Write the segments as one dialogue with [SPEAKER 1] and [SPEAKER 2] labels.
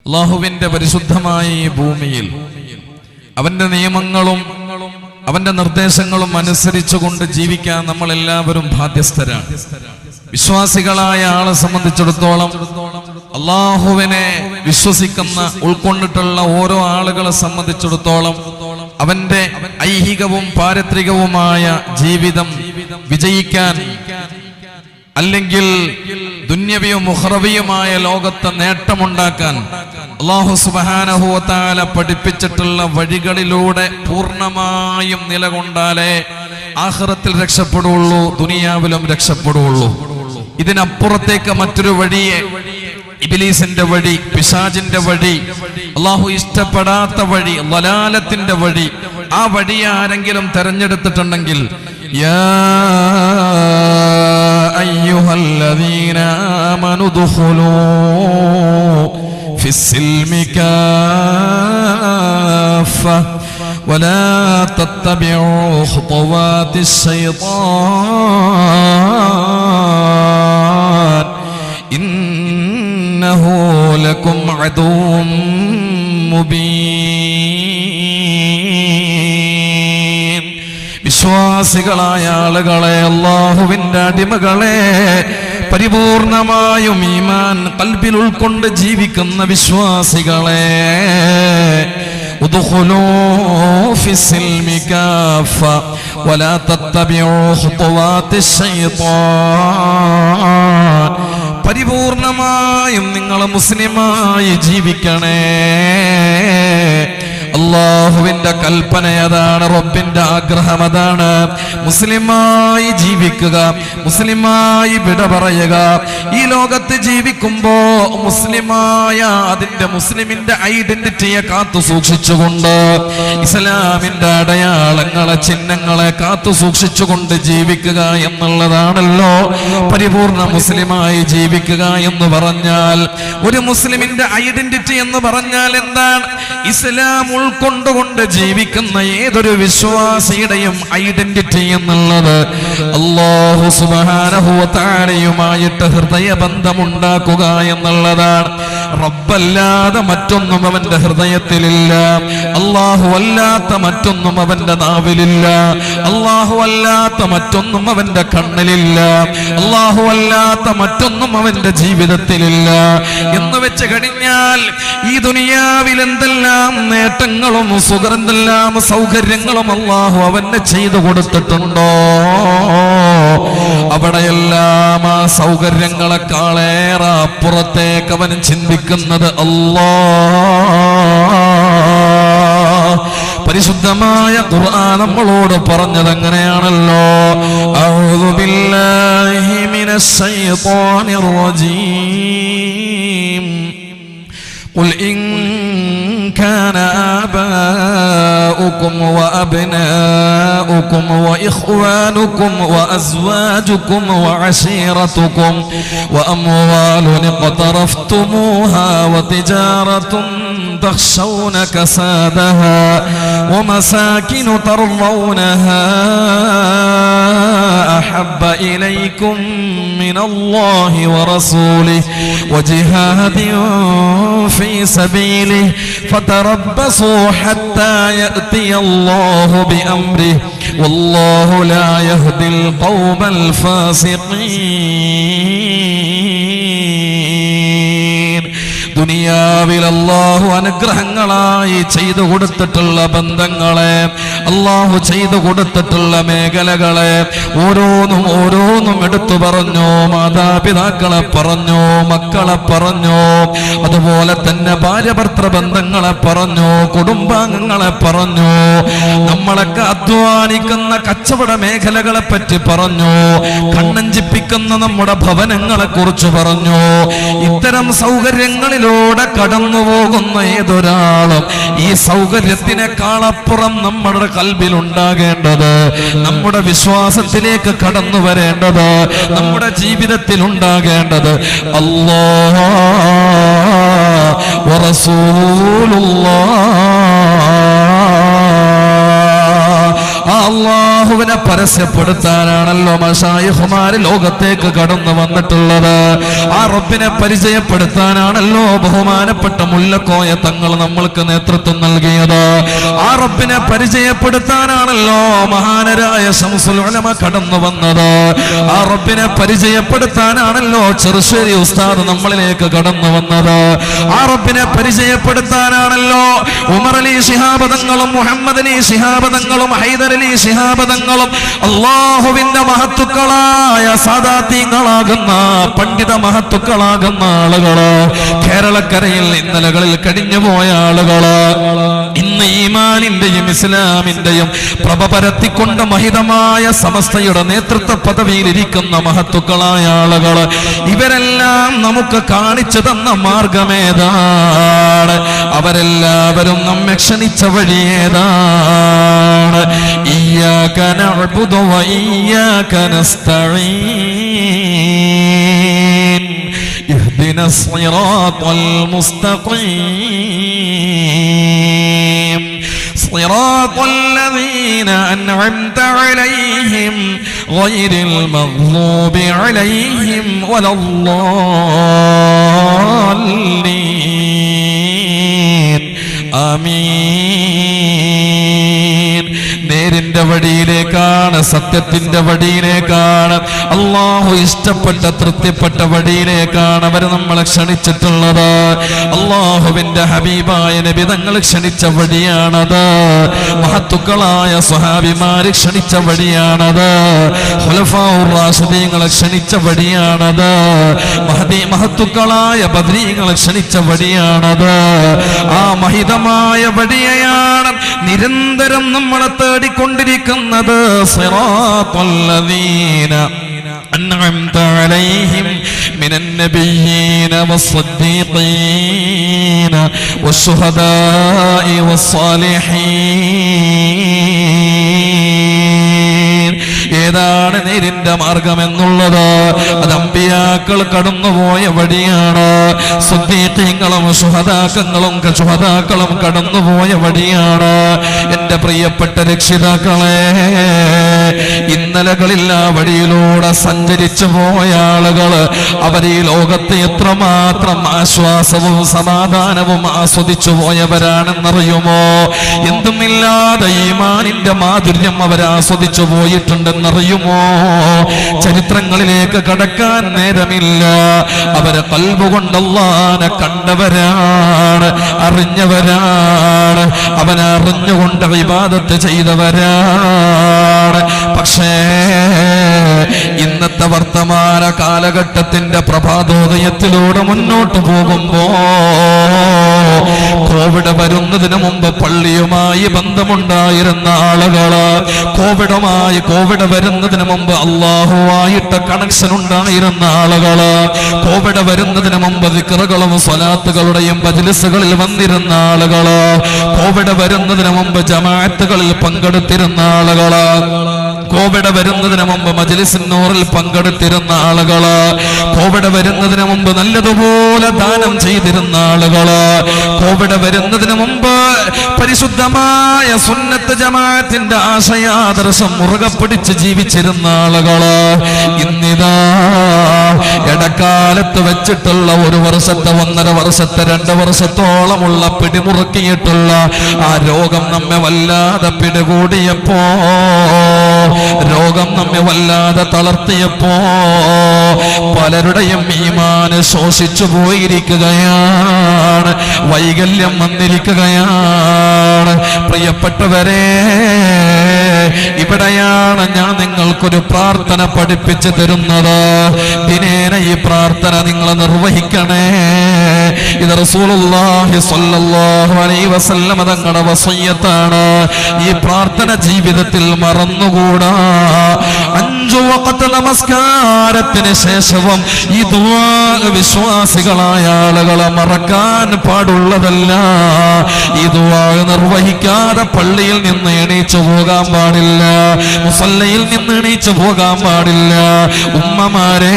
[SPEAKER 1] അല്ലാഹുവിന്റെ പരിശുദ്ധമായ ഈ ഭൂമിയിൽ അവന്റെ നിയമങ്ങളും അവന്റെ നിർദ്ദേശങ്ങളും അനുസരിച്ചുകൊണ്ട് ജീവിക്കാൻ നമ്മൾ എല്ലാവരും ബാധ്യസ്ഥരാണ്. വിശ്വാസികളായ ആളെ സംബന്ധിച്ചിടത്തോളം അള്ളാഹുവിനെ വിശ്വസിക്കുന്ന ഉൾക്കൊണ്ടിട്ടുള്ള ഓരോ ആളുകളെ സംബന്ധിച്ചിടത്തോളം അവന്റെ ഐഹികവും പാരത്രികവുമായ ജീവിതം വിജയിക്കാൻ, അല്ലെങ്കിൽ ദുന്യവിയും മുഖറവിയുമായ ലോകത്തെ നേട്ടമുണ്ടാക്കാൻ അല്ലാഹു സുബ്ഹാനഹു വ തആല പഠിപ്പിച്ചിട്ടുള്ള വഴികളിലൂടെ പൂർണ്ണമായും നിലകൊണ്ടാലേ ആഖിറത്തിൽ രക്ഷപ്പെടുള്ളൂ, ദുനിയാവിലും രക്ഷപ്പെടുള്ളൂ. ഇതിനപ്പുറത്തേക്ക് മറ്റൊരു വഴിയെ, ഇബ്ലീസിന്റെ വഴി, പിശാചിന്റെ വഴി, അല്ലാഹു ഇഷ്ടപ്പെടാത്ത വഴി, ളലാലത്തിന്റെ വഴി, ആ വഴി ആരെങ്കിലും തെരഞ്ഞെടുത്തിട്ടുണ്ടെങ്കിൽ യാ അയ്യുഹല്ലദീന ആമനു ദുഖുലൂ ഫിസ്സിൽമി കാഫ വലാ തത്തബിഉ ഖുതുവാതിശ്ശൈത്താൻ ഇന്നഹു ലകും അദുവ്വൻ മുബീൻ. വിശ്വാസികളായ ആളുകളെ, അല്ലാഹുവിന്റെ അടിമകളെ, പരിപൂർണമായും ഈമാൻ ഖൽബിൽ ഉൾക്കൊണ്ട് ജീവിക്കുന്ന വിശ്വാസികളെ, ഉദ്ഖുലൂ ഫിസ്സിൽമി കാഫ വലാ തത്തബിഉ ഖുതുവാതിശ്ശൈത്താൻ. പരിപൂർണമായും നിങ്ങൾ മുസ്ലിമായി ജീവിക്കണേ. അല്ലാഹുവിന്റെ കൽപ്പന അതാണ്, റബ്ബിന്റെ ആഗ്രഹം അതാണ്. മുസ്ലിമായി ജീവിക്കുക, മുസ്ലിമായി വിട പറയുക. ഈ ലോകത്ത് ജീവിക്കുമ്പോ മുസ്ലിമായ അതിന്റെ മുസ്ലിമിന്റെ ഐഡന്റിറ്റിയെ കാത്തു സൂക്ഷിച്ചുകൊണ്ട്, ഇസ്ലാമിന്റെ അടയാളങ്ങളെ, ചിഹ്നങ്ങളെ കാത്തു സൂക്ഷിച്ചുകൊണ്ട് ജീവിക്കുക എന്നുള്ളതാണല്ലോ പരിപൂർണ മുസ്ലിമായി ജീവിക്കുക എന്ന് പറഞ്ഞാൽ. ഒരു മുസ്ലിമിന്റെ ഐഡന്റിറ്റി എന്ന് പറഞ്ഞാൽ എന്താണ്? ഇസ്ലാം ഉൾക്കൊണ്ടുകൊണ്ട് ജീവിക്കുന്ന ഏതൊരു വിശ്വാസിയുടെയും ഐഡന്റിറ്റി എന്നുള്ളത് അല്ലാഹു സുബ്ഹാനഹു വ തആലയുമായിട്ട് ഹൃദയബന്ധമുണ്ടാക്കുക എന്നുള്ളതാണ്. റബ്ബല്ലാതെ മറ്റൊന്നും അവന്റെ ഹൃദയത്തിലില്ല, അല്ലാഹു അല്ലാത്ത മറ്റൊന്നും അവന്റെ നാവിലില്ല, അല്ലാഹു അല്ലാത്ത മറ്റൊന്നും അവന്റെ കണ്ണിലില്ല, അല്ലാഹു അല്ലാത്ത മറ്റൊന്നും അവന്റെ ജീവിതത്തിലില്ല എന്ന് വെച്ച് കഴിഞ്ഞാൽ ഈ ദുനിയാവിൽ എന്തെല്ലാം നേട്ടങ്ങളും സുഖമെന്തെല്ലാം സൗകര്യങ്ങളും അല്ലാഹു അവന് ചെയ്തു കൊടുത്തിട്ടുണ്ടോ, അവിടെയെല്ലാം ആ സൗകര്യങ്ങളെക്കാളേറെ അപ്പുറത്തേക്ക് അവൻ ചിന്തിക്കുന്നത് അല്ലാഹ്. പരിശുദ്ധമായ ഖുർആൻ നമ്മളോട് പറഞ്ഞത് എങ്ങനെയാണല്ലോ, അഊദു ബില്ലാഹി മിനശ് ശൈത്വാനിർ റജീം. ഖുൽ ഇൻ كان آباؤكم وأبناؤكم وإخوانكم وأزواجكم وعشيرتكم وأموال اقترفتموها وتجارة تخشون كسادها ومساكن ترضونها أحب إليكم من الله ورسوله وجهاد في سبيله فتربصوا حتى يأتي الله بأمره والله لا يهدي القوم الفاسقين. ദുനിയാവിൽ അല്ലാഹു അനുഗ്രഹങ്ങളായി ചെയ്തു കൊടുത്തിട്ടുള്ള ബന്ധങ്ങളെ, അല്ലാഹു ചെയ്തു കൊടുത്തിട്ടുള്ള മേഖലകളെ ഓരോന്നും എടുത്തു പറഞ്ഞു. മാതാപിതാക്കളെ പറഞ്ഞു, മക്കളെ പറഞ്ഞു, അതുപോലെ തന്നെ ഭാര്യ-ഭർത്തൃ ബന്ധങ്ങളെ പറഞ്ഞു, കുടുംബാംഗങ്ങളെ പറഞ്ഞു, നമ്മളൊക്കെ അധ്വാനിക്കുന്ന കച്ചവട മേഖലകളെ പറ്റി പറഞ്ഞു, കണ്ണഞ്ചിപ്പിക്കുന്ന നമ്മുടെ ഭവനങ്ങളെ കുറിച്ച് പറഞ്ഞു. ഇത്തരം സൗകര്യങ്ങളിലൂടെ കടന്നു പോകുന്ന ഏതൊരാളും ഈ സൗകര്യത്തിനേക്കാളപ്പുറം നമ്മുടെ കൽബിൽ ഉണ്ടാകേണ്ടത്, നമ്മുടെ വിശ്വാസത്തിലേക്ക് കടന്നു വരേണ്ടത്, നമ്മുടെ ജീവിതത്തിൽ ഉണ്ടാകേണ്ടത് അല്ലാഹു വ റസൂലുള്ളാഹ്. അല്ലാഹുവിനെ പരസ്യപ്പെടുത്താനാണല്ലോ മശായിഖുമാര് ലോകത്തേക്ക് കടന്നു വന്നിട്ടുള്ളത്. ആ റബ്ബിനെ പരിചയപ്പെടുത്താനാണല്ലോ ബഹുമാനപ്പെട്ട മുല്ലക്കോയ തങ്ങൾ നമ്മൾക്ക് നേതൃത്വം നൽകിയത്. ആ റബ്ബിനെ പരിചയപ്പെടുത്താനാണല്ലോ മഹാനരായ ശംസുൽ ഉലമ കടന്നു വന്നത്. ആ റബ്ബിനെ പരിചയപ്പെടുത്താനാണല്ലോ ചെറുശ്ശേരി ഉസ്താദ് നമ്മളിലേക്ക് കടന്നു വന്നത്. ആ റബ്ബിനെ പരിചയപ്പെടുത്താനാണല്ലോ ഉമർ അലി ശിഹാബ് തങ്ങളും മുഹമ്മദ് അലി ശിഹാബ് തങ്ങളും ഹൈദർ അലി ശിഹാബ് തങ്ങളും അല്ലാഹുവിന്റെ മഹത്തുക്കളായ സാദാത്യങ്ങളാകുന്ന പണ്ഡിത മഹത്തുക്കളാകുന്ന ആളുകള് കേരളക്കരയിൽ ഇന്നലകളിൽ കഴിഞ്ഞുപോയ ആളുകള് ഇന്ന് ഈമാനിന്റെയും ഇസ്ലാമിന്റെയും പ്രഭ പരത്തിക്കൊണ്ട് മഹിതമായ സമസ്തയുടെ നേതൃത്വ പദവിയിൽ ഇരിക്കുന്ന മഹത്തുക്കളായ ആളുകള് ഇവരെല്ലാം നമുക്ക് കാണിച്ചു തന്ന മാർഗമേതാണ്? അവരെല്ലാവരും നമ്മെ ക്ഷണിച്ച വഴിയേതാണ്? ഇയ്യാക നഅ്ബുദു വ ഇയ്യാക നസ്തഈൻ ഇഹ്ദിന സിറാത്തൽ മുസ്തഖീം സിറാത്തൽ ലദീന അൻഅംത അലൈഹിം ഗൈറിൽ മഗ്ദൂബി അലൈഹിം വലദ്ദാല്ലീൻ. ആമീൻ. നേരിന്റെ വഴിയിലേക്കാണ്, സത്യത്തിന്റെ വഴിയിലേക്കാണ്, അള്ളാഹു ഇഷ്ടപ്പെട്ട തൃപ്തിപ്പെട്ട വഴിയിലേക്കാണ് അവർ നമ്മളെ ക്ഷണിച്ചിട്ടുള്ളത്. അള്ളാഹുവിന്റെ ഹബീബായ നബി തങ്ങൾ ക്ഷണിച്ച വഴിയാണത്. മഹത്തുക്കളായ സ്വഹാബിമാര് ക്ഷണിച്ച വഴിയാണത്. ഖുലഫാഉർ റാഷിദീങ്ങളെ ക്ഷണിച്ച വഴിയാണത്. മഹത്തുക്കളായ ബദ്രീങ്ങളെ ക്ഷണിച്ച വഴിയാണത്. ആ മഹിതമായ വഴിയെയാണ് നിരന്തരം നമ്മളെ തേടിക്കൊണ്ടിരിക്കുന്നത്. സിറാത്തൽ ലദീന أنعمت عليهم من النبيين والصديقين والشهداء والصالحين. ഏതാണ് നേരിന്റെ മാർഗമെന്നുള്ളത്? അത് അമ്പിയാക്കൾ കടന്നുപോയ വഴിയാണ്. സിദ്ദീഖീങ്ങളും ശുഹദാക്കളും കടന്നുപോയ വഴിയാണ്. എന്റെ പ്രിയപ്പെട്ട രക്ഷിതാക്കളെ, ഇന്നലകളിൽ ആ വഴിയിലൂടെ സഞ്ചരിച്ചു പോയ ആളുകള് അവർ ഈ ലോകത്ത് എത്രമാത്രം ആശ്വാസവും സമാധാനവും ആസ്വദിച്ചു പോയവരാണെന്നറിയുമോ? എന്തുമില്ലാതെ ഈമാനിന്റെ മാധുര്യം അവർ ആസ്വദിച്ചു പോയിട്ടുണ്ടെന്നറിയുമോ? ചരിത്രങ്ങളിലേക്ക് കടക്കാൻ നേരമില്ല. അവരെ ഖൽബ് കൊണ്ട് അല്ലാഹനെ കണ്ടവരാണ്, അറിഞ്ഞവരാണ്, അവനെ അറിഞ്ഞുകൊണ്ട് ഇബാദത്ത് ചെയ്തവരാണ്. പക്ഷേ ഇന്നത്തെ വർത്തമാന കാലഘട്ടത്തിന്റെ പ്രഭാതോദയത്തിലൂടെ മുന്നോട്ട് പോകുമ്പോ കോവിഡ് വരുന്നതിന് മുമ്പ് പള്ളിയുമായി ബന്ധമുണ്ടായിരുന്ന ആളുകള്, കോവിഡ് വരുന്നതിന് മുമ്പ് അള്ളാഹുവായിട്ട് കണക്ഷൻ ഉണ്ടായിരുന്ന ആളുകള്, കോവിഡ് വരുന്നതിന് മുമ്പ് ദിക്റുകളും സ്വലാത്തുകളുടെയും മജ്ലിസുകളിൽ വന്നിരുന്ന ആളുകള്, കോവിഡ് വരുന്നതിന് മുമ്പ് ജമാഅത്തുകളിൽ പങ്കെടുത്തിരുന്ന ആളുകള്, കോവിഡ് വരുന്നതിന് മുമ്പ് മജ്ലിസുൻ നൂറിൽ പങ്കെടുത്തിരുന്ന ആളുകള്, കോവിഡ് വരുന്നതിന് മുമ്പ് നല്ലതുപോലെ ദാനം ചെയ്തിരുന്ന ആളുകള്, കോവിഡ് വരുന്നതിന് മുമ്പ് പരിശുദ്ധമായ സുന്നത്ത് ജമാഅത്തിന്റെ ആശയാദർശം മുറുകെ പിടിച്ച് ജീവിച്ചിരുന്ന ആളുകള്, ഇന്നിതാ ഇടക്കാലത്ത് വെച്ചിട്ടുള്ള 1 വർഷത്തെ 1.5 വർഷത്തെ 2 വർഷത്തോളമുള്ള പിടിമുറുക്കിയിട്ടുള്ള ആ രോഗം നമ്മെ വല്ലാതെ പിടികൂടിയപ്പോ, രോഗം നമ്മെ വല്ലാതെ തളർത്തിയപ്പോ പലരുടെയും ഈമാൻ ശോഷിച്ചു പോയിരിക്കുകയാണ്, വൈകല്യം വന്നിരിക്കുകയാണ്. പ്രിയപ്പെട്ടവരെ, ഇവിടെയാണ് ഞാൻ നിങ്ങൾക്കൊരു പ്രാർത്ഥന പഠിപ്പിച്ചു തരുന്നത്. ദിനേന ഈ പ്രാർത്ഥന നിങ്ങൾ നിർവഹിക്കണേ. ഇത് റസൂലുള്ളാഹി സ്വല്ലല്ലാഹു അലൈഹി വസല്ലം തങ്ങളുടെ വസിയ്യത്താണ്. ഈ പ്രാർത്ഥന ജീവിതത്തിൽ മറന്നുകൂടാ. 5 വഖത്ത് നമസ്കാരത്തിന് ശേഷവും ഈ ദുആ വിശ്വാസികളായ ആളുകളെ മറക്കാൻ പാടുള്ളതല്ല. ഈ ദുആ നിർവഹിക്കാതെ പള്ളിയിൽ നിന്ന് എണീച്ചു പോകാൻ പാടില്ല, മുസല്ലയിൽ നിന്ന് എണീച്ചു പോകാൻ പാടില്ല. ഉമ്മമാരെ,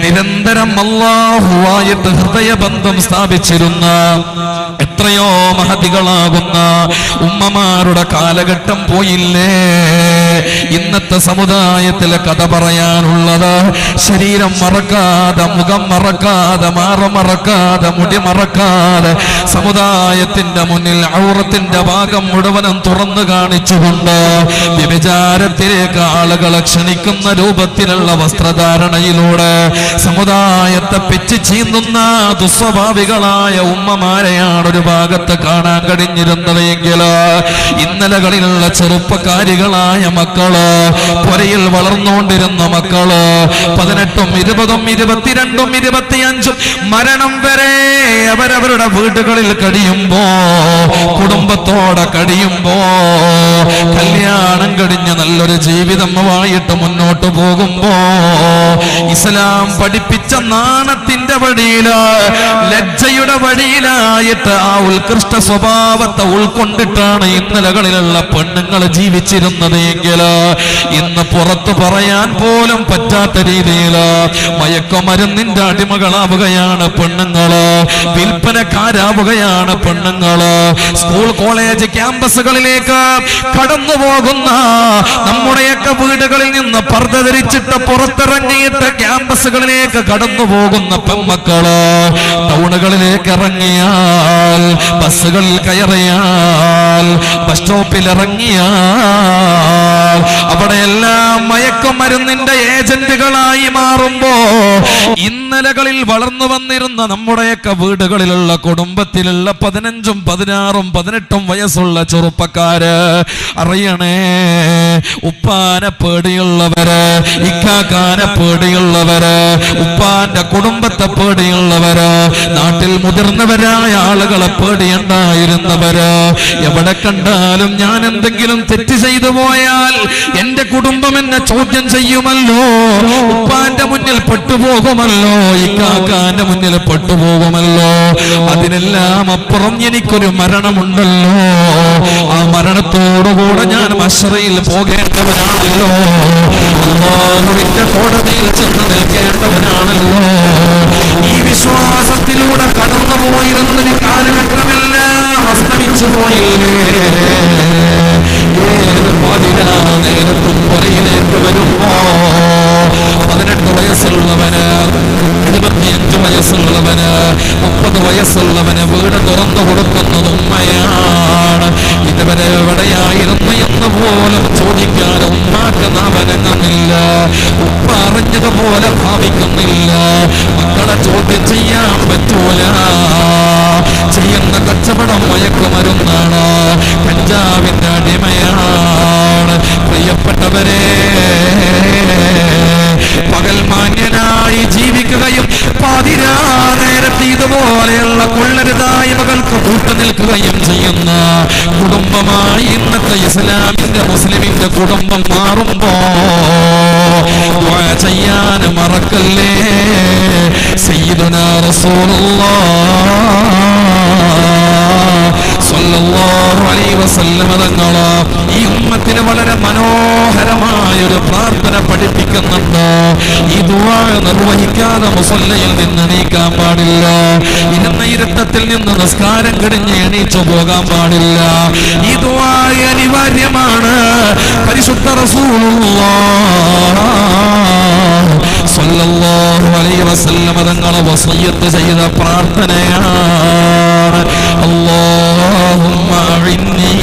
[SPEAKER 1] നിരന്തരം അല്ലാഹുവായിട്ട് ഹൃദയബന്ധം സ്ഥാപിച്ചിരുന്ന എത്രയോ മഹതികളാകുന്ന ഉമ്മമാരുടെ കാലഘട്ടം പോയില്ലേ? ഇന്നത്തെ സമുദായത്തിലെ കഥ പറയാനുള്ളത് ശരീരം മറക്കാതെ, മുഖം മറക്കാതെ, മാറ് മറക്കാതെ, മുടി മറക്കാതെ സമുദായത്തിന്റെ മുന്നിൽ ഔറത്തിന്റെ ഭാഗം മുഴുവനും തുറന്നു കാണിച്ചുകൊണ്ട് വ്യഭിചാരത്തിലേക്ക് ആളുകളെ ക്ഷണിക്കുന്ന രൂപത്തിലുള്ള വസ്ത്രധാരണയിലൂടെ സമുദായത്തെ പിച്ചു ചീന്തുന്ന ദുസ്വഭാവികളായ ഉമ്മമാരെയാണ് ഒരു ഭാഗത്ത് കാണാൻ കഴിഞ്ഞിരുന്നതെങ്കിൽ ഇന്നലകളിലുള്ള ചെറുപ്പക്കാരികളായ മക്കള്, പുരയിൽ വളർന്നുകൊണ്ടിരുന്ന മക്കള് 18, 20, 22, 25 മരണം വരെ അവരവരുടെ വീടുകളിൽ കഴിയുമ്പോ, കുടുംബത്തോടെ കഴിയുമ്പോ, കല്യാണം കഴിഞ്ഞ് നല്ലൊരു ജീവിതമായിട്ട് മുന്നോട്ട് പോകുമ്പോ ഇസ്ലാം പഠിപ്പിച്ച നാണത്തിന്റെ വഴിയില്, ലജ്ജയുടെ വഴിയിലായിട്ട് ആ ഉത്കൃഷ്ട സ്വഭാവത്തെ ഉൾക്കൊണ്ടിട്ടാണ് ഇന്നലകളിലുള്ള പെണ്ണുങ്ങൾ ജീവിച്ചിരുന്നത് എങ്കിൽ ഇന്ന് പുറത്തു പറയാൻ പോലും പറ്റാത്ത രീതിയിൽ മയക്കുമരുന്നിന്റെ അടിമകളാവുകയാണ് പെണ്ണുങ്ങള്, വിൽപ്പനക്കാരാവുകയാണ് പെണ്ണുങ്ങള്. സ്കൂൾ, കോളേജ്, ക്യാമ്പസുകളിലേക്ക് കടന്നു പോകുന്ന, നമ്മുടെയൊക്കെ വീടുകളിൽ നിന്ന് പർദ്ദ ധരിച്ചിട്ട് പുറത്തിറങ്ങിയിട്ട് ക്യാമ്പസുകളിലേക്ക് കടന്നു പോകുന്ന പെൺമക്കള് ടൗണുകളിലേക്ക് ഇറങ്ങിയാൽ, ബസ്സുകളിൽ കയറിയാൽ, ബസ് സ്റ്റോപ്പിൽ ഇറങ്ങിയാൽ അവിടെയെല്ലാം മയക്കുമരുന്നിന്റെ ഏജന്റുകളായി മാറുമ്പോ ഇന്നലകളിൽ വളർന്നു വന്നിരുന്ന നമ്മുടെയൊക്കെ വീടുകളിലുള്ള കുടുംബത്തിലുള്ള 15, 16, 18 വയസ്സുള്ള ചെറുപ്പക്കാര് അറിയണേ, ഉപ്പാനെ പേടിയുള്ളവര്, ഇക്കാക്കാനെ പേടിയുള്ളവര്, ഉപ്പാന്റെ കുടുംബത്തെ പേടിയുള്ളവര്, നാട്ടിൽ മുതിർന്നവരായ ആളുകളെ പേടിയുണ്ടായിരുന്നവര്, എവിടെ കണ്ടാലും ഞാൻ എന്തെങ്കിലും തെറ്റ് ചെയ്തു പോയാൽ എന്റെ കുടുംബം എന്നെ ചോദ്യം ചെയ്യുമല്ലോ, ഉപ്പാന്റെ മുന്നിൽ പെട്ടുപോകുമല്ലോ, ഇക്കാക്കാന്റെ മുന്നിൽ പെട്ടുപോകുമല്ലോ, അതിനെല്ലാം അപ്പുറം എനിക്കൊരു മരണമുണ്ടല്ലോ, ആ മരണത്തോടുകൂടെ ഞാൻ മശ്റയിൽ പോകേണ്ടവനാണല്ലോ, അല്ലാഹുവിന്റെ കോടതിയിൽ ചെന്ന് നിൽക്കേണ്ടവനാണല്ലോ. ഈ വിശ്വാസത്തിലൂടെ കടന്നു പോയിരുന്നൊരു കാലഘട്ടമെല്ലാം അസ്തമിച്ചു പോയില്ലേ? ഏത് പതിനാ നേരത്തും പുറയിലേക്ക് വരുമ്പോ 18 വയസ്സുള്ളവന്, 25 വയസ്സുള്ളവന്, 30 വയസ്സുള്ളവന് വീട് തുറന്നു കൊടുക്കുന്നത് ഉമ്മയാണ്. ഇതുവരെ എവിടെയായിരുന്നു എന്ന് പോലും ചോദിക്കാൻ ഉമ്മാക്ക് നാവനങ്ങുന്നില്ല, ഉപ്പ അറിഞ്ഞതുപോലെ ഭാവിക്കുന്നില്ല, മക്കളെ ചോദ്യം ചെയ്യാൻ പറ്റൂല. ചെയ്യുന്ന കച്ചവടം മയക്കുമരുന്നാണ്, കഞ്ചാവിന്റെ അടിമയാണ്. പ്രിയപ്പെട്ടവരെ, പകൽ മാന്യനായി ജീവിക്കുകയും പാതിരാ നേരത്തെ ഇതുപോലെയുള്ള കൊള്ളരുതായ്മകൾക്ക് കൂട്ടുനിൽക്കുകയും ചെയ്യുന്ന കുടുംബമായി ഇന്നത്തെ ഇസ്ലാമിന്റെ, മുസ്ലിമിന്റെ കുടുംബം മാറുമ്പോ ദുആ ചെയ്യാൻ മറക്കല്ലേ. സയ്യിദുനാ റസൂലുള്ളാഹ് സ്വല്ലല്ലാഹു അലൈഹി വസല്ലം തങ്ങള് ഈ ഉമ്മത്തിന് വളരെ മനോഹരമായൊരു പ്രാർത്ഥന പഠിപ്പിക്കുന്നുണ്ട്. ഈ ദുആ നിർവഹിക്കാതെ മുസല്ലയിൽ നിന്ന് എണീക്കാൻ പാടില്ല, ഇരുന്ന ഇരുത്തത്തിൽ നിന്ന് നിസ്കാരം കഴിഞ്ഞ് എണീച്ചു പോകാൻ പാടില്ല. ഈ ദുആ അനിവാര്യമാണ്. പരിശുദ്ധ റസൂലുള്ളാഹ് സ്വല്ലല്ലാഹു അലൈഹി വസല്ലം തങ്ങളെ വസിയ്യത്ത് ചെയ്ത പ്രാർത്ഥനയാണ്. اللهم أعني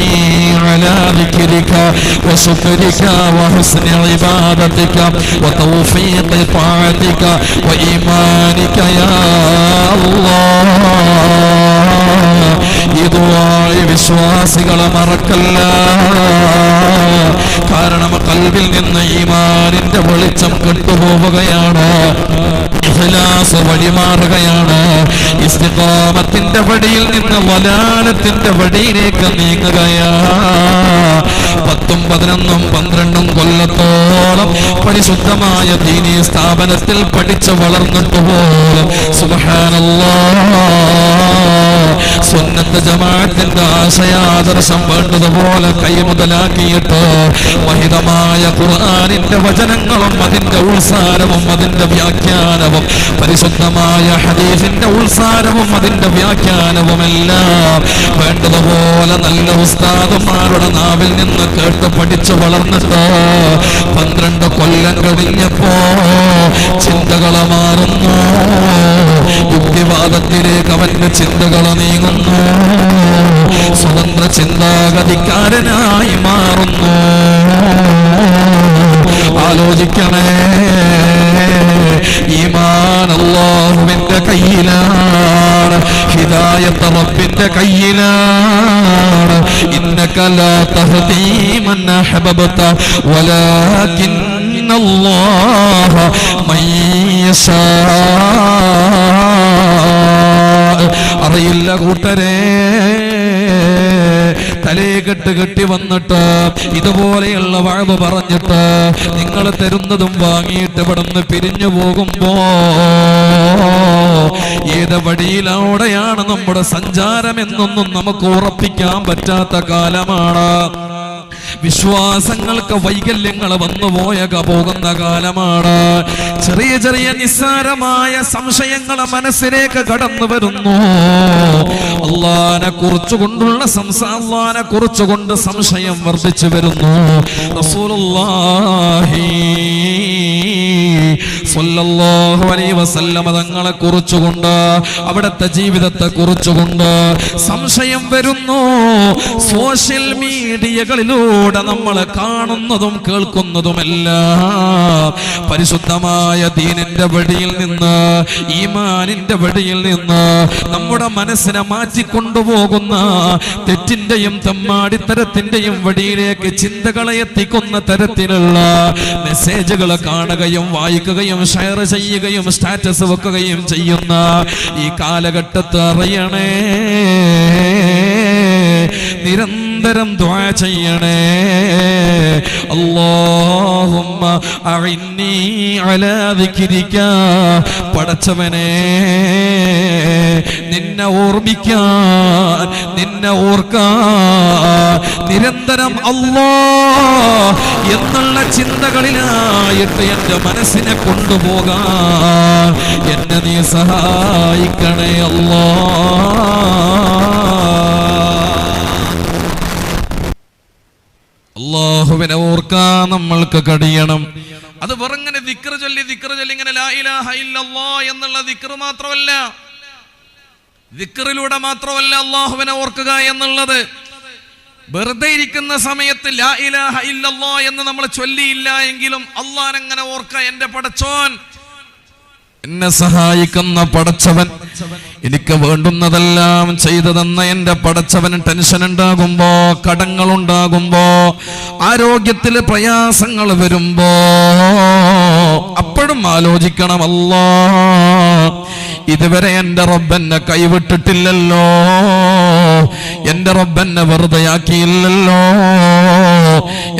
[SPEAKER 1] على ذكرك وشكرك وحسن عبادتك وتوفيق طاعتك وإيمانك يا الله. ഇതുവായി വിശ്വാസികളെ മറക്കല്ല, കാരണം കൽബിൽ നിന്ന് ഈമാനിന്റെ വെളിച്ചം കെട്ടുപോവുകയാണ്, ഇഖ്ലാസ് വഴിമാറുകയാണ്, ഇസ്തിഖാമത്തിന്റെ വഴിയിൽ നിന്ന് വലാലത്തിന്റെ വഴിയിലേക്ക് നീങ്ങുകയാ. 10, 11, 12 കൊല്ലത്തോളം പരിശുദ്ധമായ ദീനീ സ്ഥാപനത്തിൽ പഠിച്ചു വളർന്നിട്ട് പോലും സുബ്ഹാനല്ലാഹ് സുന്നത്ത് സുന്നത്ത് ജമാഅത്തിന്റെ ആശയാദർശം വേണ്ടതുപോലെ കൈമുതലാക്കിയിട്ട് മഹിതമായ ഖുർആനിന്റെ വചനങ്ങളും അതിന്റെ ഉൾസാരവും അതിന്റെ വ്യാഖ്യാനവും പരിശുദ്ധമായ ഹദീസിന്റെ ഉൾസാരവും അതിന്റെ വ്യാഖ്യാനവും എല്ലാം വേണ്ടതുപോലെ നല്ല ഉസ്താദുമാരുടെ നാവിൽ നിന്ന് കേട്ട് പഠിച്ചു വളർന്നിട്ട് 12 കൊല്ലം കഴിഞ്ഞപ്പോ ചിന്തകൾ മാറുന്നു, യുക്തിവാദത്തിലേക്ക് അവന്റെ ചിന്തകൾ നീങ്ങുന്നു, സ്വതന്ത്ര ചിന്താഗതിക്കാരനായി മാറുന്നു. ആലോചിക്കണേ, ഈമാൻ അല്ലാഹുവിന്റെ കയ്യിലാണ്, ഹിദായത്ത് റബ്ബിന്റെ കയ്യിലാണ്. ഇന്നക ലാ തഹ്ദീ മൻ അഹ്ബബ്ത വലാകിന്ന അല്ലാഹ മൻ യശാ. അറിയില്ല കൂട്ടരെ, തലേകെട്ട് കെട്ടി വന്നിട്ട് ഇതുപോലെയുള്ള വാഴ്വ് പറഞ്ഞിട്ട് നിങ്ങൾ തരുന്നതും വാങ്ങിയിട്ട് ഇവിടുന്ന് പിരിഞ്ഞു പോകുമ്പോ ഏത് വഴിയിലൂടെയാണ് നമ്മുടെ സഞ്ചാരം എന്നൊന്നും നമുക്ക് ഉറപ്പിക്കാൻ പറ്റാത്ത കാലമാണ്. വിശ്വാസങ്ങൾക്ക് വൈകല്യങ്ങൾ വന്നുപോയ പോകുന്ന കാലമാണ്. ചെറിയ ചെറിയ നിസ്സാരമായ സംശയങ്ങൾ മനസ്സിലേക്ക് കടന്നു വരുന്നു. അല്ലാഹനെ കുറിച്ചുകൊണ്ടുള്ള അല്ലാഹനെ കുറിച്ചുകൊണ്ട് സംശയം വർദ്ധിച്ചു വരുന്നു. റസൂലുള്ളാഹി സ്വല്ലല്ലാഹു അലൈഹി വസല്ലം തങ്ങളെ കുറിച്ചുകൊണ്ട്, അവിടുത്തെ ജീവിതത്തെ കുറിച്ചുകൊണ്ട് സംശയം വരുന്നു. സോഷ്യൽ മീഡിയകളിലൂടെ നമ്മൾ കാണുന്നതും കേൾക്കുന്നതുമെല്ലാം പരിശുദ്ധമായ ദീനിന്റെ വഴിയിൽ നിന്ന്, ഈമാനിന്റെ വഴിയിൽ നിന്ന് നമ്മുടെ മനസ്സിനെ മാറ്റിക്കൊണ്ടുപോകുന്ന തെറ്റിന്റെയും തെമ്മാടിത്തരത്തിന്റെയും വഴിയിലേക്ക് ചിന്തകളെ എത്തിക്കുന്ന തരത്തിലുള്ള മെസ്സേജുകൾ കാണുകയും വായിക്കുകയും ഷെയർ ചെയ്യുകയും സ്റ്റാറ്റസ് വെക്കുകയും ചെയ്യുന്ന ഈ കാലഘട്ടത്തെ അറിയണേ, നിരന്തരം ദുആ ചെയ്യണേ. അല്ലാഹുമ്മ അഇന്നി അലാ ദിക്രിക. പടച്ചവനെ, നിന്നെ ഓർമ്മിക്കാൻ, നിന്നെ ഓർക്കാൻ നിരന്തരം അല്ലാഹ് എന്നുള്ള ചിന്തകളിലായിട്ട് എന്റെ മനസ്സിനെ കൊണ്ടുപോകാൻ എന്നെ നീ സഹായിക്കണേ അല്ലാഹുവിനെ ഓർക്കാൻ നമ്മൾക്ക് കഴിയണം. അത് വെറുങ്ങനെ ദിക്ർ ചൊല്ലി ഇങ്ങനെ ലാ ഇലാഹ ഇല്ലല്ലാഹ് എന്നുള്ള ദിക്ർ മാത്രമല്ല, ദിക്റിലൂടെ മാത്രമല്ല അല്ലാഹുവിനെ ഓർക്കുക എന്നുള്ളത്. വെറുതെ ഇരിക്കുന്ന സമയത്ത് ലാ ഇലാഹ ഇല്ലല്ലാഹ് എന്ന് നമ്മൾ ചൊല്ലിയില്ല എങ്കിലും അല്ലാഹനെ അങ്ങനെ ഓർക്കുക. എന്റെ പടച്ചോൻ, എന്നെ സഹായിക്കുന്ന പടച്ചവൻ, എനിക്ക് വേണ്ടുന്നതെല്ലാം ചെയ്തു തന്ന എന്റെ പടച്ചവന് ടെൻഷൻ ഉണ്ടാകുമ്പോ, കടങ്ങൾ ഉണ്ടാകുമ്പോ, ആരോഗ്യത്തില് പ്രയാസങ്ങൾ വരുമ്പോ അപ്പോഴും ആലോചിക്കണം, അല്ലാഹ് ഇതുവരെ എന്റെ റബ്ബെന്നെ കൈവിട്ടിട്ടില്ലല്ലോ, എന്റെ റബ്ബെന്നെ വെറുതെയാക്കിയില്ലല്ലോ.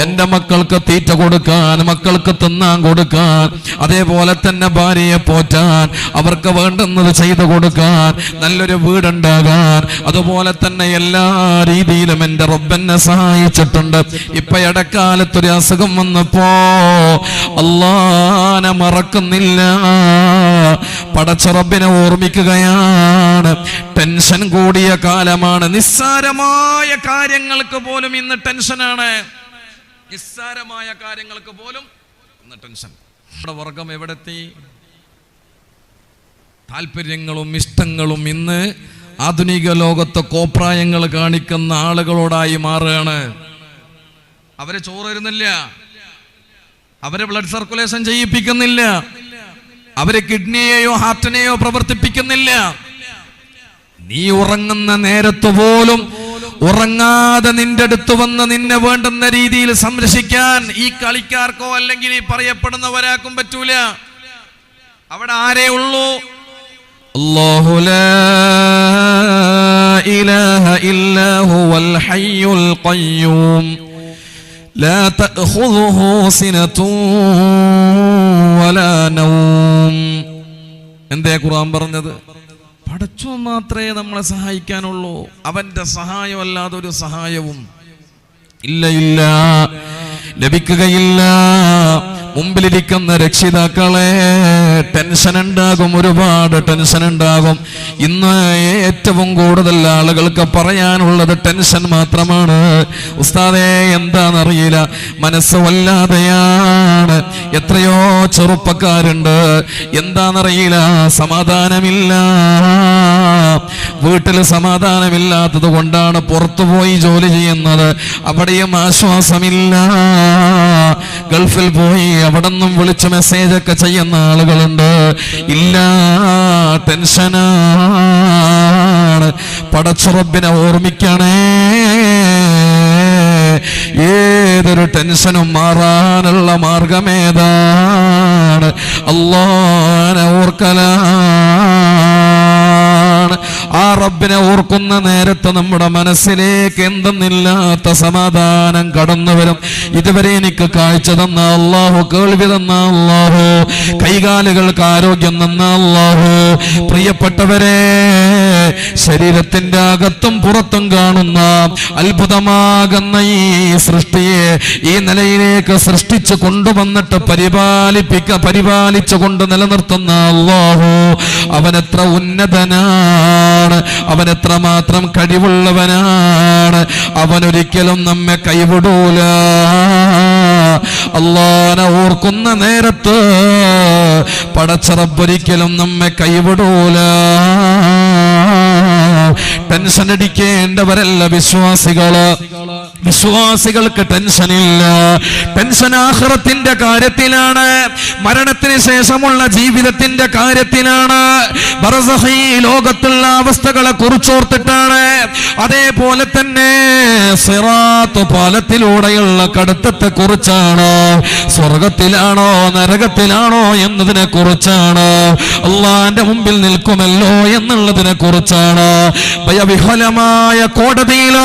[SPEAKER 1] എന്റെ മക്കൾക്ക് തീറ്റ കൊടുക്കാൻ, മക്കൾക്ക് തിന്നാൻ കൊടുക്കാൻ, അതേപോലെ തന്നെ ഭാര്യയെ പോറ്റാൻ, അവർക്ക് വേണ്ടുന്നത് ചെയ്തു കൊടുക്കാൻ, നല്ലൊരു വീടുണ്ടാകാൻ, അതുപോലെ തന്നെ എല്ലാ രീതിയിലും എന്റെ റബ്ബെന്നെ സഹായിച്ചിട്ടുണ്ട്. ഇപ്പൊ ഇടക്കാലത്തൊരു അസുഖം വന്നപ്പോ അല്ലാഹനെ മറക്കുന്നില്ല, പടച്ച റബ്ബിനെ ഓർമ്മിക്കുകയാണ്. ടെൻഷൻ കൂടിയ കാലമാണ്. നിസ്സാരമായ കാര്യങ്ങൾക്ക് പോലും ഇന്ന് ടെൻഷനാണ്. നിസ്സാരമായ കാര്യങ്ങൾക്ക് പോലും ഇന്ന് ടെൻഷൻ. നമ്മുടെ വർഗം എവിടെത്തി? താല്പര്യങ്ങളും ഇഷ്ടങ്ങളും ഇന്ന് ആധുനിക ലോകത്തെ കോപ്രായങ്ങൾ കാണിക്കുന്ന ആളുകളോടായി മാറുകയാണ്. അവരെ ചോറ് തരുന്നില്ല, അവരെ ബ്ലഡ് സർക്കുലേഷൻ ചെയ്യിപ്പിക്കുന്നില്ല, അവരെ കിഡ്നിയെയോ ഹാർട്ടിനെയോ പ്രവർത്തിപ്പിക്കുന്നില്ല. നീ ഉറങ്ങുന്ന നേരത്ത് പോലും ഉറങ്ങാതെ നിന്റെ അടുത്ത് വന്ന് നിന്നെ വേണ്ടുന്ന രീതിയിൽ സംരക്ഷിക്കാൻ ഈ കളിക്കാർക്കോ അല്ലെങ്കിൽ ഈ പറയപ്പെടുന്നവരാക്കും പറ്റൂല. അവിടെ ആരേ ഉള്ളൂ? അല്ലാഹു ലാ ഇലാഹ ഇല്ലാ ഹുവൽ ഹയ്യുൽ ഖയ്യൂം ലാ തഅഖുദുഹു സിനതുൻ വലാ നൗം. എന്തേ ഖുർആൻ പറഞ്ഞത്? പടച്ചോൻ മാത്രമേ നമ്മളെ സഹായിക്കാനുള്ളൂ. അവന്റെ സഹായമല്ലാതെ ഒരു സഹായവും ഇല്ല, ലഭിക്കുകയില്ല. മുമ്പിലിരിക്കുന്ന രക്ഷിതാക്കളെ ടെൻഷൻ ഉണ്ടാകും, ഒരുപാട് ടെൻഷൻ ഉണ്ടാകും. ഇന്ന് ഏറ്റവും കൂടുതൽ ആളുകൾക്ക് പറയാനുള്ളത് ടെൻഷൻ മാത്രമാണ്. ഉസ്താദേ എന്താണെന്നറിയില്ല, മനസ്സ് വല്ലാതെയാണ്. എത്രയോ ചെറുപ്പക്കാരുണ്ട്, എന്താണെന്നറിയില്ല, സമാധാനമില്ല. വീട്ടിൽ സമാധാനമില്ലാത്തത് കൊണ്ടാണ് പുറത്തുപോയി ജോലി ചെയ്യുന്നത്, അവിടെയും ആശ്വാസമില്ല. ഗൾഫിൽ പോയി അവിടെ നിന്നും വിളിച്ച് മെസ്സേജൊക്കെ ചെയ്യുന്ന ആളുകളുണ്ട്. ഇല്ല, ടെൻഷനാണ്. പടച്ചുറപ്പിനെ ഓർമ്മിക്കണേ. ഏതൊരു ടെൻഷനും മാറാനുള്ള മാർഗമേതാണ്? അല്ലാഹനെ ഓർക്കലാണ്. ആ റബ്ബിനെ ഓർക്കുന്ന നേരത്ത് നമ്മുടെ മനസ്സിലേക്ക് എന്തെന്നില്ലാത്ത സമാധാനം കടന്നു വരും. ഇതുവരെ എനിക്ക് കാഴ്ച തന്ന അല്ലാഹു, കേൾവി തന്ന അല്ലാഹു, കൈകാലുകൾക്ക് ആരോഗ്യം തന്ന അല്ലാഹു, പ്രിയപ്പെട്ടവരെ, ശരീരത്തിന്റെ അകത്തും പുറത്തും കാണുന്ന അത്ഭുതമാകുന്ന ഈ സൃഷ്ടിയെ ഈ നിലയിലേക്ക് സൃഷ്ടിച്ചു കൊണ്ടുവന്നിട്ട് പരിപാലിച്ചു കൊണ്ട് നിലനിർത്തുന്ന അല്ലാഹു, അവനെത്ര ഉന്നതനാണ്, അവനെത്ര മാത്രം കഴിവുള്ളവനാണ്. അവനൊരിക്കലും നമ്മെ കൈവിടൂല. അല്ലാഹനെ ഓർക്കുന്ന നേരത്ത് പടച്ച റബ്ബൊരിക്കലും നമ്മെ കൈവിടൂല. ടെൻഷൻ അടിക്കേണ്ടവരല്ല വിശ്വാസികള്. വിശ്വാസികൾക്ക് ടെൻഷനില്ല. ടെൻഷൻ ആഖിറത്തിന്റെ കാര്യത്തിലാണ്, മരണത്തിന് ശേഷമുള്ള ജീവിതത്തിന്റെ കാര്യത്തിലാണ്, ബർസഖി ലോകത്തുള്ള അവസ്ഥകളെ കുറിച്ചോർത്തിട്ടാണ്. അതേപോലെ തന്നെ സിറാത്ത് പാലത്തിലൂടെയുള്ള കടത്തത്തെ കുറിച്ചാണ്, സ്വർഗത്തിലാണോ നരകത്തിലാണോ എന്നതിനെ കുറിച്ചാണ്, അള്ളാന്റെ മുമ്പിൽ നിൽക്കുമല്ലോ എന്നുള്ളതിനെ കുറിച്ചാണ്. ഭയവിഹലമായ കോടതിയിൽ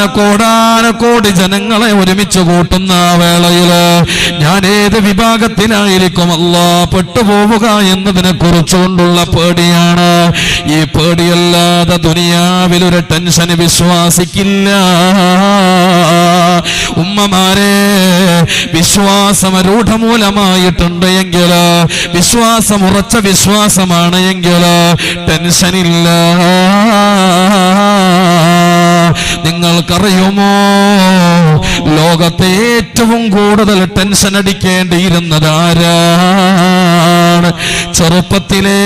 [SPEAKER 1] കോടാനകോടി ജനങ്ങളെ ഒരുമിച്ച് കൂട്ടുന്ന വേളയില് ഞാൻ ഏത് വിഭാഗത്തിലായിരിക്കും അല്ലാ പെട്ടുപോവുക എന്നതിനെ കുറിച്ചുകൊണ്ടുള്ള പേടിയാണ്. ഈ പേടിയല്ലാതെ ദുനിയാവിലൊരു ടെൻഷൻ വിശ്വാസിക്കില്ല. ഉമ്മമാരെ, വിശ്വാസം രൂഢമൂലമായിട്ടുണ്ട് എങ്കിൽ, വിശ്വാസം ഉറച്ച വിശ്വാസമാണ് എങ്കിൽ ടെൻഷനില്ല. നിങ്ങൾക്കറിയുമോ, ലോകത്തെ ഏറ്റവും കൂടുതൽ ടെൻഷൻ അടിക്കേണ്ടിയിരുന്നത് ആരാണ്? ചെറുപ്പത്തിലെ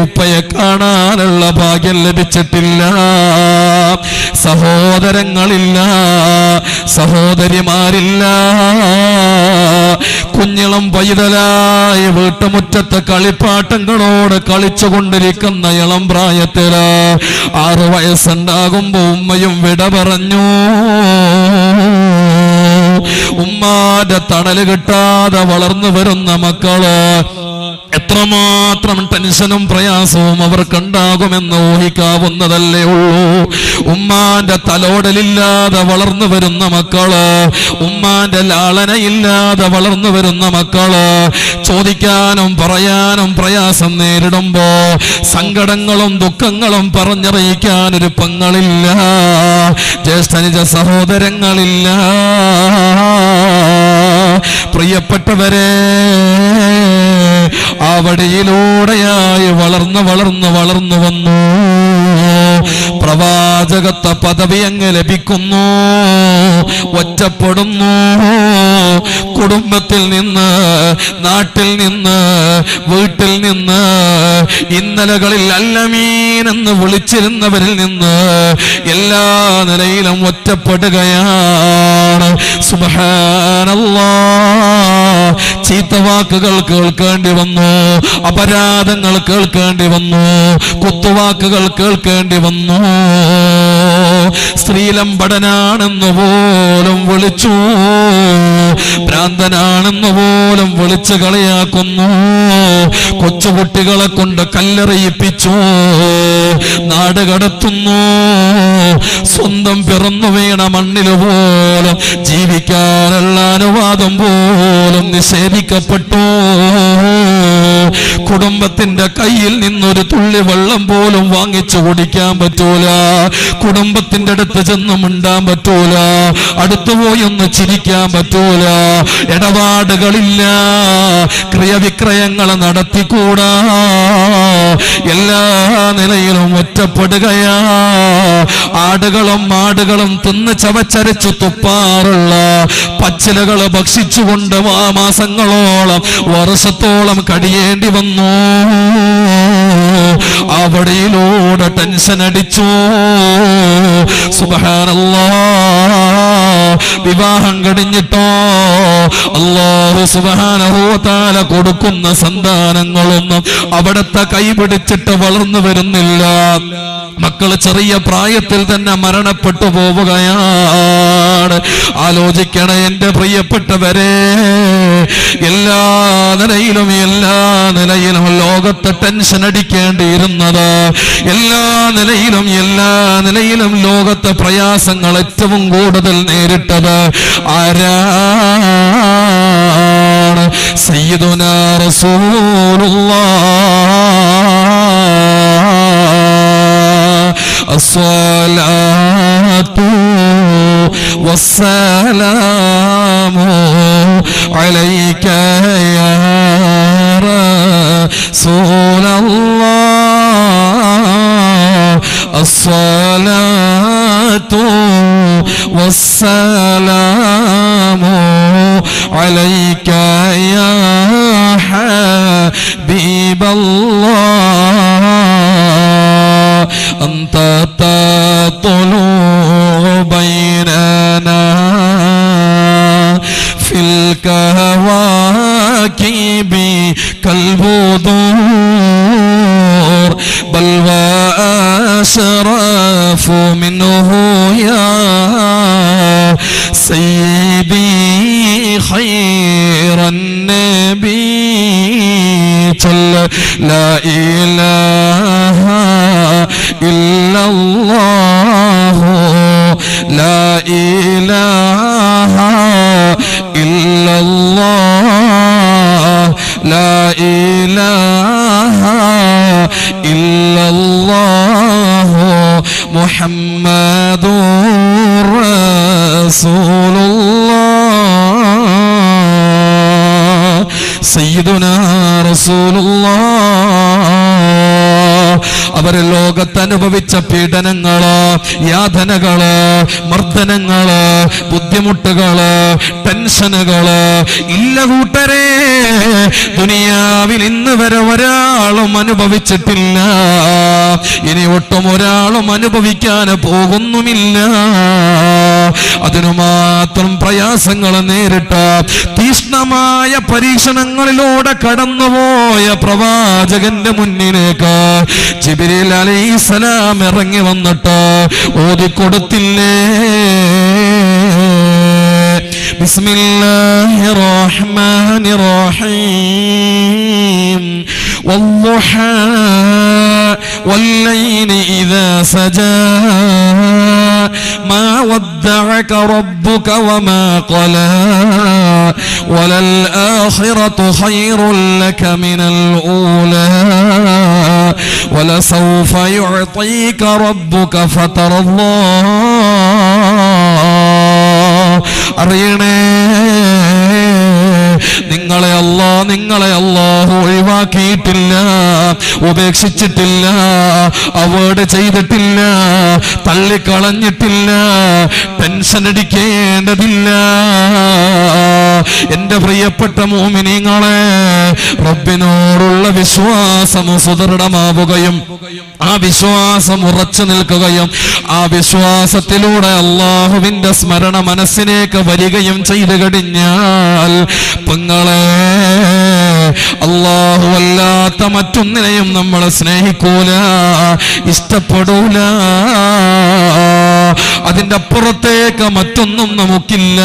[SPEAKER 1] ഉപ്പയെ കാണാനുള്ള ഭാഗ്യം ലഭിച്ചിട്ടില്ല, സഹോദരങ്ങളില്ല, സഹോദരിമാരില്ല. കുഞ്ഞിളം പൈതലായി വീട്ടുമുറ്റത്ത് കളിപ്പാട്ടങ്ങളോട് കളിച്ചുകൊണ്ടിരിക്കുന്ന ഇളം പ്രായത്തില് 6 വയസ്സുണ്ടാകുമ്പോ ഉമ്മയും വിട പറഞ്ഞു. ഉമ്മാന്റെ തണല് കിട്ടാതെ വളർന്നു വരുന്ന മക്കള് എത്രമാത്രം ടെൻഷനും പ്രയാസവും അവർക്കുണ്ടാകുമെന്ന് ഊഹിക്കാവുന്നതല്ലേ ഉള്ളൂ. ഉമ്മാന്റെ തലോടലില്ലാതെ വളർന്നു വരുന്ന മക്കള്, ഉമ്മാന്റെ ലാളനയില്ലാതെ വളർന്നു വരുന്ന മക്കള് ചോദിക്കാനും പറയാനും പ്രയാസം നേരിടുമ്പോ സങ്കടങ്ങളും ദുഃഖങ്ങളും പറഞ്ഞറിയിക്കാൻ ഒരു പെങ്ങളില്ല, ജ്യേഷ്ഠനിജ സഹോദരങ്ങളില്ല. പ്രിയപ്പെട്ടവരെ, ആ വഴിയിലൂടെയായി വളർന്നു വന്നു. പ്രവാചകത്വ പദവി അങ്ങ് ലഭിക്കുന്നു, ഒറ്റപ്പെടുന്നു. കുടുംബത്തിൽ നിന്ന്, നാട്ടിൽ നിന്ന്, വീട്ടിൽ നിന്ന്, ഇന്നലകളിൽ അല്ലമീൻ എന്ന് വിളിച്ചിരുന്നവരിൽ നിന്ന് എല്ലാ നിലയിലും ഒറ്റപ്പെടുകയാണ്. സുബ്ഹാനല്ലാഹ്, ചീത്തവാക്കുകൾ കേൾക്കേണ്ടി വന്നു, അപരാധങ്ങൾ കേൾക്കേണ്ടി വന്നു, കുത്തുവാക്കുകൾ കേൾക്കേണ്ടി വന്നു. സ്ത്രീലമ്പടനാണെന്ന് പോലും വിളിച്ചു, ഭ്രാന്തനാണെന്ന് പോലും വിളിച്ചു കളിയാക്കുന്നു. കൊച്ചുകുട്ടികളെ കൊണ്ട് കല്ലെറിയിപ്പിച്ചു, നാട് കടത്തുന്നു. സ്വന്തം പിറന്നു വീണ മണ്ണിൽ പോലും ജീവിക്കാനുള്ള അനുവാദം പോലും നിഷേധിക്കപ്പെട്ടു.
[SPEAKER 2] കുടുംബത്തിന്റെ കയ്യിൽ നിന്നൊരു തുള്ളി വെള്ളം പോലും വാങ്ങിച്ചു കുടിക്കാൻ പറ്റൂല, കുടുംബത്തിന്റെ അടുത്ത് ചെന്ന് മിണ്ടാൻ പറ്റൂല, അടുത്തുപോയി ഒന്ന് ചിരിക്കാൻ പറ്റൂല, ഇടപാടുകളില്ല, ക്രിയവിക്രയങ്ങൾ നടത്തിക്കൂടാ, എല്ലാ നിലയിലും ഒറ്റപ്പെടുകയാ. ആടുകളും മാടുകളും തിന്ന് ചവച്ചരച്ചു തുപ്പാറുള്ള പച്ചിലകൾ ഭക്ഷിച്ചുകൊണ്ട് മാസങ്ങളോളം വർഷത്തോളം കഴിയേണ്ടി വന്നു. അവിടെയിലൂടെ ടെൻഷൻ അടിച്ചു. സുബ്ഹാനല്ലാഹ്, വിവാഹം കഴിഞ്ഞിട്ടോ അല്ലാഹു സുബ്ഹാനഹു വ തആല കൊടുക്കുന്ന സന്താനങ്ങളൊന്നും അവിടത്തെ കൈപിടിച്ചിട്ട് വളർന്നു വരുന്നില്ല. മക്കൾ ചെറിയ പ്രായത്തിൽ തന്നെ മരണപ്പെട്ടു പോവുകയാണ്. ആലോചിക്കണേ എന്റെ പ്രിയപ്പെട്ടവരെ, എല്ലാ നിലയിലും ലോകത്തെ ടെൻഷൻ അടിക്കേണ്ടിയിരുന്നത്, എല്ലാ നിലയിലും ലോകത്തെ പ്രയാസങ്ങൾ ഏറ്റവും കൂടുതൽ നേരിട്ടത് ആരാണ്? സയ്യിദുനാ റസൂലുള്ളാഹ്. അസ്സലാത്തു വസ്സലാമു അലൈക യാ റസൂലല്ലാഹ്. അസ്സലാത്തു വസ്സലാമു അലൈക യാ ഹബീബല്ലാഹ്. അന്ത തത്ലു ബൈനനാ ഫിൽ കവാകിബി കൽബുദൂർ ബൽ വഅശ്റഫു മിൻഹു യാ സയ്യിദി ഖൈറൻ നബി. ലാ ഇലാഹ ഇല്ലല്ലാഹു ലാ ഇലാഹ ഇല്ലല്ലാഹ് ലാ ഇലാഹ ഇല്ലല്ലാഹു മുഹമ്മദുർ റസൂലുള്ളാഹ്. സയ്യിദുനാ റസൂലുള്ളാഹ്. അവര് ലോകത്ത് അനുഭവിച്ച പീഡനങ്ങള്, യാതനകള്, മർദ്ദനങ്ങള്, ബുദ്ധിമുട്ടുകള്, ടെൻഷനുകള് ഇല്ല കൂട്ടരെ, ദുനിയാവിൽ ഇന്ന് വരെ ഒരാളും അനുഭവിച്ചിട്ടില്ല, ഇനി ഒട്ടും ഒരാളും അനുഭവിക്കാൻ പോകുന്നുമില്ല. അതിനു മാത്രം പ്രയാസങ്ങൾ നേരിട്ട, തീഷ്ണമായ പരീക്ഷണങ്ങളിലൂടെ കടന്നുപോയ പ്രവാചകന്റെ മുന്നിലേക്ക് ജിബ്രീൽ അലൈഹിസ്സലാം ഇറങ്ങി വന്നിട്ട് ഓതിക്കൊടുത്തില്ലേ? ബിസ്മില്ലാഹിർ റഹ്മാനിർ റഹീം. വദ്ദുഹാ വല്ലൈലി ഇദാ സജാ മാ വദ്ദഅക റബ്ബുക വമാ ഖലാ വലൽ ആഖിറതു ഖൈറുൻ ലക മിനൽ ഊലാ വലസൗഫ യുഅതീക റബ്ബുക ഫതറല്ലാഹ്. അറിയണേ, നിങ്ങളെ അല്ലാഹു ഒഴിവാക്കിയിട്ടില്ല, ഉപേക്ഷിച്ചിട്ടില്ല, അവോയ്ഡ് ചെയ്തിട്ടില്ല, തള്ളിക്കളഞ്ഞിട്ടില്ല. ടെൻഷൻ അടിക്കേണ്ടതില്ല. എന്റെ പ്രിയപ്പെട്ട മുഅ്മിനീങ്ങളെ, റബ്ബിനോടുള്ള വിശ്വാസം സുദൃഢമാവുകയും ആ വിശ്വാസം ഉറച്ചു നിൽക്കുകയും ആ വിശ്വാസത്തിലൂടെ അല്ലാഹുവിന്റെ സ്മരണ മനസ്സിലേക്ക് വരികയും ചെയ്തു കഴിഞ്ഞാൽ പെങ്ങളെ, അല്ലാഹു അല്ലാത്ത മറ്റൊന്നിനെയും നമ്മൾ സ്നേഹിക്കൂല, ഇഷ്ടപ്പെടൂല. അതിന്റെ അപ്പുറത്തേക്ക് മറ്റൊന്നും നമുക്കില്ല.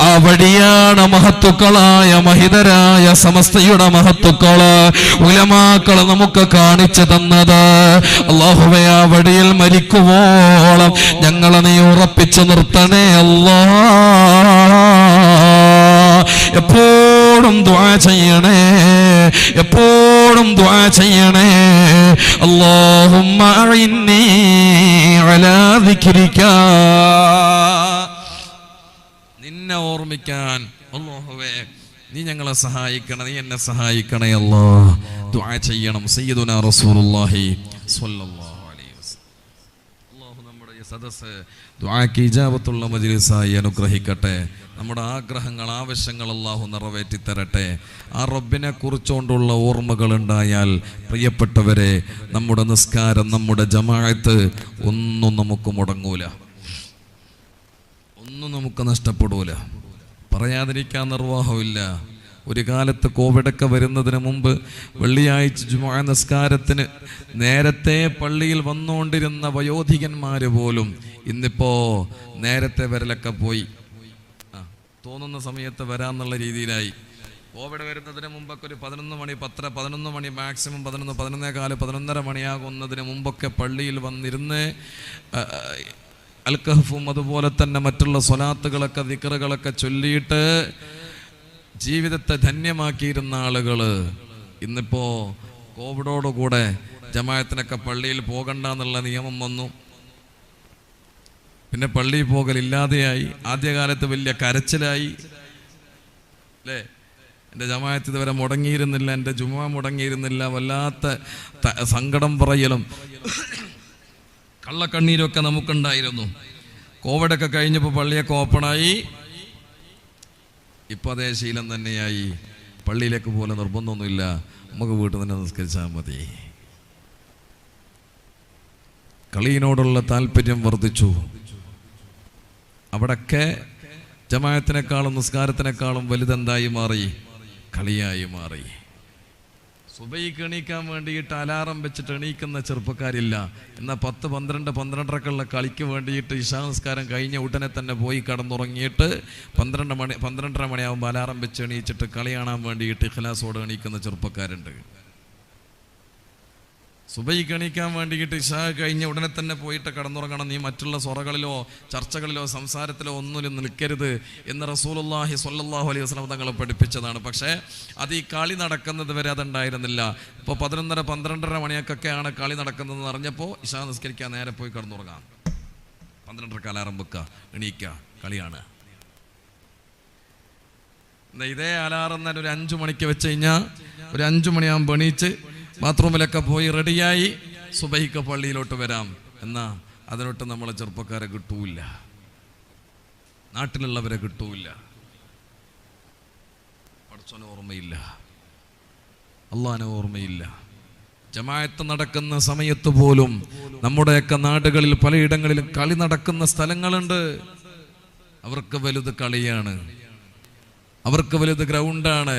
[SPEAKER 2] ആ വഴിയാണ് മഹത്തുക്കളായ മഹിതരായ സമസ്തയുടെ മഹത്തുക്കള്, ഉലമാക്കള് നമുക്ക് കാണിച്ചു തന്നത്. അല്ലാഹുവേ, ആ വഴിയിൽ മരിക്കുവോളം ഞങ്ങളെ നീ ഉറപ്പിച്ചു നിർത്തണേ അല്ലാഹ്. എപ്പോഴും ദുആ ചെയ്യണേ. എപ്പോഴും ദുആ ചെയ്യണേ. അല്ലാഹുമ്മ അഇന്നി അലാ ദിക്രിക, നിന്നെ ഓർമ്മിക്കാൻ അല്ലാഹുവേ നീ ഞങ്ങളെ സഹായിക്കണം, നീ എന്നെ സഹായിക്കണേ അല്ലാഹ്. ദുആ ചെയ്യണം. സയ്യിദുനാ റസൂലുള്ളാഹി സ്വല്ലല്ലാഹു അലൈഹി വസല്ലം. അല്ലാഹു നമ്മുടെ ഈ സദസ്സ് ദുആക്ക് ഇജാബത്തുള്ള മജ്ലിസായി അനുഗ്രഹിക്കട്ടെ. നമ്മുടെ ആഗ്രഹങ്ങൾ, ആവശ്യങ്ങൾ അല്ലാഹു നിറവേറ്റി തരട്ടെ. ആ റബ്ബിനെ കുറിച്ചുകൊണ്ടുള്ള ഓർമ്മകൾ ഉണ്ടായാൽ പ്രിയപ്പെട്ടവരെ, നമ്മുടെ നിസ്കാരം, നമ്മുടെ ജമാഅത്ത് ഒന്നും നമുക്ക് മുടങ്ങൂല, ഒന്നും നമുക്ക് നഷ്ടപ്പെടൂല. പറയാതിരിക്കാൻ നിർവാഹമില്ല. ഒരു കാലത്ത് കോവിഡൊക്കെ വരുന്നതിന് മുമ്പ് വെള്ളിയാഴ്ച ജുമുഅ നിസ്കാരത്തിന് നേരത്തെ പള്ളിയിൽ വന്നുകൊണ്ടിരുന്ന വയോധികന്മാർ പോലും ഇന്നിപ്പോൾ നേരത്തെ വരലൊക്കെ പോയി, തോന്നുന്ന സമയത്ത് വരാന്നുള്ള രീതിയിലായി. കോവിഡ് വരുന്നതിന് മുമ്പൊക്കെ ഒരു 11 മണി 11 മണി മാക്സിമം 11:15 11:30 മണിയാകുന്നതിന് മുമ്പൊക്കെ പള്ളിയിൽ വന്നിരുന്ന് അൽക്കഹഫും അതുപോലെ തന്നെ മറ്റുള്ള സ്വലാത്തുകളൊക്കെ ദിക്റുകളൊക്കെ ചൊല്ലിയിട്ട് ജീവിതത്തെ ധന്യമാക്കിയിരുന്ന ആളുകൾ ഇന്നിപ്പോൾ കോവിഡോടുകൂടെ ജമാഅത്തിനൊക്കെ പള്ളിയിൽ പോകണ്ട എന്നുള്ള നിയമം വന്നു. പിന്നെ പള്ളിയിൽ പോകലില്ലാതെയായി. ആദ്യകാലത്ത് വലിയ കരച്ചിലായി അല്ലേ, എൻ്റെ ജമാഅത്ത് ഇതുവരെ മുടങ്ങിയിരുന്നില്ല, എൻ്റെ ജുമുഅ മുടങ്ങിയിരുന്നില്ല, വല്ലാത്ത സങ്കടം പറയലും കള്ളക്കണ്ണീരൊക്കെ നമുക്കുണ്ടായിരുന്നു. കോവിഡൊക്കെ കഴിഞ്ഞപ്പോൾ പള്ളിയൊക്കെ ഓപ്പണായി. ഇപ്പം അതേ ശീലം തന്നെയായി. പള്ളിയിലേക്ക് പോലെ നിർബന്ധമൊന്നുമില്ല, നമുക്ക് വീട്ടിൽ തന്നെ നിസ്കരിച്ചാൽ മതി. കളിയിനോടുള്ള താല്പര്യം വർദ്ധിച്ചു. അവിടൊക്കെ ജമാഅത്തിനേക്കാളും നിസ്കാരത്തിനേക്കാളും വലുതെന്തായി മാറി? കളിയായി മാറി. സുബഹിക്ക് എണീക്കാൻ വേണ്ടിയിട്ട് അലാറം വെച്ചിട്ട് എണീക്കുന്ന ചെറുപ്പക്കാരില്ല. എന്നാൽ 10, 12, 12:30 കളിക്ക് വേണ്ടിയിട്ട് ഇശാ നിസ്കാരം കഴിഞ്ഞ ഉടനെ തന്നെ പോയി കടന്നുറങ്ങിയിട്ട് 12:30 മണിയാകുമ്പോൾ അലാറം വെച്ച് എണീച്ചിട്ട് കളി കാണാൻ വേണ്ടിയിട്ട് ഇഖ്ലാസോടെ എണീക്കുന്ന ചെറുപ്പക്കാരുണ്ട്. സുബഹിക്ക് എണീക്കാൻ വേണ്ടിയിട്ട് ഇശാ കഴിഞ്ഞ ഉടനെ തന്നെ പോയിട്ട് കടന്നുറങ്ങണം, നീ മറ്റുള്ള സൊറകളിലോ ചർച്ചകളിലോ സംസാരത്തിലോ ഒന്നിലും നിൽക്കരുത് എന്ന് റസൂലുള്ളാഹി സ്വല്ലല്ലാഹു അലൈഹി വസല്ലം തങ്ങൾ പഠിപ്പിച്ചതാണ്. പക്ഷേ അത് ഈ കളി നടക്കുന്നത് വരെ അതുണ്ടായിരുന്നില്ല. ഇപ്പോൾ 11:30, 12:30 മണിയൊക്കെയാണ് കളി നടക്കുന്നതെന്ന് അറിഞ്ഞപ്പോൾ ഇശാ നിസ്കരിക്കാൻ നേരെ പോയി കടന്നുറങ്ങാം. 12:30 അലാറം വെക്കുക, എണീക്കുക, കളിയാണ്. ഇതേ അലാറം തന്നെ ഒരു 5 മണിക്ക് വെച്ച് കഴിഞ്ഞാൽ ഒരു 5 മണിയാകുമ്പോൾ എണീച്ച് ബാത്റൂമിലൊക്കെ പോയി റെഡിയായി സുബഹിക്ക് പള്ളിയിലോട്ട് വരാം. എന്നാൽ അതിനോട്ട് നമ്മളെ ചെറുപ്പക്കാരെ കിട്ടൂല, നാട്ടിലുള്ളവരെ കിട്ടൂല. പടച്ചോനെ ഓർമ്മയില്ല, അള്ളാനെ ഓർമ്മയില്ല. ജമാഅത്ത് നടക്കുന്ന സമയത്ത് പോലും നമ്മുടെയൊക്കെ നാടുകളിൽ പലയിടങ്ങളിലും കളി നടക്കുന്ന സ്ഥലങ്ങളുണ്ട്. അവർക്ക് വലുത് കളിയാണ്, അവർക്ക് വലുത് ഗ്രൗണ്ടാണ്,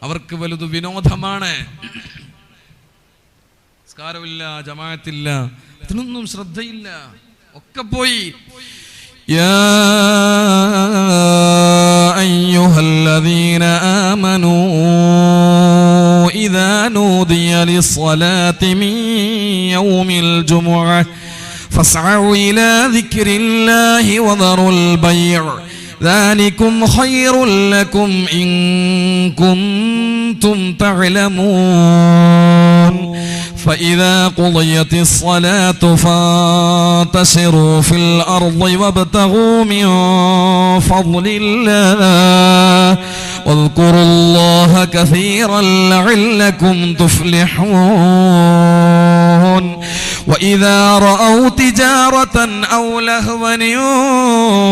[SPEAKER 2] അവർക്ക് വലുത് വിനോദമാണ്. സ്കാരമില്ല, ജമാഅത്തില്ല, ഇതിനൊന്നും ശ്രദ്ധയില്ല, ഒക്കെ പോയി. യാ അയ്യുഹല്ലദീന ആമനൂ ഇദാ നൂദിയ ലിസ്സലാത്തി മിൻ യൗമിൽ ജുമുഅ ഫസ്അഉ ഇലാ ദിക്രില്ലാഹി വദറുൽ ബൈഅ ذلكم خير لكم إن كنتم تعلمون فإذا قضيت الصلاة فانتشروا في الأرض وابتغوا من فضل الله واذكروا الله كثيرا لعلكم تفلحون وإذا رأوا تجارة أو لهوا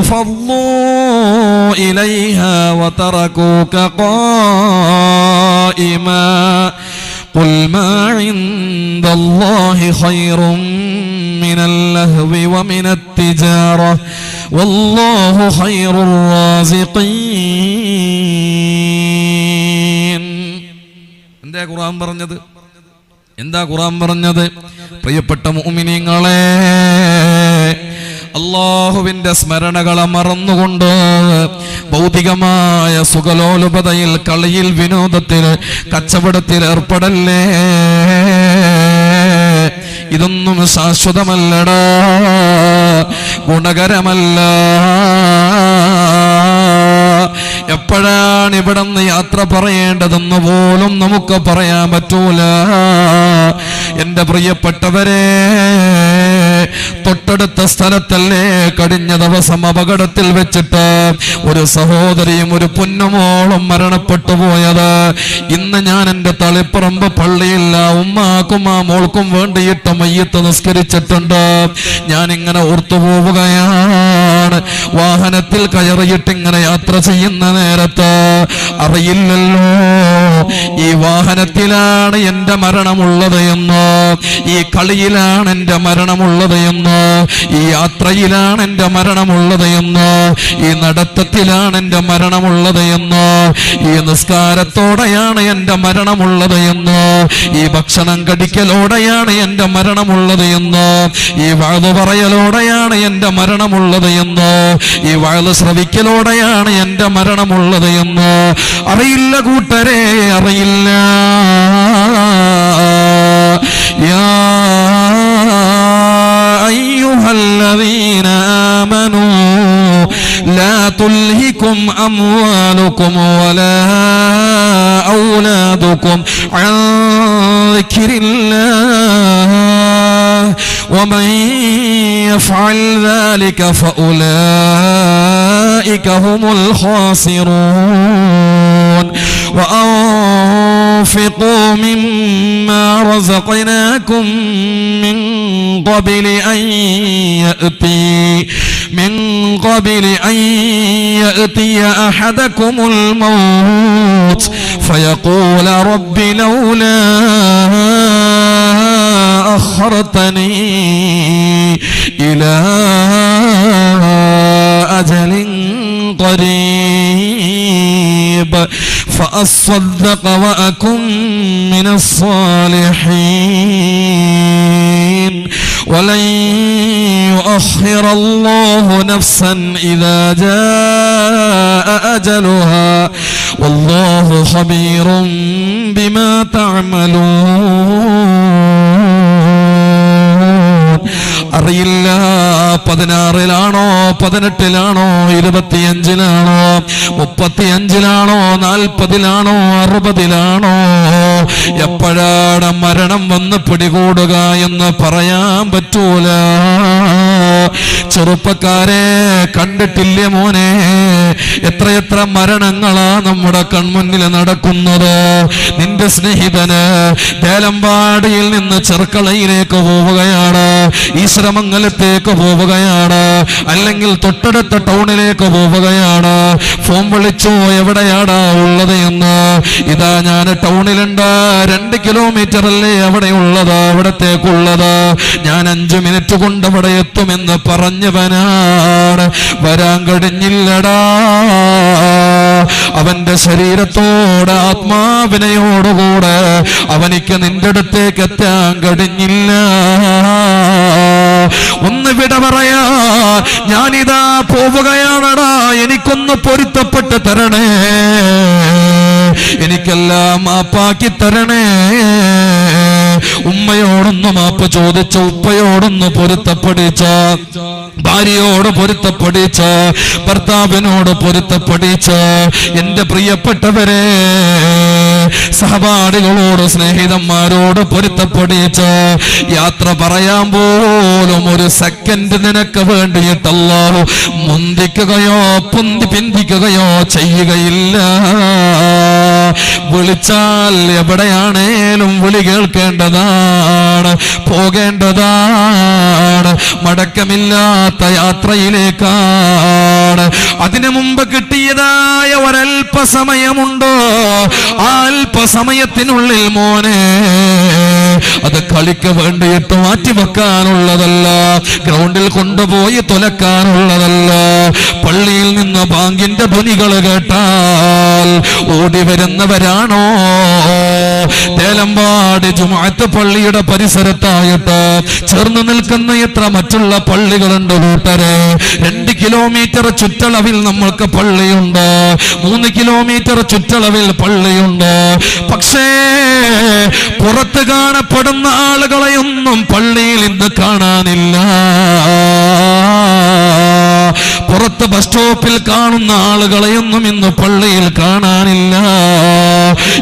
[SPEAKER 2] انفضوا إليها وتركوك قائما قل ما عند الله خير من اللهو ومن التجارة والله خير الرازقين. എന്താ ഖുർആൻ പറഞ്ഞത്? എന്താ ഖുർആൻ പറഞ്ഞത്? പ്രിയപ്പെട്ട മുഅ്മിനീങ്ങളെ, അല്ലാഹുവിന്റെ സ്മരണകളെ മറന്നുകൊണ്ട് ഭൗതികമായ സുഖലോലുപതയിൽ, കളിയിൽ, വിനോദത്തിൽ, കച്ചവടത്തിൽ ഏർപ്പെടല്ലേ. ഇതൊന്നും ശാശ്വതമല്ലടാ, ഗുണകരമല്ല. എപ്പോഴാണ് എപ്പോഴാണ് ഇവിടെ നിന്ന് യാത്ര പറയേണ്ടതെന്ന് പോലും നമുക്ക് പറയാൻ പറ്റൂല. എന്റെ പ്രിയപ്പെട്ടവരെ, തൊട്ടടുത്ത സ്ഥലത്തല്ലേ കഴിഞ്ഞ ദിവസം അപകടത്തിൽ വെച്ചിട്ട് ഒരു സഹോദരിയും ഒരു പൊന്നുമോളും മരണപ്പെട്ടു പോയത്. ഇന്ന് ഞാൻ എന്റെ തളിപ്പറമ്പ് പള്ളിയില്ല ഉമ്മാക്കും ആ മോൾക്കും വേണ്ടിയിട്ട് മയ്യത്ത് നിസ്കരിച്ചിട്ടുണ്ട്. ഞാൻ ഇങ്ങനെ ഓർത്തു പോവുകയാണ്. വാഹനത്തിൽ കയറിയിട്ട് ഇങ്ങനെ യാത്ര ചെയ്യുന്ന നേരത്ത് അറിയില്ലല്ലോ ഈ വാഹനത്തിലാണ് എന്റെ മരണമുള്ളത് എന്ന്, ഈ കളിയിലാണ് എന്റെ മരണമുള്ളത് എന്ന്, ഈ യാത്രയിലാണ് എന്റെ മരണമുള്ളത് എന്ന്, ഈ നടത്തത്തിലാണ് എന്റെ മരണമുള്ളത് എന്ന്, ഈ നിസ്കാരത്തോടെയാണ് എന്റെ മരണമുള്ളത് എന്ന്, ഈ ഭക്ഷണം കടിക്കലോടെയാണ് എന്റെ മരണമുള്ളത് എന്ന്, ഈ വഅദ് പറയലോടെയാണ് എന്റെ മരണമുള്ളത് എന്ന്, ഈ വഅദ് ശ്രവിക്കലോടെയാണ് എന്റെ മരണമുള്ളത് എന്ന് അറിയില്ല കൂട്ടരെ, അറിയില്ല. യാ അയ്യുഹല്ലദീന ആമനൂ ലാ തുൽഹികും അംവാലുകും വലാ ഔലാദുകും അൻ ദിക്രില്ലാഹ് വമൻ യഫ്അൽ ذلك فأولئك هم الخاسرون وأنفقوا مما رزقناكم من قبل أن يأتي أحدكم الموت فيقول رب لولا أخرتني إلى أجل قريب فأصدق وأكن من الصالحين ولن يؤخر الله نفسا إذا جاء أجلها والله خبير بما تعملون. അറിയില്ല 16-ലാണോ 18-ലാണോ 25-ലാണോ 35-ലാണോ 40-ലാണോ 60-ലാണോ എപ്പോഴാണ് മരണം വന്ന് പിടികൂടുക എന്ന് പറയാൻ പറ്റൂല. ചെറുപ്പക്കാരെ, കണ്ടിട്ടില്ലേ മോനെ, എത്രയെത്ര മരണങ്ങളാ നമ്മുടെ കൺമുന്നിൽ നടക്കുന്നത്. നിന്റെ സ്നേഹിതന് ദേലമ്പാടിയിൽ നിന്ന് ചെർക്കളയിലേക്ക് പോവുകയാണ്, ഈശ്വരമംഗലത്തേക്ക് പോവുകയാണ്, അല്ലെങ്കിൽ തൊട്ടടുത്ത ടൗണിലേക്ക് പോവുകയാണ്. ഫോൺ വിളിച്ചു, എവിടെയാടാ ഉള്ളത് എന്ന്. ഇതാ ഞാൻ ടൗണിലുണ്ട്, 2 കിലോമീറ്റർ അല്ലേ അവിടെ ഉള്ളത്, അവിടത്തേക്കുള്ളത്. ഞാൻ 5 മിനിറ്റ് കൊണ്ട് അവിടെ എത്തുമെന്ന് പറഞ്ഞവനാണ്. വരാൻ കഴിഞ്ഞില്ലടാ. അവന്റെ ശരീരത്തോട് ആത്മാവിനയോടുകൂടെ അവനിക്ക് നിന്റെ അടുത്തേക്ക് എത്താൻ കഴിഞ്ഞില്ല. ഒന്ന് വിട പറയാ, ഞാനിതാ പോവുകയാണടാ, എനിക്കൊന്ന് പൊരുത്തപ്പെട്ട് തരണേ, എനിക്കെല്ലാം മാപ്പാക്കി തരണേ. ഉമ്മയോടൊന്ന് മാപ്പ് ചോദിച്ച, ഉപ്പയോടൊന്ന് പൊരുത്തപ്പെടിച്ച, ഭാര്യയോട് പൊരുത്തപ്പെടിച്ച, ഭർത്താവിനോട് പൊരുത്തപ്പെടിച്ച, എന്റെ പ്രിയപ്പെട്ടവരെ, സഹപാഠികളോട് സ്നേഹിതന്മാരോട് പൊരുത്തപ്പെടിച്ച, യാത്ര പറയാൻ പോലും ഒരു സെക്കൻഡ് നിനക്ക് വേണ്ടിയിട്ട് അല്ലാഹു മുന്തിക്കുകയോ പിന്തിക്കുകയോ ചെയ്യുകയില്ല. വിളിച്ചാൽ എവിടെയാണേലും വിളി കേൾക്കേണ്ടതാണ്, പോകേണ്ടതാണ്. മടക്കമില്ലാത്ത യാത്രയിലേക്കാണ്. അതിനു മുമ്പ് കിട്ടിയതായ ഒരൽപ്പസമയമുണ്ടോ, ആ അല്പസമയത്തിനുള്ളിൽ മോനെ അത് കളിക്ക് വേണ്ടിയിട്ട് മാറ്റിവെക്കാനുള്ളതല്ല, ഗ്രൗണ്ടിൽ കൊണ്ടുപോയി തുലക്കാനുള്ളതല്ല. പള്ളിയിൽ നിന്ന് ബാങ്കിന്റെ ധ്വനികൾ കേട്ടാൽ ഓടി വരുന്നവരാണോ? തേലമ്പാടി ജുമുഅത്ത് പള്ളിയുടെ പരിസരത്തായിട്ട് ചേർന്ന് നിൽക്കുന്ന എത്ര മറ്റുള്ള പള്ളികളുണ്ട് കൂട്ടരെ. 2 കിലോമീറ്റർ ചുറ്റളവിൽ നമ്മൾക്ക് പള്ളിയുണ്ട്, 3 കിലോമീറ്റർ ചുറ്റളവിൽ പള്ളിയുണ്ട്. പക്ഷേ പുറത്ത് കാണപ്പെടുന്ന ആളുകളെയൊന്നും പള്ളിയിൽ ഇന്ന് കാണാനില്ല. പുറത്ത് ബസ് സ്റ്റോപ്പിൽ സ്റ്റോപ്പിൽ കാണുന്ന ആളുകളെയൊന്നും ഇന്ന് പള്ളിയിൽ കാണാനില്ല.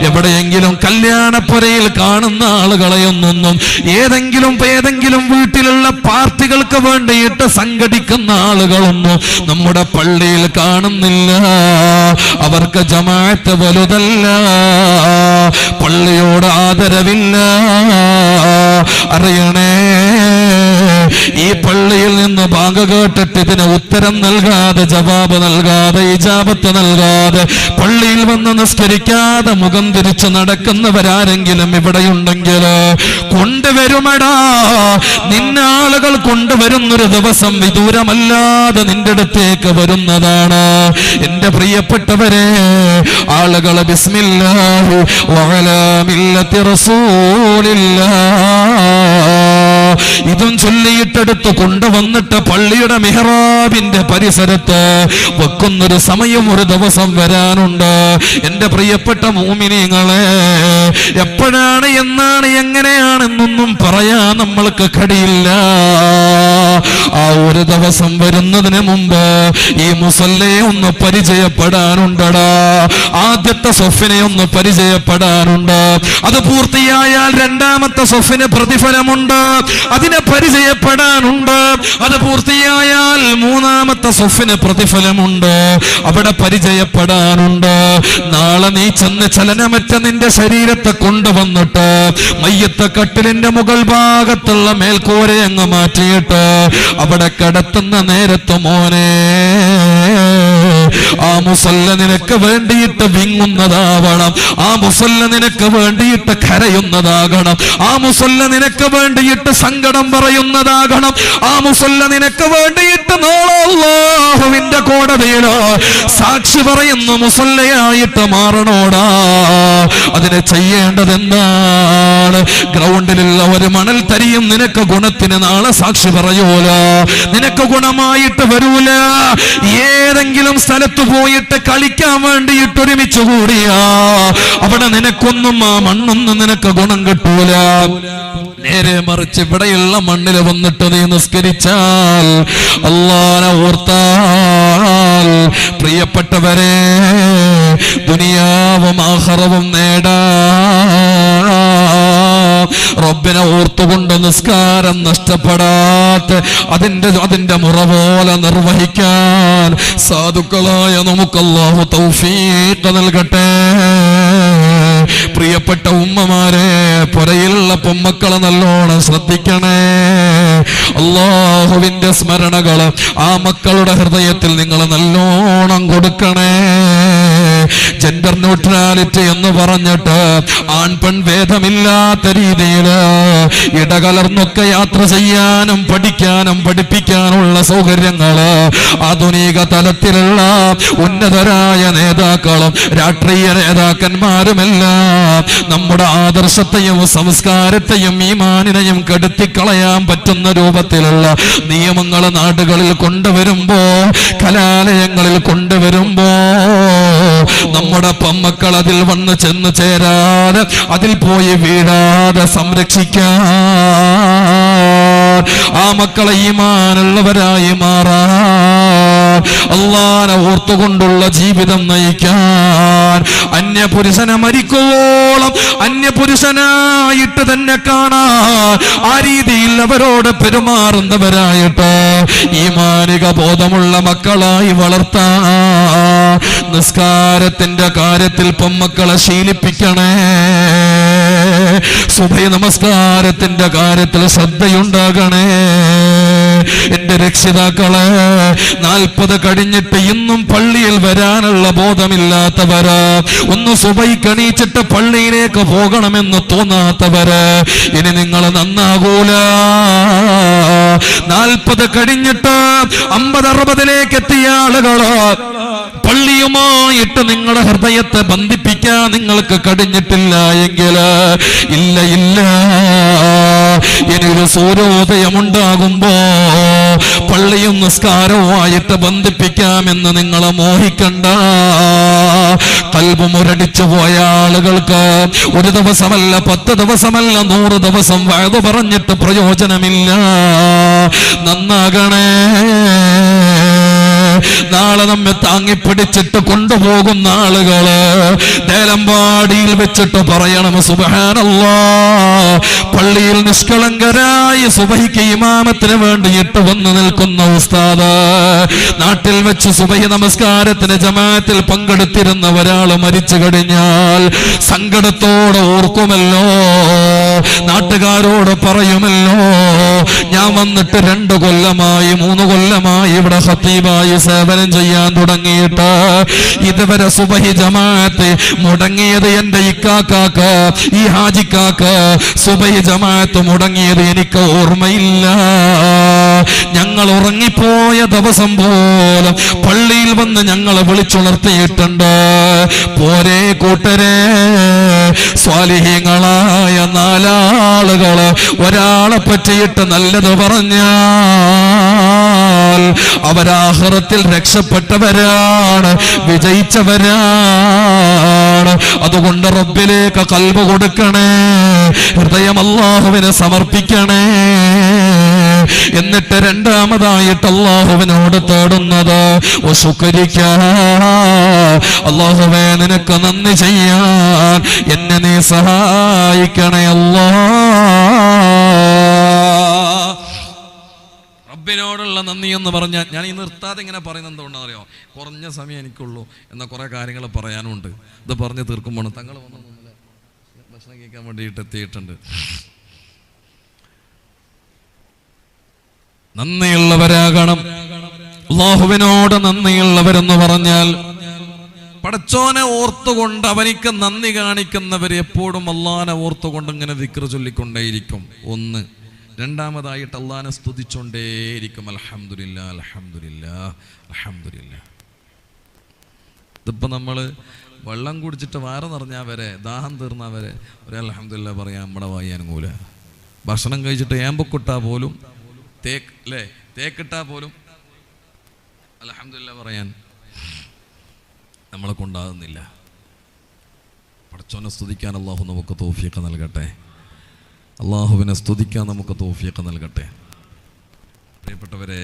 [SPEAKER 2] എവിടെയെങ്കിലും കല്യാണപ്പുരയിൽ കാണുന്ന ആളുകളെയൊന്നും ഏതെങ്കിലും വീട്ടിലുള്ള പാർട്ടികൾക്ക് വേണ്ടിയിട്ട് സംഘടിക്കുന്ന ആളുകളൊന്നും നമ്മുടെ പള്ളിയിൽ കാണുന്നില്ല. അവർക്ക് ജമാഅത്ത് വലുതല്ല, പള്ളിയോട് ആദരവില്ല. അറിയണേ, ഈ പള്ളിയിൽ നിന്ന് ബാങ്ക് കേട്ടിട്ട് ഇതിന് ഉത്തരം നൽകാതെ, ജവാബ് നൽകാതെ, ഇജാബത്ത് നൽകാതെ, പള്ളിയിൽ വന്ന് നിസ്കരിക്കാതെ മുഖം തിരിച്ച് നടക്കുന്നവരാരെങ്കിലും ഇവിടെയുണ്ടെങ്കിൽ കൊണ്ടുവരുമടാ. നിന്നാളുകൾ കൊണ്ടുവരുന്നൊരു ദിവസം വിദൂരമല്ലാതെ നിന്റെ അടുത്തേക്ക് വരുന്നതാണ്. എന്റെ പ്രിയപ്പെട്ടവരെ, ആളുകൾ ബിസ്മില്ലാഹി വഅലാ മില്ലത്തി റസൂലില്ലാഹ് ഇതും ചൊല്ലിയിട്ടെടുത്ത് കൊണ്ടുവന്നിട്ട് പള്ളിയുടെ മിഹ്റാബിന്റെ പരിസരത്ത് വെക്കുന്നൊരു സമയം ഒരു ദിവസം വരാനുണ്ട്. എന്റെ പ്രിയപ്പെട്ട മുഅ്മിനീങ്ങളെ, എപ്പോഴാണ്, എന്നാണ്, എങ്ങനെയാണെന്നൊന്നും പറയാൻ നമ്മൾക്ക് കഴിയില്ല. ആ ഒരു ദിവസം വരുന്നതിന് മുമ്പ് ഈ മുസല്ലയെ ഒന്ന് പരിചയപ്പെടാനുണ്ടടാ. ആദ്യത്തെ സൊഫിനെ ഒന്ന് പരിചയപ്പെടാനുണ്ട്. അത് പൂർത്തിയായാൽ രണ്ടാമത്തെ സൊഫിന് പ്രതിഫലമുണ്ട്, അതിനെ പരിചയപ്പെടാനുണ്ട്. അത് പൂർത്തിയായാൽ മൂന്നാമത്തെ സൊഫിന് പ്രതിഫലമുണ്ട്, അവിടെ പരിചയപ്പെടാനുണ്ട്. നാളെ നീ ചെന്ന് ചലനമറ്റ നിന്റെ ശരീരത്തെ കൊണ്ടുവന്നിട്ട് മയ്യത്ത് കട്ടിലിന്റെ മുകൾ ഭാഗത്തുള്ള മേൽക്കൂരയങ്ങ് മാറ്റിയിട്ട് അവിടെ കിടത്തുന്ന നേരത്ത് മോനെ, ആ മുസല്ല നിനക്ക് വേണ്ടിയിട്ട് വിങ്ങുന്നതാവണം, ആ മുസല്ല നിനക്ക് വേണ്ടിയിട്ട് കരയുന്നതാകണം, ആ മുസല്ല നിനക്ക് വേണ്ടിയിട്ട് സങ്കടം പറയുന്നതാകണം, ആ മുസല്ല നിനക്ക് വേണ്ടിയിട്ട് നാളെ അല്ലാഹുവിന്റെ കോടതിയിലോ സാക്ഷി പറയുന്ന മുസല്ലയായിട്ട് മാറണോടാ. അതിനെ ചെയ്യേണ്ടത് എന്താണ്? ഗ്രൗണ്ടിലുള്ള ഒരു മണൽ തരിയും നിനക്ക് ഗുണത്തിന് നാളെ സാക്ഷി പറയൂല, നിനക്ക് ഗുണമായിട്ട് വരൂല. ഏതെങ്കിലും സ്ഥലത്ത് പോയിട്ട് കളിക്കാൻ വേണ്ടിയിട്ട് ഒരുമിച്ച് കൂടിയാ അവിടെ നിനക്കൊന്നും ആ മണ്ണൊന്നും നിനക്ക് ഗുണം കിട്ടൂല. നേരെ മറിച്ച് ഇവിടെയുള്ള മണ്ണിൽ വന്നിട്ട് നീ നിസ്കരിച്ചാൽ, അല്ലാഹനെ ഓർത്താൽ, പ്രിയപ്പെട്ടവരെ, ദുനിയാവും ആഖിറവും നേടാ. റബ്ബിനെ ഓർത്തുകൊണ്ട് നിസ്കാരം നഷ്ടപ്പെടാത്ത അതിന്റെ മുറ പോലെ നിർവഹിക്കാൻ സാധുക്കളായ നമുക്ക് അല്ലാഹു തൗഫീഖ് നൽകട്ടെ. പ്രിയപ്പെട്ട ഉമ്മമാരെ, പുരയിലുള്ള പൊമ്മക്കളെ നല്ലോണം ശ്രദ്ധിക്കണേ. അല്ലാഹുവിന്റെ സ്മരണകൾ ആ മക്കളുടെ ഹൃദയത്തിൽ നിങ്ങൾ നല്ലോണം കൊടുക്കണേ. ജെൻഡർ ന്യൂട്രാലിറ്റി എന്ന് പറഞ്ഞിട്ട് ആൺപെൺ ഭേദമില്ലാത്ത രീതിയിൽ ഇടകലർന്നൊക്കെ യാത്ര ചെയ്യാനും പഠിക്കാനും പഠിപ്പിക്കാനുള്ള സൗകര്യങ്ങള് ആധുനിക തലത്തിലുള്ള ഉന്നതരായ നേതാക്കളും രാഷ്ട്രീയ നേതാക്കന്മാരുമെല്ലാം നമ്മുടെ ആദർശത്തെയും സംസ്കാരത്തെയും ഈമാനിനെയും കെടുത്തിക്കളയാൻ പറ്റുന്ന രൂപത്തിലുള്ള നിയമങ്ങൾ നാടുകളിൽ കൊണ്ടുവരുമ്പോ, കലാലയങ്ങളിൽ കൊണ്ടുവരുമ്പോ, നമ്മുടെ പൊമ്മക്കൾ അതിൽ വന്ന് ചെന്ന് ചേരാതെ, അതിൽ പോയി വീഴാതെ സംരക്ഷിക്കാൻ, ആ മക്കളെ ഈമാനുള്ളവരായി മാറാൻ, അല്ലാഹനെ ഓർത്തുകൊണ്ടുള്ള ജീവിതം നയിക്കാൻ, അന്യപുരുഷനെ മരിക്കുവോളം അന്യപുരുഷനായിട്ട് തന്നെ കാണാൻ ആ രീതിയിൽ അവരോട് പെരുമാറുന്നവരായിട്ട് ഈമാനിക ബോധമുള്ള മക്കളായി വളർത്താൻ നിസ്കാരത്തിന്റെ കാര്യത്തിൽ പൊമ്മക്കളെ ശീലിപ്പിക്കണേ. സുബഹി നമസ്കാരത്തിന്റെ കാര്യത്തിൽ ശ്രദ്ധയുണ്ടാകണേ. എന്റെ രക്ഷിതാക്കളെ, 40 കഴിഞ്ഞിട്ട് ഇന്നും പള്ളിയിൽ വരാനുള്ള ബോധമില്ലാത്തവര്, ഒന്ന് സുബഹി കണീച്ചിട്ട് പള്ളിയിലേക്ക് പോകണമെന്ന് തോന്നാത്തവര്, ഇനി നിങ്ങൾ നന്നാകൂല. 40 കഴിഞ്ഞിട്ട് 50-60 എത്തിയ ആളുകള് പള്ളിയുമായിട്ട് നിങ്ങളുടെ ഹൃദയത്തെ ബന്ധിപ്പിക്കാൻ നിങ്ങൾക്ക് കഴിഞ്ഞിട്ടില്ല എങ്കിൽ, ഇല്ല, ഇനിയൊരു സൂര്യോദയമുണ്ടാകുമ്പോ പള്ളിയും നിസ്കാരവുമായിട്ട് ബന്ധിപ്പിക്കാമെന്ന് നിങ്ങൾ മോഹിക്കണ്ട. കൽബ് മുരടിച്ചു പോയ ആളുകൾക്ക് ഒരു ദിവസമല്ല, 10 ദിവസമല്ല, 100 ദിവസം വഅദ് പറഞ്ഞിട്ട് പ്രയോജനമില്ല. നന്നാകണേ, നാളെ നമ്മെ താങ്ങിപ്പിടിച്ചിട്ട് കൊണ്ടുപോകുന്ന ആളുകള് ദേലമ്പാടിയിൽ വെച്ചിട്ട് പറയണം സുബ്ഹാനല്ലാഹ്, പള്ളിയിൽ നിഷ്കളങ്കരായി സുബഹിക്ക് ഇമാമത്തിന് വേണ്ടിയിട്ട് വന്നു നിൽക്കുന്ന ഉസ്താദ്, നാട്ടിൽ വെച്ച് സുബഹി നമസ്കാരത്തിന് ജമാഅത്തിൽ പങ്കെടുത്തിരുന്ന ഒരാൾ മരിച്ചു കഴിഞ്ഞാൽ സങ്കടത്തോടെ ഓർക്കുമല്ലോ, നാട്ടുകാരോട് പറയുമല്ലോ, ഞാൻ വന്നിട്ട് 2 കൊല്ലമായി 3 കൊല്ലമായി ഇവിടെ ഖത്തീബായി സേവനം ചെയ്യാൻ തുടങ്ങിയിട്ട് ഇതുവരെ സുബഹി ജമാഅത്ത് മുടങ്ങിയത് എന്റെ ഇക്കാക്കാക്ക്, ഈ ഹാജിക്കാക്ക് സുബഹി ജമാഅത്ത് മുടങ്ങിയത് എനിക്ക് ഓർമ്മയില്ല. ഞങ്ങൾ ഉറങ്ങിപ്പോയ ദിവസം പോലും പള്ളിയിൽ വന്ന് ഞങ്ങളെ വിളിച്ചുണർത്തിയിട്ടുണ്ട്. പോരെ കൂട്ടരെ, സ്വാലിഹീങ്ങളായ 4 ആളുകള് ഒരാളെ പറ്റിയിട്ട് നല്ലത് പറഞ്ഞാൽ അവരാഖിറത്തിൽ രക്ഷപ്പെട്ടവരാണ്, വിജയിച്ചവരാണ്. അതുകൊണ്ട് റബ്ബിലേക്ക് ഖൽബ് കൊടുക്കണേ, ഹൃദയം അല്ലാഹുവിനെ സമർപ്പിക്കണേ. എന്നിട്ട് രണ്ടാമതായിട്ട് അല്ലാഹുവിനോട് തേടുന്നത് അല്ലാഹുവേ നിനക്ക് നന്ദി ചെയ്യാൻ എന്നെ നീ സഹായിക്കണേ അല്ലാഹ്. റബ്ബിനോടുള്ള നന്ദി എന്ന് പറഞ്ഞാൽ ഞാൻ ഈ നിർത്താതെ ഇങ്ങനെ പറയുന്നത് എന്തുകൊണ്ടാണെന്ന് അറിയോ? കുറഞ്ഞ സമയം എനിക്കുള്ളൂ, എന്നാൽ കുറെ കാര്യങ്ങൾ പറയാനുണ്ട്. ഇത് പറഞ്ഞു തീർക്കുമ്പോൾ തങ്ങൾ വന്ന് ഭക്ഷണം കഴിക്കാൻ വേണ്ടിയിട്ട് എത്തിയിട്ടുണ്ട്. നന്ദിയുള്ളവരാകണം. അല്ലാഹുവിനോട് നന്ദിയുള്ളവരെന്ന് പറഞ്ഞാൽ പടച്ചോനെ ഓർത്തുകൊണ്ട് അവനിക്ക് നന്ദി കാണിക്കുന്നവർ എപ്പോഴും അല്ലാഹനെ ഓർത്തുകൊണ്ട് ഇങ്ങനെ ദിക്ർ ചൊല്ലിക്കൊണ്ടേയിരിക്കും. 1. രണ്ടാമതായിട്ട് അല്ലാഹനെ സ്തുതിച്ചോണ്ടേയിരിക്കും. അൽഹംദുലില്ലാഹ് അൽഹംദുലില്ലാഹ് അൽഹംദുലില്ലാഹ്. ഇതിപ്പോ നമ്മള് വെള്ളം കുടിച്ചിട്ട് വയറ് നിറഞ്ഞാൽ വരെ, ദാഹം തീർന്നാൽ വരെ ഒരു അൽഹംദുലില്ലാഹ് പറയാൻ നമ്മുടെ വായി അനങ്ങൂല. ഭക്ഷണം കഴിച്ചിട്ട് ഏമ്പൊക്കിട്ടാ പോലും തേക്കിട്ടാ പോലും അൽഹംദുലില്ലാഹ് പറയാൻ നമ്മളെ കൊണ്ടാകുന്നില്ല. പടച്ചോനെ സ്തുതിക്കാൻ അല്ലാഹു നമുക്ക് തൗഫീഖ് നൽകട്ടെ. അല്ലാഹുവിനെ സ്തുതിക്കാൻ നമുക്ക് തൗഫീഖ് നൽകട്ടെ. പ്രിയപ്പെട്ടവരെ,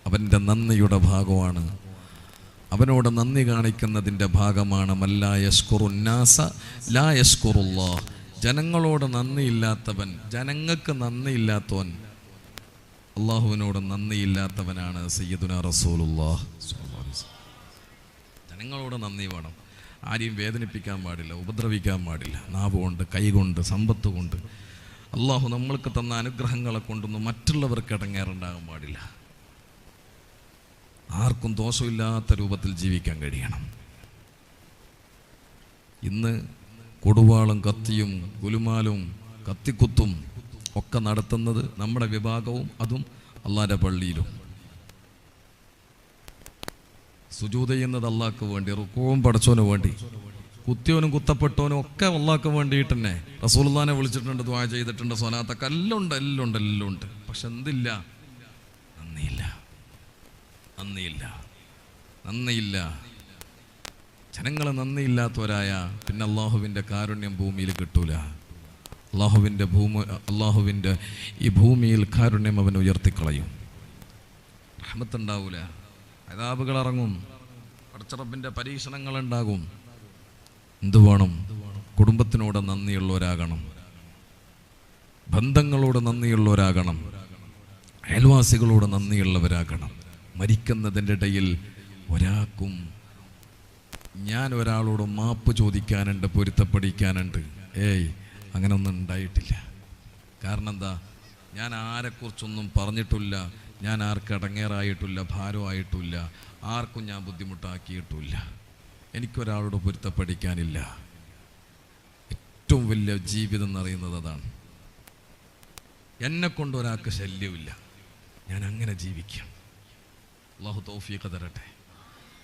[SPEAKER 2] അവൻ്റെ നന്ദിയുടെ ഭാഗമാണ്, അവനോട് നന്ദി കാണിക്കുന്നതിൻ്റെ ഭാഗമാണ് മല്ലാ യശ്കുറുന്നാസ ലാ യശ്കുറുല്ലാഹ്. ജനങ്ങളോട് നന്ദിയില്ലാത്തവൻ, ജനങ്ങൾക്ക് നന്ദിയില്ലാത്തവൻ, അള്ളാഹുവിനോട് നന്ദിയില്ലാത്തവനാണ് സയ്യിദുനാ റസൂലുള്ളാഹ്. ജനങ്ങളോട് നന്ദി വേണം. ആരെയും വേദനിപ്പിക്കാൻ പാടില്ല, ഉപദ്രവിക്കാൻ പാടില്ല. നാവ് കൊണ്ട്, കൈ കൊണ്ട്, സമ്പത്ത് കൊണ്ട്, അള്ളാഹു നമ്മൾക്ക് തന്ന അനുഗ്രഹങ്ങളെ കൊണ്ടൊന്നും മറ്റുള്ളവർക്ക് ഇടങ്ങേറുണ്ടാകാൻ പാടില്ല. ആർക്കും ദോഷമില്ലാത്ത രൂപത്തിൽ ജീവിക്കാൻ കഴിയണം. ഇന്ന് കൊടുവാളും കത്തിയും ഗുലുമാലും കത്തിക്കുത്തും ഒക്കെ നടത്തുന്നത് നമ്മുടെ വിഭാഗവും, അതും അള്ളാന്റെ പള്ളിയിലും. സുജൂദ് ചെയ്യുന്നത് അള്ളാഹ്ക്ക് വേണ്ടി, റുക്കുവും പടച്ചോന് വേണ്ടി, കുത്തിയോനും കുത്തപ്പെട്ടോനും ഒക്കെ അള്ളാഹ്ക്ക് വേണ്ടിയിട്ട് തന്നെ. റസൂലുള്ളാഹിനെ വിളിച്ചിട്ടുണ്ട്, ദുആ ചെയ്തിട്ടുണ്ട്, സ്വലാത്തൊക്കെ എല്ലാം ഉണ്ട്. പക്ഷെ എന്തില്ല? നന്ദിയില്ല. ജനങ്ങൾ നന്ദിയില്ലാത്തവരായ പിന്നെ അള്ളാഹുവിൻ്റെ കാരുണ്യം ഭൂമിയിൽ കിട്ടൂല. അള്ളാഹുവിൻ്റെ ഈ ഭൂമിയിൽ കാരുണ്യം അവൻ ഉയർത്തിക്കളയും. റഹ്മത്തുണ്ടാവൂല, അദാബുകൾ ഇറങ്ങും, പടച്ചറബിൻ്റെ പരീക്ഷണങ്ങൾ ഉണ്ടാകും. എന്തു വേണം? കുടുംബത്തിനോട് നന്ദിയുള്ളവരാകണം, ബന്ധങ്ങളോട് നന്ദിയുള്ളവരാകണം, അയൽവാസികളോട് നന്ദിയുള്ളവരാകണം. മരിക്കുന്നതിൻ്റെ ഇടയിൽ ഒരാൾക്കും ഞാൻ ഒരാളോട് മാപ്പ് ചോദിക്കാനുണ്ട്, പൊരുത്തപ്പെടിക്കാനുണ്ട്, അങ്ങനെ ഒന്നും ഉണ്ടായിട്ടില്ല. കാരണം എന്താ? ഞാൻ ആരെക്കുറിച്ചൊന്നും പറഞ്ഞിട്ടില്ല, ഞാൻ ആർക്കും ഇടങ്ങേറായിട്ടില്ല, ഭാരമായിട്ടില്ല, ആർക്കും ഞാൻ ബുദ്ധിമുട്ടാക്കിയിട്ടില്ല. എനിക്കൊരാളോട് പൊരുത്തപ്പെടിക്കാനില്ല. ഏറ്റവും വലിയ ജീവിതം എന്ന് പറയുന്നത് അതാണ്. എന്നെക്കൊണ്ട് ഒരാൾക്ക് ശല്യമില്ല, ഞാൻ അങ്ങനെ ജീവിക്കാം. അല്ലാഹു തൗഫീഖ് തരട്ടെ.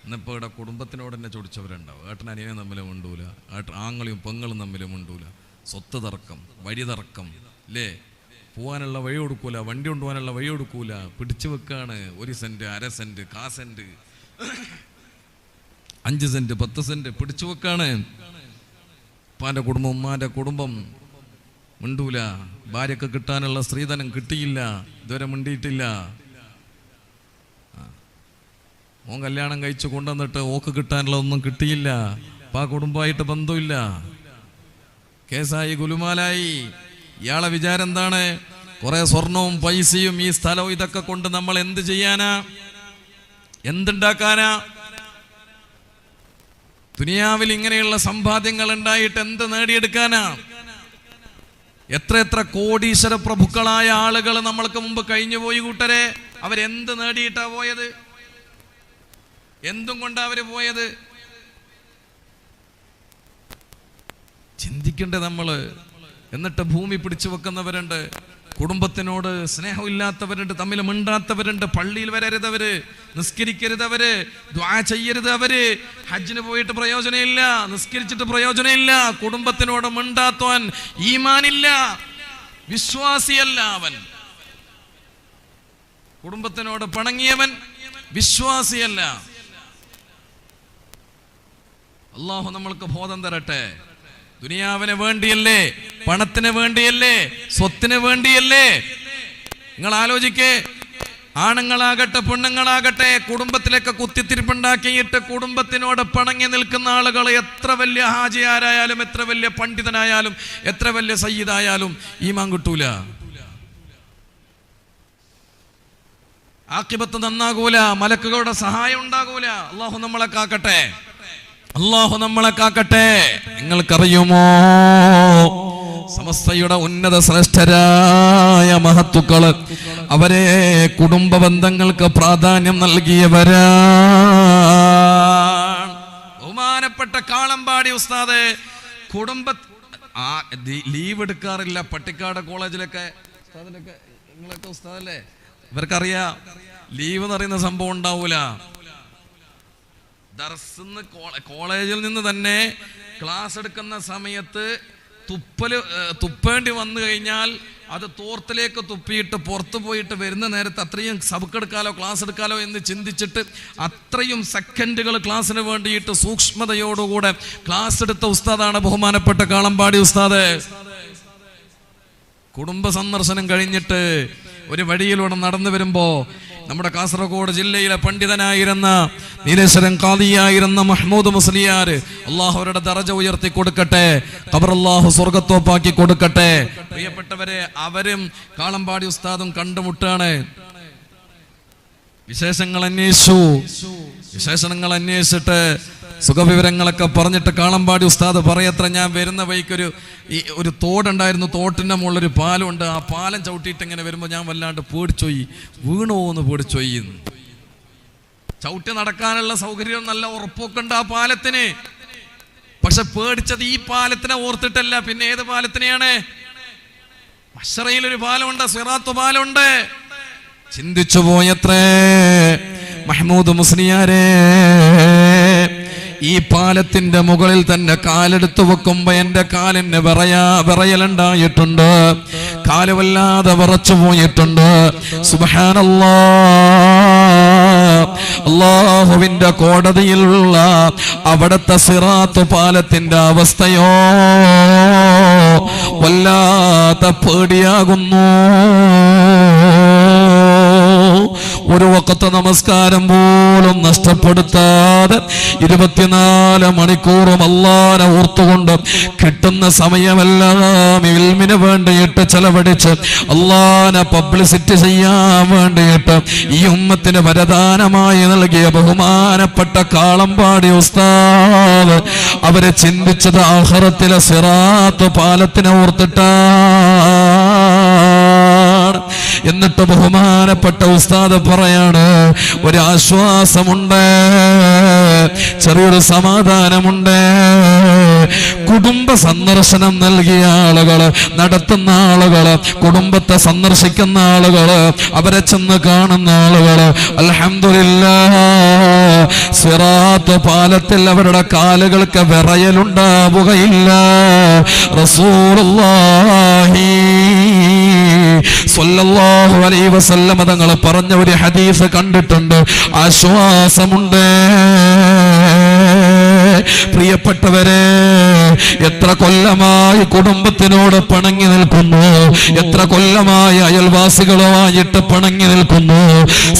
[SPEAKER 2] ഇന്നിപ്പോൾ ഇവിടെ കുടുംബത്തിനോട് തന്നെ ചൊടിച്ചവരുണ്ടാവും. ഏട്ടനനിയനും തമ്മിൽ മിണ്ടൂല, ആങ്ങളിയും പെങ്ങളും തമ്മിൽ മിണ്ടൂല, സ്വത്ത് തർക്കം, വഴി തർക്കം, അല്ലേ? പോകാനുള്ള വഴി കൊടുക്കൂല, വണ്ടി കൊണ്ടുപോകാനുള്ള വഴി കൊടുക്കൂല, പിടിച്ചു വെക്കാണ്. 1 saint, 1/2 saint, 1/4 saint, 5 saint, 10 saint പിടിച്ചു വെക്കാണ്. ഉപ്പാന്റെ കുടുംബം, ഉമ്മാന്റെ കുടുംബം മിണ്ടൂല. ഭാര്യക്ക് കിട്ടാനുള്ള സ്ത്രീധനം കിട്ടിയില്ല, ഇതുവരെ മിണ്ടിയിട്ടില്ല.
[SPEAKER 1] ഓൻ കല്യാണം കഴിച്ചു കൊണ്ടുവന്നിട്ട് ഓക്ക് കിട്ടാനുള്ളതൊന്നും കിട്ടിയില്ല. അപ്പം ആ കുടുംബമായിട്ട് ബന്ധമില്ല, കേസായി ഗുലുമാലായി. ഇയാളെ വിചാരം എന്താണ്? കുറെ സ്വർണവും പൈസയും ഈ സ്ഥലവും ഇതൊക്കെ കൊണ്ട് നമ്മൾ എന്ത് ചെയ്യാനാ, എന്തുണ്ടാക്കാനാ? ദുനിയാവിൽ ഇങ്ങനെയുള്ള സമ്പാദ്യങ്ങൾ ഉണ്ടായിട്ട് എന്ത് നേടിയെടുക്കാനാ? എത്ര കോടീശ്വര പ്രഭുക്കളായ ആളുകൾ നമ്മൾക്ക് മുമ്പ് കഴിഞ്ഞുപോയി കൂട്ടരെ. അവരെന്ത് നേടിയിട്ടാ പോയത്? എന്തും കൊണ്ടാ അവര് പോയത്? ചിന്തിക്കണ്ടേ നമ്മള്? എന്നിട്ട് ഭൂമി പിടിച്ചു വെക്കുന്നവരുണ്ട്, കുടുംബത്തിനോട് സ്നേഹമില്ലാത്തവരുണ്ട്, തമ്മിൽ മിണ്ടാത്തവരുണ്ട്, പള്ളിയിൽ വരരുതവര്, നിസ്കരിക്കരുതവര്, ദുആ ചെയ്യരുത് അവര്. ഹജ്ജിന് പോയിട്ട് പ്രയോജനമില്ല, നിസ്കരിച്ചിട്ട് പ്രയോജനമില്ല. കുടുംബത്തിനോട് മിണ്ടാത്തവൻ ഈമാനില്ല, വിശ്വാസിയല്ല അവൻ. കുടുംബത്തിനോട് പിണങ്ങിയവൻ വിശ്വാസിയല്ല. അല്ലാഹു നമ്മൾക്ക് ബോധം തരട്ടെ. ദുനിയാവിന് വേണ്ടിയല്ലേ, പണത്തിന് വേണ്ടിയല്ലേ, സ്വത്തിന് വേണ്ടിയല്ലേ? നിങ്ങൾ ആലോചിക്കേ, ആണുങ്ങളാകട്ടെ പെണ്ണുങ്ങളാകട്ടെ, കുടുംബത്തിലേക്ക് കുത്തിത്തിരിപ്പുണ്ടാക്കിയിട്ട് കുടുംബത്തിനോട് പിണങ്ങി നിൽക്കുന്ന ആളുകൾ എത്ര വലിയ ഹാജിയാരായാലും, എത്ര വലിയ പണ്ഡിതനായാലും, എത്ര വലിയ സയ്യിദായാലും ഈമാൻ കിട്ടൂല, ആഖിബത്ത് നന്നാകൂല, മലക്കുകളുടെ സഹായം ഉണ്ടാകൂല. അല്ലാഹു നമ്മളെ കാക്കട്ടെ, അല്ലാഹു നമ്മളെ കാക്കട്ടെ. നിങ്ങൾക്കറിയുമോ, സമസ്തയുടെ ഉന്നത ശ്രേഷ്ഠരായ മഹത്തുക്കള് അവരെ കുടുംബ ബന്ധങ്ങൾക്ക് പ്രാധാന്യം നൽകിയവരാ. ബഹുമാനപ്പെട്ട കാളമ്പാടി ഉസ്താദ് ലീവ് എടുക്കാറില്ല. പട്ടിക്കാട് കോളേജിലൊക്കെ ഉസ്താദിലൊക്കെ, നിങ്ങളൊക്കെ ഉസ്താദല്ലേ, ഇവർക്കറിയാം ലീവ് എന്ന് പറയുന്ന സംഭവം ഉണ്ടാവൂല. ദർസിന്ന് കോളേജിൽ നിന്ന് തന്നെ ക്ലാസ് എടുക്കുന്ന സമയത്ത് തുപ്പേണ്ടി വന്നു കഴിഞ്ഞാൽ അത് തോർത്തിലേക്ക് തുപ്പിയിട്ട് പുറത്തു പോയിട്ട് വരുന്ന നേരത്ത് അത്രയും സബക്കെടുക്കാലോ ക്ലാസ് എടുക്കാലോ എന്ന് ചിന്തിച്ചിട്ട് അത്രയും സെക്കൻഡുകൾ ക്ലാസ്സിന് വേണ്ടിയിട്ട് സൂക്ഷ്മതയോടുകൂടെ ക്ലാസ് എടുത്ത ഉസ്താദാണ് ബഹുമാനപ്പെട്ട കാളമ്പാടി ഉസ്താദ്. കുടുംബ സന്ദർശനം കഴിഞ്ഞിട്ട് ഒരു വഴിയിലൂടെ നടന്നു വരുമ്പോ നമ്മുടെ കാസർഗോഡ് ജില്ലയിലെ പണ്ഡിതനായിരുന്ന നീലേശ്വരം ഖാദിയായിരുന്ന മഹ്മൂദ് മുസ്ലിയാർ, അള്ളാഹു അവരുടെ ദറജ ഉയർത്തി കൊടുക്കട്ടെ, ഖബർ അല്ലാഹു സ്വർഗത്തോപ്പാക്കി കൊടുക്കട്ടെ. പ്രിയപ്പെട്ടവരെ, അവരും കാളമ്പാടി ഉസ്താദും കണ്ടുമുട്ടാണ്. വിശേഷങ്ങൾ അന്വേഷിച്ചിട്ട് സുഖവിവരങ്ങളൊക്കെ പറഞ്ഞിട്ട് കാളമ്പാടി ഉസ്താദ് പറയത്ര, ഞാൻ വരുന്ന വഴിക്കൊരു ഒരു തോടുണ്ടായിരുന്നു, തോട്ടിൻ്റെ മുകളിലൊരു പാലമുണ്ട്, ആ പാലം ചവിട്ടിയിട്ട് ഇങ്ങനെ വരുമ്പോൾ ഞാൻ വല്ലാണ്ട് പേടിച്ചോയി, വീണോന്ന് പേടിച്ചോയി. ചവിട്ടി നടക്കാനുള്ള സൗകര്യം നല്ല ഉറപ്പൊക്കെ ഉണ്ട് ആ പാലത്തിന്. പക്ഷെ പേടിച്ചത് ഈ പാലത്തിനെ ഓർത്തിട്ടല്ല, പിന്നെ ഏത് പാലത്തിനെയാണ്? മശ്റയിലൊരു പാലമുണ്ട്, സിറാത്ത് പാലമുണ്ട്. ചിന്തിച്ചു പോയത്രേ മഹ്മൂദ് മുസ്ലിയാരെ. ഈ പാലത്തിന്റെ മുകളിൽ തന്നെ കാലെടുത്ത് വെക്കുമ്പോ എന്റെ കാലിന് വിറയലുണ്ടായിട്ടുണ്ട്, കാല് വല്ലാതെ വിറച്ചു പോയിട്ടുണ്ട്. സുബ്ഹാനല്ലാഹ്, അല്ലാഹുവിന്റെ കോടതിയിലുള്ള അവിടുത്തെ സിറാത്ത് പാലത്തിന്റെ അവസ്ഥയോ വല്ലാത്ത പേടിയാകുന്നു. ഒരു വഖത്ത് നമസ്കാരം പോലും നഷ്ടപ്പെടുത്താതെ 24 മണിക്കൂറും അല്ലാഹനെ ഓർത്തുകൊണ്ട് കിട്ടുന്ന സമയമെല്ലാം ഇൽമിന് വേണ്ടിയിട്ട് ചെലവഴിച്ച് അല്ലാഹനെ പബ്ലിസിറ്റി ചെയ്യാൻ വേണ്ടിയിട്ട് ഈ ഉമ്മത്തിന് വരദാനമായി നൽകിയ ബഹുമാനപ്പെട്ട കാളമ്പാടി ഉസ്താദ് അവരെ ചിന്തിച്ചത് ആഖിറത്തിലെ സിറാത്ത് പാലത്തിനെ ഓർത്തിട്ടാണ്. എന്നിട്ട് ബഹുമാനപ്പെട്ട ഉസ്താദ് പറയാണ്, ഒരാശ്വാസമുണ്ട്, ചെറിയൊരു സമാധാനമുണ്ട്. കുടുംബ സന്ദർശനം നൽകിയ ആളുകള്, നടത്തുന്ന ആളുകള്, കുടുംബത്തെ സന്ദർശിക്കുന്ന ആളുകള്, അവരെ ചെന്ന് കാണുന്ന ആളുകള്, അൽഹംദുലില്ലാഹ് സിറാത്ത് പാലത്തിൽ അവരുടെ കാലുകൾക്ക് വിറയലുണ്ടാവുകയില്ല. റസൂലുള്ളാഹി സ്വല്ലല്ലാഹു അലൈഹി വസല്ലം തങ്ങൾ പറഞ്ഞ ഒരു ഹദീസ് കണ്ടിട്ടുണ്ട്, ആശ്വാസമുണ്ട്.
[SPEAKER 2] പ്രിയപ്പെട്ടവരെ, എത്ര കൊല്ലമായി കുടുംബത്തിനോട് പിണങ്ങി നിൽക്കുന്നു, എത്ര കൊല്ലമായി അയൽവാസികളുമായിട്ട് പിണങ്ങി നിൽക്കുന്നു.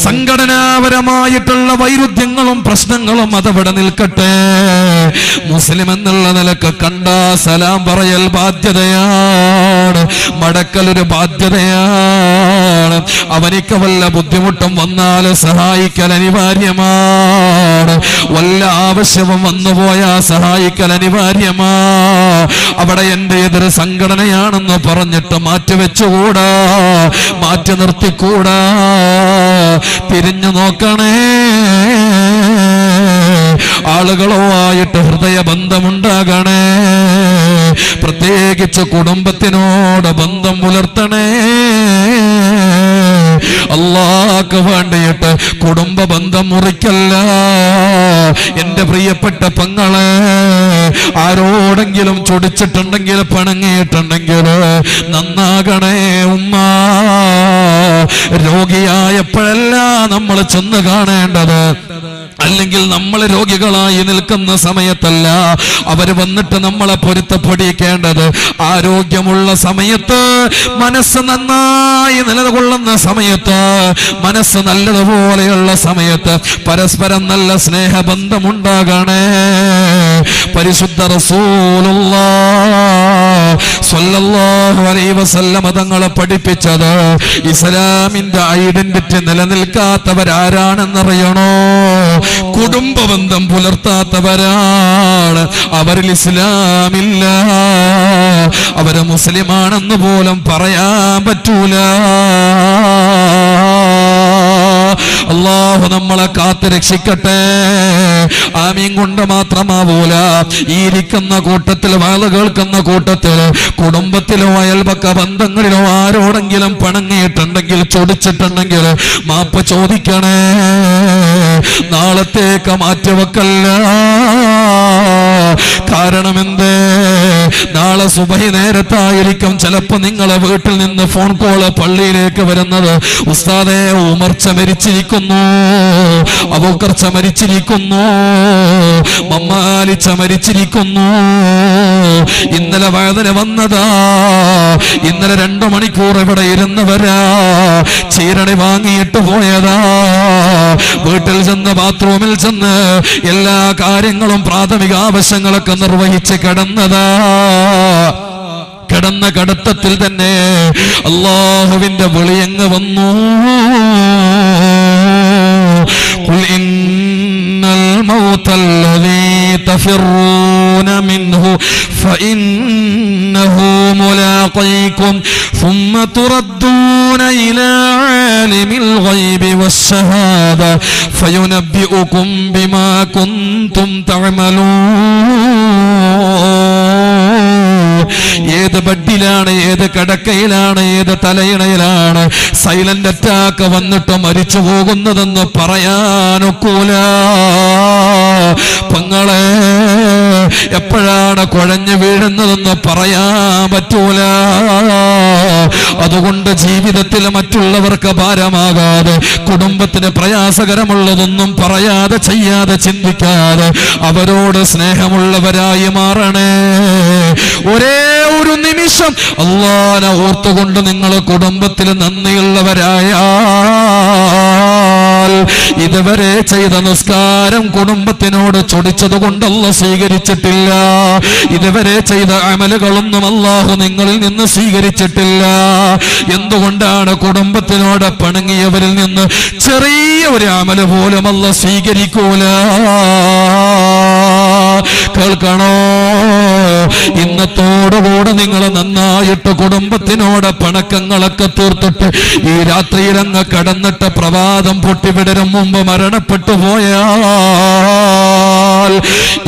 [SPEAKER 2] സംഘടനാപരമായിട്ടുള്ള വൈരുദ്ധ്യങ്ങളും പ്രശ്നങ്ങളും അതവിടെ നിൽക്കട്ടെ. മുസ്ലിം എന്നുള്ള നിലക്ക് കണ്ടാ സലാം പറയൽ ബാധ്യതയാണ്, മടക്കലൊരു ബാധ്യതയാണ്. അവനിക്ക് വല്ല ബുദ്ധിമുട്ടും വന്നാൽ സഹായിക്കൽ അനിവാര്യമാണ്. വല്ല ആവശ്യവും വന്നുപോയാ സഹായിക്കൽ അനിവാര്യമാ. അവിടെ എന്റെ എതിർ സംഘടനയാണെന്ന് പറഞ്ഞിട്ട് മാറ്റിവെച്ചുകൂടാ, മാറ്റി നിർത്തിക്കൂടാ. തിരിഞ്ഞു നോക്കണേ, ആളുകളുമായിട്ട് ഹൃദയബന്ധമുണ്ടാകണേ. പ്രത്യേകിച്ച് കുടുംബത്തിനോട് ബന്ധം പുലർത്തണേ. അല്ലാഹ്ക്ക് വേണ്ടിയിട്ട് കുടുംബ ബന്ധം മുറിക്കല്ല. എന്റെ പ്രിയപ്പെട്ട പെങ്ങളെ, ആരോടെങ്കിലും ചൊടിച്ചിട്ടുണ്ടെങ്കിൽ പിണങ്ങിയിട്ടുണ്ടെങ്കിൽ നന്നാകണേ ഉമ്മ. രോഗിയായപ്പോഴല്ല നമ്മൾ ചെന്ന് കാണേണ്ടത്, അല്ലെങ്കിൽ നമ്മൾ രോഗികളായി നിൽക്കുന്ന സമയത്തല്ല അവര് വന്നിട്ട് നമ്മളെ പൊരുത്തപ്പെടിക്കേണ്ടത്. ആരോഗ്യമുള്ള സമയത്ത്, മനസ്സ് നന്നായി നിലകൊള്ളുന്ന സമയത്ത്, മനസ്സ് നല്ലതുപോലെയുള്ള സമയത്ത് പരസ്പരം നല്ല സ്നേഹബന്ധമുണ്ടാകണേ. പരിശുദ്ധ റസൂലുള്ളാഹി സ്വല്ലല്ലാഹു അലൈഹി വസല്ലം തങ്ങളെ പഠിപ്പിച്ചത് ഇസ്ലാമിന്റെ ഐഡന്റിറ്റി നിലനിൽക്കാത്തവരാരാണെന്നറിയണോ? കുടുംബ ബന്ധം പുലർത്താത്തവരാണ്. അവരിൽ ഇസ്ലാമില്ല, അവര് മുസ്ലിമാണെന്ന് പോലും പറയാൻ പറ്റൂല. അല്ലാഹു നമ്മളെ കാത്ത് രക്ഷിക്കട്ടെ. ആമീൻ കൊണ്ട് മാത്രമാവൂല. ഈ ഇരിക്കുന്ന കൂട്ടത്തിൽ, വാള് കേൾക്കുന്ന കൂട്ടത്തിൽ, കുടുംബത്തിലോ അയൽപക്ക ബന്ധങ്ങളിലോ ആരോടെങ്കിലും പിണങ്ങിയിട്ടുണ്ടെങ്കിൽ, ചൊടിച്ചിട്ടുണ്ടെങ്കിൽ മാപ്പ് ചോദിക്കണേ. നാളത്തേക്ക് മാറ്റിവെക്കല്ല. കാരണം എന്തേ? നാളെ സുബഹി നേരത്തായിരിക്കും ചിലപ്പോ നിങ്ങളെ വീട്ടിൽ നിന്ന് ഫോൺ കോള് പള്ളിയിലേക്ക് വരുന്നത്. ഉസ്താദേ, ഉമർച്ച മരിച്ചിരിക്കുന്നു, അബൂബക്കർച്ച മരിച്ചിരിക്കുന്നു, മമ്മാലിച്ച മരിച്ചിരിക്കുന്നു, ഇന്നലെ വേദന വന്നതാ, ഇന്നലെ 2 മണിക്കൂർ ഇവിടെ ഇരുന്നവരാ, ചീരണി വാങ്ങിയിട്ട് പോയതാ, വീട്ടിൽ ചെന്ന് ബാത്റൂമിൽ ചെന്ന് എല്ലാ കാര്യങ്ങളും പ്രാഥമിക ആവശ്യങ്ങളൊക്കെ നിർവഹിച്ച് കിടന്നതാ. കിടന്ന കടത്തത്തിൽ തന്നെ അല്ലാഹുവിന്റെ വിളിയങ്ങ് വന്നു. ഖുൽ ഇന്നൽ മൗതല്ലദീ തഫിറൂന മിൻഹു ഫഇന്നഹു മുലാഖീകും ثم تردون إلى عالم الغيب والشهادة فينبئكم بما كنتم تعملون. ഏത് ബെഡിലാണ്, ഏത് കിടക്കയിലാണ്, ഏത് തലയിണയിലാണ് സൈലന്റ് അറ്റാക്ക് വന്നിട്ട് മരിച്ചു പോകുന്നതെന്ന് പറയാനൊക്കൂല. പെങ്ങളെ, എപ്പോഴാണ് കുഴഞ്ഞു വീഴുന്നതെന്ന് പറയാൻ പറ്റൂല. അതുകൊണ്ട് ജീവിതത്തിൽ മറ്റുള്ളവർക്ക് ഭാരമാകാതെ, കുടുംബത്തിന് പ്രയാസകരമുള്ളതൊന്നും പറയാതെ, ചെയ്യാതെ, ചിന്തിക്കാതെ അവരോട് സ്നേഹമുള്ളവരായി മാറണേ. ഒരേ ഒരു നിമിഷം അല്ലാഹനെ ഓർത്തുകൊണ്ട് നിങ്ങൾ കുടുംബത്തിൽ നന്ദിയുള്ളവരായാൽ, ഇതുവരെ ചെയ്ത നിസ്കാരം കുടുംബത്തിനോട് ചൊടിച്ചത് കൊണ്ട് അല്ലാഹു സ്വീകരിച്ചിട്ടില്ല. ഇതുവരെ ചെയ്ത അമലുകളൊന്നും അല്ലാഹു നിങ്ങളിൽ നിന്ന് സ്വീകരിച്ചിട്ടില്ല. എന്തുകൊണ്ടാണ്? കുടുംബത്തിനോട് പിണങ്ങിയവരിൽ നിന്ന് ചെറിയ ഒരു അമല് പോലും അല്ലാഹു സ്വീകരിക്കൂല. കേൾക്കണോ? ഇന്നത്തോടുകൂടെ നിങ്ങൾ നന്നായിട്ട് കുടുംബത്തിനോട് പിണക്കങ്ങളൊക്കെ തീർത്തിട്ട് ഈ രാത്രിയിൽ അങ്ങ് കടന്നിട്ട് പ്രഭാതം പൊട്ടിവിടരും മുമ്പ് മരണപ്പെട്ടു പോയാൽ,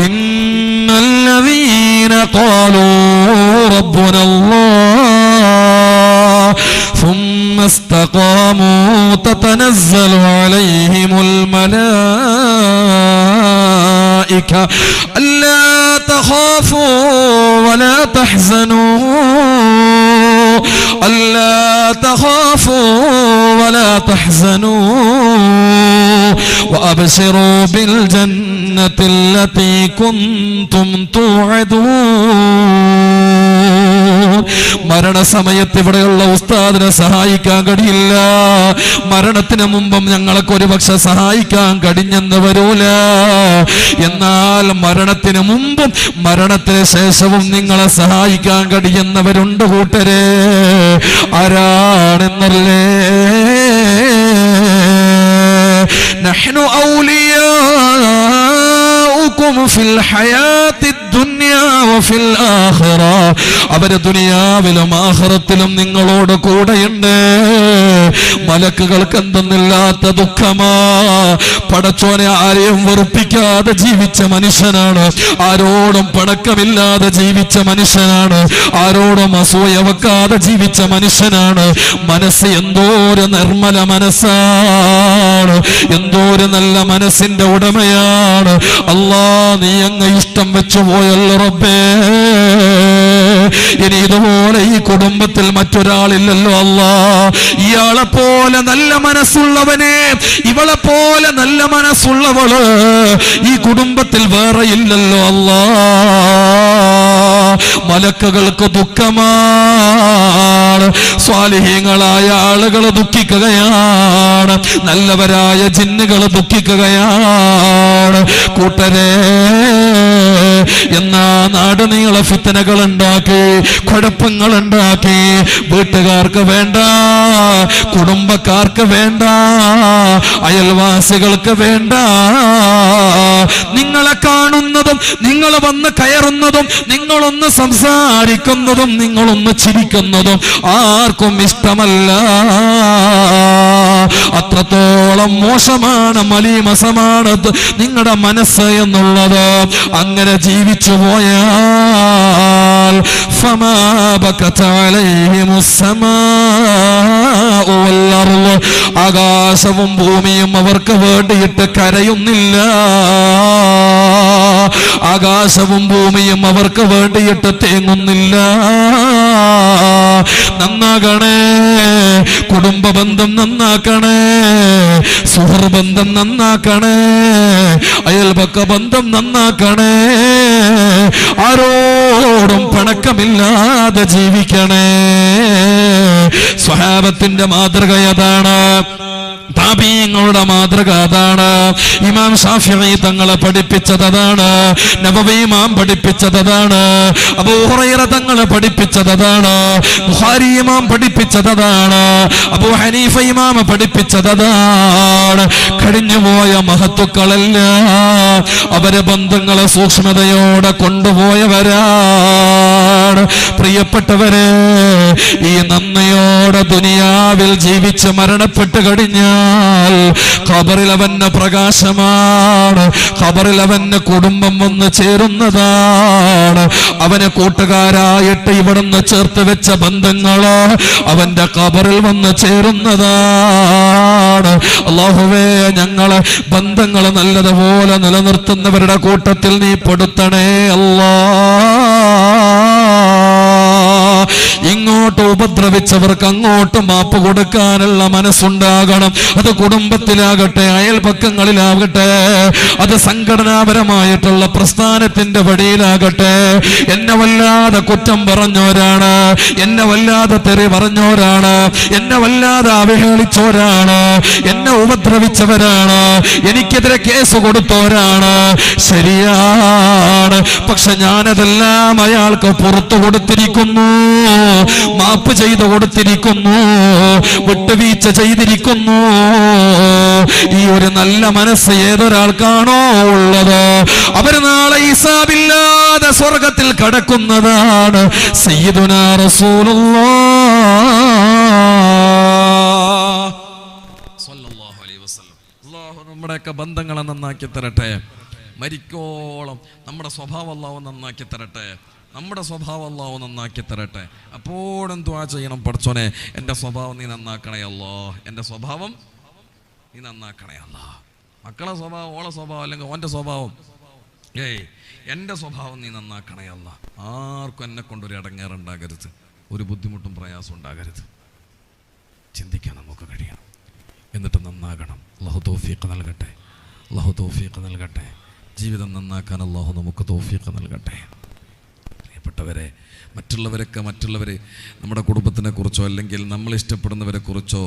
[SPEAKER 2] ഇന്നല്ലദീന ഖാലൂ റബ്ബുനല്ലാഹ് ثم استقاموا تتنزل عليهم الملائكة ألا تخافوا ولا تحزنوا ألا تخافوا ولا تحزنوا വഅബ്ശിറൂ ബിൽ ജന്നത്തില്ലതീ കുൻതും തുഅദൂൻ. മരണസമയത്ത് ഇവിടെയുള്ള ഉസ്താദിനെ സഹായിക്കാൻ കഴിയില്ല. മരണത്തിന് മുമ്പും ഞങ്ങൾക്ക് ഒരുപക്ഷെ സഹായിക്കാൻ കഴിഞ്ഞെന്ന് വരൂല. എന്നാൽ മരണത്തിന് മുമ്പും മരണത്തിന് ശേഷവും നിങ്ങളെ സഹായിക്കാൻ കഴിയുന്നവരുണ്ട് കൂട്ടരെ. ആരാണെന്നല്ലേ? നഹ്നു ഔലിയാഉകും ഫിൽ ഹയാത്തിദ് ദുനിയാ വഫിൽ ആഖിറ. അവര് ദുനിയാവിലും ആഖിറത്തിലും നിങ്ങളോട് കൂടെയുണ്ട്. മലക്കുകൾക്ക് എന്തെന്നില്ലാത്ത ദുഃഖമാ. പടച്ചോനെ ആരെയും വെറുപ്പിക്കാതെ ജീവിച്ച മനുഷ്യനാണ്. ആരോടും പടക്കമില്ലാതെ ജീവിച്ച മനുഷ്യനാണ്. ആരോടും അസൂയ വെക്കാതെ ജീവിച്ച മനുഷ്യനാണ്. മനസ്സ് എന്തോരു നിർമ്മല മനസ്സാണ്, എന്തോരു നല്ല മനസ്സിന്റെ ഉടമയാണ്. അല്ലാ, നീ അങ്ങ് ഇഷ്ടം വെച്ചു പോയല്ലോ റബ്ബേ. ഇനി ഇതുപോലെ ഈ കുടുംബത്തിൽ മറ്റൊരാളില്ലല്ലോ അല്ലാ. ഇയാളെ പോലെ നല്ല മനസ്സുള്ളവനെ, ഇവളെ പോലെ നല്ല മനസ്സുള്ളവള് ഈ കുടുംബത്തിൽ വേറെ ഇല്ലല്ലോ അല്ലാ. മലക്കുകൾക്ക് ദുഃഖമാണ്. സ്വാലിഹീങ്ങളായ ആളുകൾ ദുഃഖിക്കുകയാണ്. നല്ലവരായ ജിന്നുകൾ ദുഃഖിക്കുകയാണ് കൂട്ടരെ. എന്നാ നാട് നീളെ ഫിത്തനകൾ ഉണ്ടാക്കി, കുഴപ്പങ്ങൾ ഉണ്ടാക്കി. വീട്ടുകാർക്ക് വേണ്ട, കുടുംബക്കാർക്ക് വേണ്ട, അയൽവാസികൾക്ക് വേണ്ട. നിങ്ങളെ കാണുന്നതും നിങ്ങൾ വന്ന് കയറുന്നതും നിങ്ങളൊന്ന് സംസാരിക്കുന്നതും നിങ്ങളൊന്ന് ചിരിക്കുന്നതും ആർക്കും ഇഷ്ടമല്ല. അത്രത്തോളം മോശമാണ്, മലീമസമാണ് നിങ്ങളുടെ മനസ്സ് എന്നുള്ളത്. അങ്ങനെ ജീവിച്ചു പോയാൽ ഫമാ ബകത അലൈഹിമുസ് സമാഉ വൽ അർള്, ആകാശവും ഭൂമിയും അവർക്ക് വേണ്ടിയിട്ട് കരയുന്നില്ല. ആകാശവും ഭൂമിയും അവർക്ക് വേണ്ടിയിട്ട് തേങ്ങുന്നില്ല. നന്നാകണേ, കുടുംബ ബന്ധം നന്നാക്കണേ, സുഹൃബന്ധം നന്നാക്കണേ, അയൽപക്ക ബന്ധം നന്നാക്കണേ. ആരോടും പണക്കമില്ലാതെ ജീവിക്കണേ. സ്വഹാബത്തിന്റെ മാതൃക അതാണ്. താബീങ്ങളുടെ മാതൃക അതാണ്. ഇമാം ഷാഫിഈ തങ്ങളെ പഠിപ്പിച്ചത് അതാണ്. നബവി ഇമാം പഠിപ്പിച്ചത് അതാണ്. അബൂ ഹുറൈറ തങ്ങളെ പഠിപ്പിച്ചത് അതാണ്. ബുഖാരി ഇമാം പഠിപ്പിച്ചത് അതാണ്. അബൂ ഹനീഫ ഇമാം പഠിപ്പിച്ചത് അതാണ്. കഴിഞ്ഞുപോയ മഹത്തുക്കളെല്ലാം അവരെ ബന്ധങ്ങളെ സൂക്ഷ്മതയോടെ കൊണ്ടുപോയവരാണ്. പ്രിയപ്പെട്ടവരെ, ഈ നന്ദിയോടെ ദുനിയാവിൽ ജീവിച്ച് മരണപ്പെട്ട് കഴിഞ്ഞാൽ ഖബറിൽ അവന്റെ പ്രകാശമാണ്. ഖബറിൽ അവന്റെ കുടുംബം വന്ന് ചേരുന്നതാണ്. അവനെ കൂട്ടുകാരായിട്ട് ഇവിടുന്ന് ചേർത്ത് വെച്ച ബന്ധങ്ങള് അവന്റെ ഖബറിൽ വന്ന് ചേരുന്നതാണ്. അല്ലാഹുവേ, ഞങ്ങളെ ബന്ധങ്ങൾ നല്ലതുപോലെ നിലനിർത്തുന്നവരുടെ കൂട്ടത്തിൽ നീ പെടുത്തണേ അല്ലാ. ഇങ്ങോട്ട് ഉപദ്രവിച്ചവർക്ക് അങ്ങോട്ട് മാപ്പ് കൊടുക്കാനുള്ള മനസ്സുണ്ടാകണം. അത് കുടുംബത്തിലാകട്ടെ, അയൽപക്കങ്ങളിലാകട്ടെ, അത് സംഘടനാപരമായിട്ടുള്ള പ്രസ്ഥാനത്തിന്റെ വഴിയിലാകട്ടെ. എന്നെ വല്ലാതെ കുറ്റം പറഞ്ഞോരാണ്, എന്നെ വല്ലാതെ തെറി പറഞ്ഞോരാണ്, എന്നെ വല്ലാതെ അവഹേളിച്ചോരാണ്, എന്നെ ഉപദ്രവിച്ചവരാണ്, എനിക്കെതിരെ കേസ് കൊടുത്തോരാണ്. ശരിയാണ്, പക്ഷെ ഞാനതെല്ലാം അയാൾക്ക് പുറത്തു കൊടുത്തിരിക്കുന്നു, മാപ്പ് ചെയ്തു കൊടുത്തിരിക്കുന്നു, വിട്ടുവീഴ്ച ചെയ്തിരിക്കുന്നു. ഈ ഒരു നല്ല മനസ്സ് ഏതൊരാൾക്കാണോ ഉള്ളത് അവർ നാളെ ഹിസാബില്ലാതെ സ്വർഗത്തിൽ കടക്കുന്നതാണ്. സയ്യിദുനാ റസൂലുള്ളാഹ് സ്വല്ലല്ലാഹു അലൈഹി വസല്ലം. അല്ലാഹു നമ്മുടെയൊക്കെ ബന്ധങ്ങളെ നന്നാക്കി തരട്ടെ. മരിക്കോളം നമ്മുടെ സ്വഭാവം അല്ലാഹു നന്നാക്കി തരട്ടെ. നമ്മുടെ സ്വഭാവം അല്ലാഹു നന്നാക്കി തരട്ടെ. അപ്പോഴും ദുആ ചെയ്യണം, പടച്ചോനെ എൻ്റെ സ്വഭാവം നീ നന്നാക്കണേ അല്ലാ, എൻ്റെ സ്വഭാവം നീ നന്നാക്കണേ അല്ലാ. മക്കളെ സ്വഭാവം ഓളെ സ്വഭാവം അല്ലെങ്കിൽ ഓൻ്റെ സ്വഭാവം, എൻ്റെ സ്വഭാവം നീ നന്നാക്കണേ അല്ലാ. ആർക്കും എന്നെ കൊണ്ടൊരു ഇടങ്ങേറുണ്ടാകരുത്, ഒരു ബുദ്ധിമുട്ടും പ്രയാസം ഉണ്ടാകരുത്. ചിന്തിക്കാൻ നമുക്ക് കഴിയണം, എന്നിട്ട് നന്നാകണം. അല്ലാഹു തൗഫീഖ് നൽകട്ടെ.
[SPEAKER 1] അള്ളാഹു തൗഫീഖ് നൽകട്ടെ. ജീവിതം നന്നാക്കാൻ അള്ളാഹു നമുക്ക് തൗഫീഖ് നൽകട്ടെ. പ്രിയപ്പെട്ടവരെ, മറ്റുള്ളവർ നമ്മുടെ കുടുംബത്തിനെ കുറിച്ചോ അല്ലെങ്കിൽ നമ്മൾ ഇഷ്ടപ്പെടുന്നവരെ കുറിച്ചോ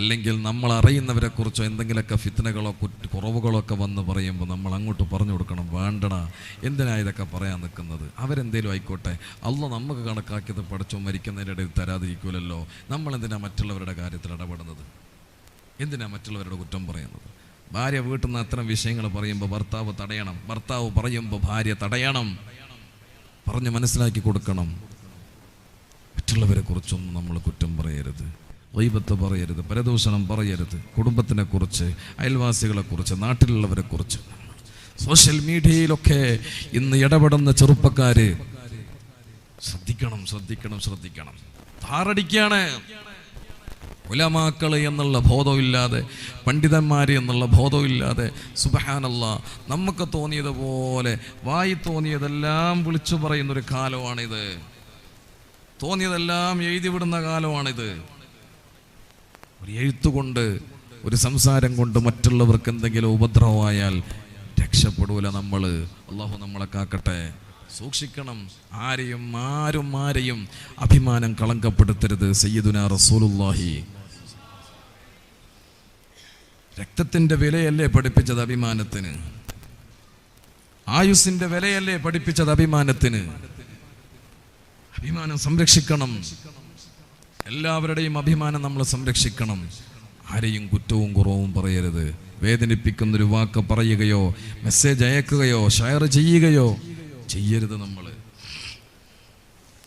[SPEAKER 1] അല്ലെങ്കിൽ നമ്മൾ അറിയുന്നവരെ കുറിച്ചോ എന്തെങ്കിലുമൊക്കെ ഫിത്നകളോ കുറവുകളോ ഒക്കെ വന്ന് പറയുമ്പോൾ നമ്മൾ അങ്ങോട്ട് പറഞ്ഞു കൊടുക്കണം, വേണ്ടടാ, എന്തിനാ ഇതൊക്കെ പറയാൻ നിൽക്കുന്നത്, അവരെന്തേലും ആയിക്കോട്ടെ, അള്ളാഹ് നമുക്ക് കണക്കാക്കിയത് പഠിച്ചോ മരിക്കുന്നതിൻ്റെ ഇടയിൽ തരാതിരിക്കൂലല്ലോ, നമ്മളെന്തിനാ മറ്റുള്ളവരുടെ കാര്യത്തിൽ ഇടപെടുന്നത്, എന്തിനാ മറ്റുള്ളവരുടെ കുറ്റം പറയുന്നത്. ഭാര്യ വീട്ടിൽ നിന്ന് അത്തരം വിഷയങ്ങൾ പറയുമ്പോൾ ഭർത്താവ് തടയണം, ഭർത്താവ് പറയുമ്പോൾ ഭാര്യ തടയണം, പറഞ്ഞ് മനസ്സിലാക്കി കൊടുക്കണം. മറ്റുള്ളവരെ കുറിച്ചൊന്നും നമ്മൾ കുറ്റം പറയരുത്, ഗീബത്ത് പറയരുത്, പരദൂഷണം പറയരുത്. കുടുംബത്തിനെ കുറിച്ച്, അയൽവാസികളെ കുറിച്ച്, നാട്ടിലുള്ളവരെ കുറിച്ച്. സോഷ്യൽ മീഡിയയിലൊക്കെ ഇന്ന് ഇടപെടുന്ന ചെറുപ്പക്കാര് ശ്രദ്ധിക്കണം. താറടിക്കാണ്. ഉലമാക്കള് എന്നുള്ള ബോധമില്ലാതെ, പണ്ഡിതന്മാർ എന്നുള്ള ബോധമില്ലാതെ, സുബ്ഹാനല്ലാഹ്, നമുക്ക് തോന്നിയതുപോലെ വായി തോന്നിയതെല്ലാം വിളിച്ചു പറയുന്നൊരു കാലമാണിത്. തോന്നിയതെല്ലാം എഴുതി വിടുന്ന കാലമാണിത്. ഒരു എഴുത്തുകൊണ്ട്, ഒരു സംസാരം കൊണ്ട് മറ്റുള്ളവർക്ക് എന്തെങ്കിലും ഉപദ്രവമായാൽ രക്ഷപ്പെടൂല നമ്മൾ. അള്ളാഹു നമ്മളെ കാക്കട്ടെ. സൂക്ഷിക്കണം. ആരെയും അഭിമാനം കളങ്കപ്പെടുത്തരുത്. സയ്യിദുനാ റസൂലുള്ളാഹി രക്തത്തിന്റെ വിലയല്ലേ പഠിപ്പിച്ചത് അഭിമാനത്തിന്, ആയുസിന്റെ വിലയല്ലേ പഠിപ്പിച്ചത് അഭിമാനത്തിന്. അഭിമാനം സംരക്ഷിക്കണം. എല്ലാവരുടെയും അഭിമാനം നമ്മൾ സംരക്ഷിക്കണം. ആരെയും കുറ്റവും കുറവും പറയരുത്. വേദനിപ്പിക്കുന്നൊരു വാക്ക് പറയുകയോ മെസ്സേജ് അയക്കുകയോ ഷെയർ ചെയ്യുകയോ ചെയ്യരുത് നമ്മൾ.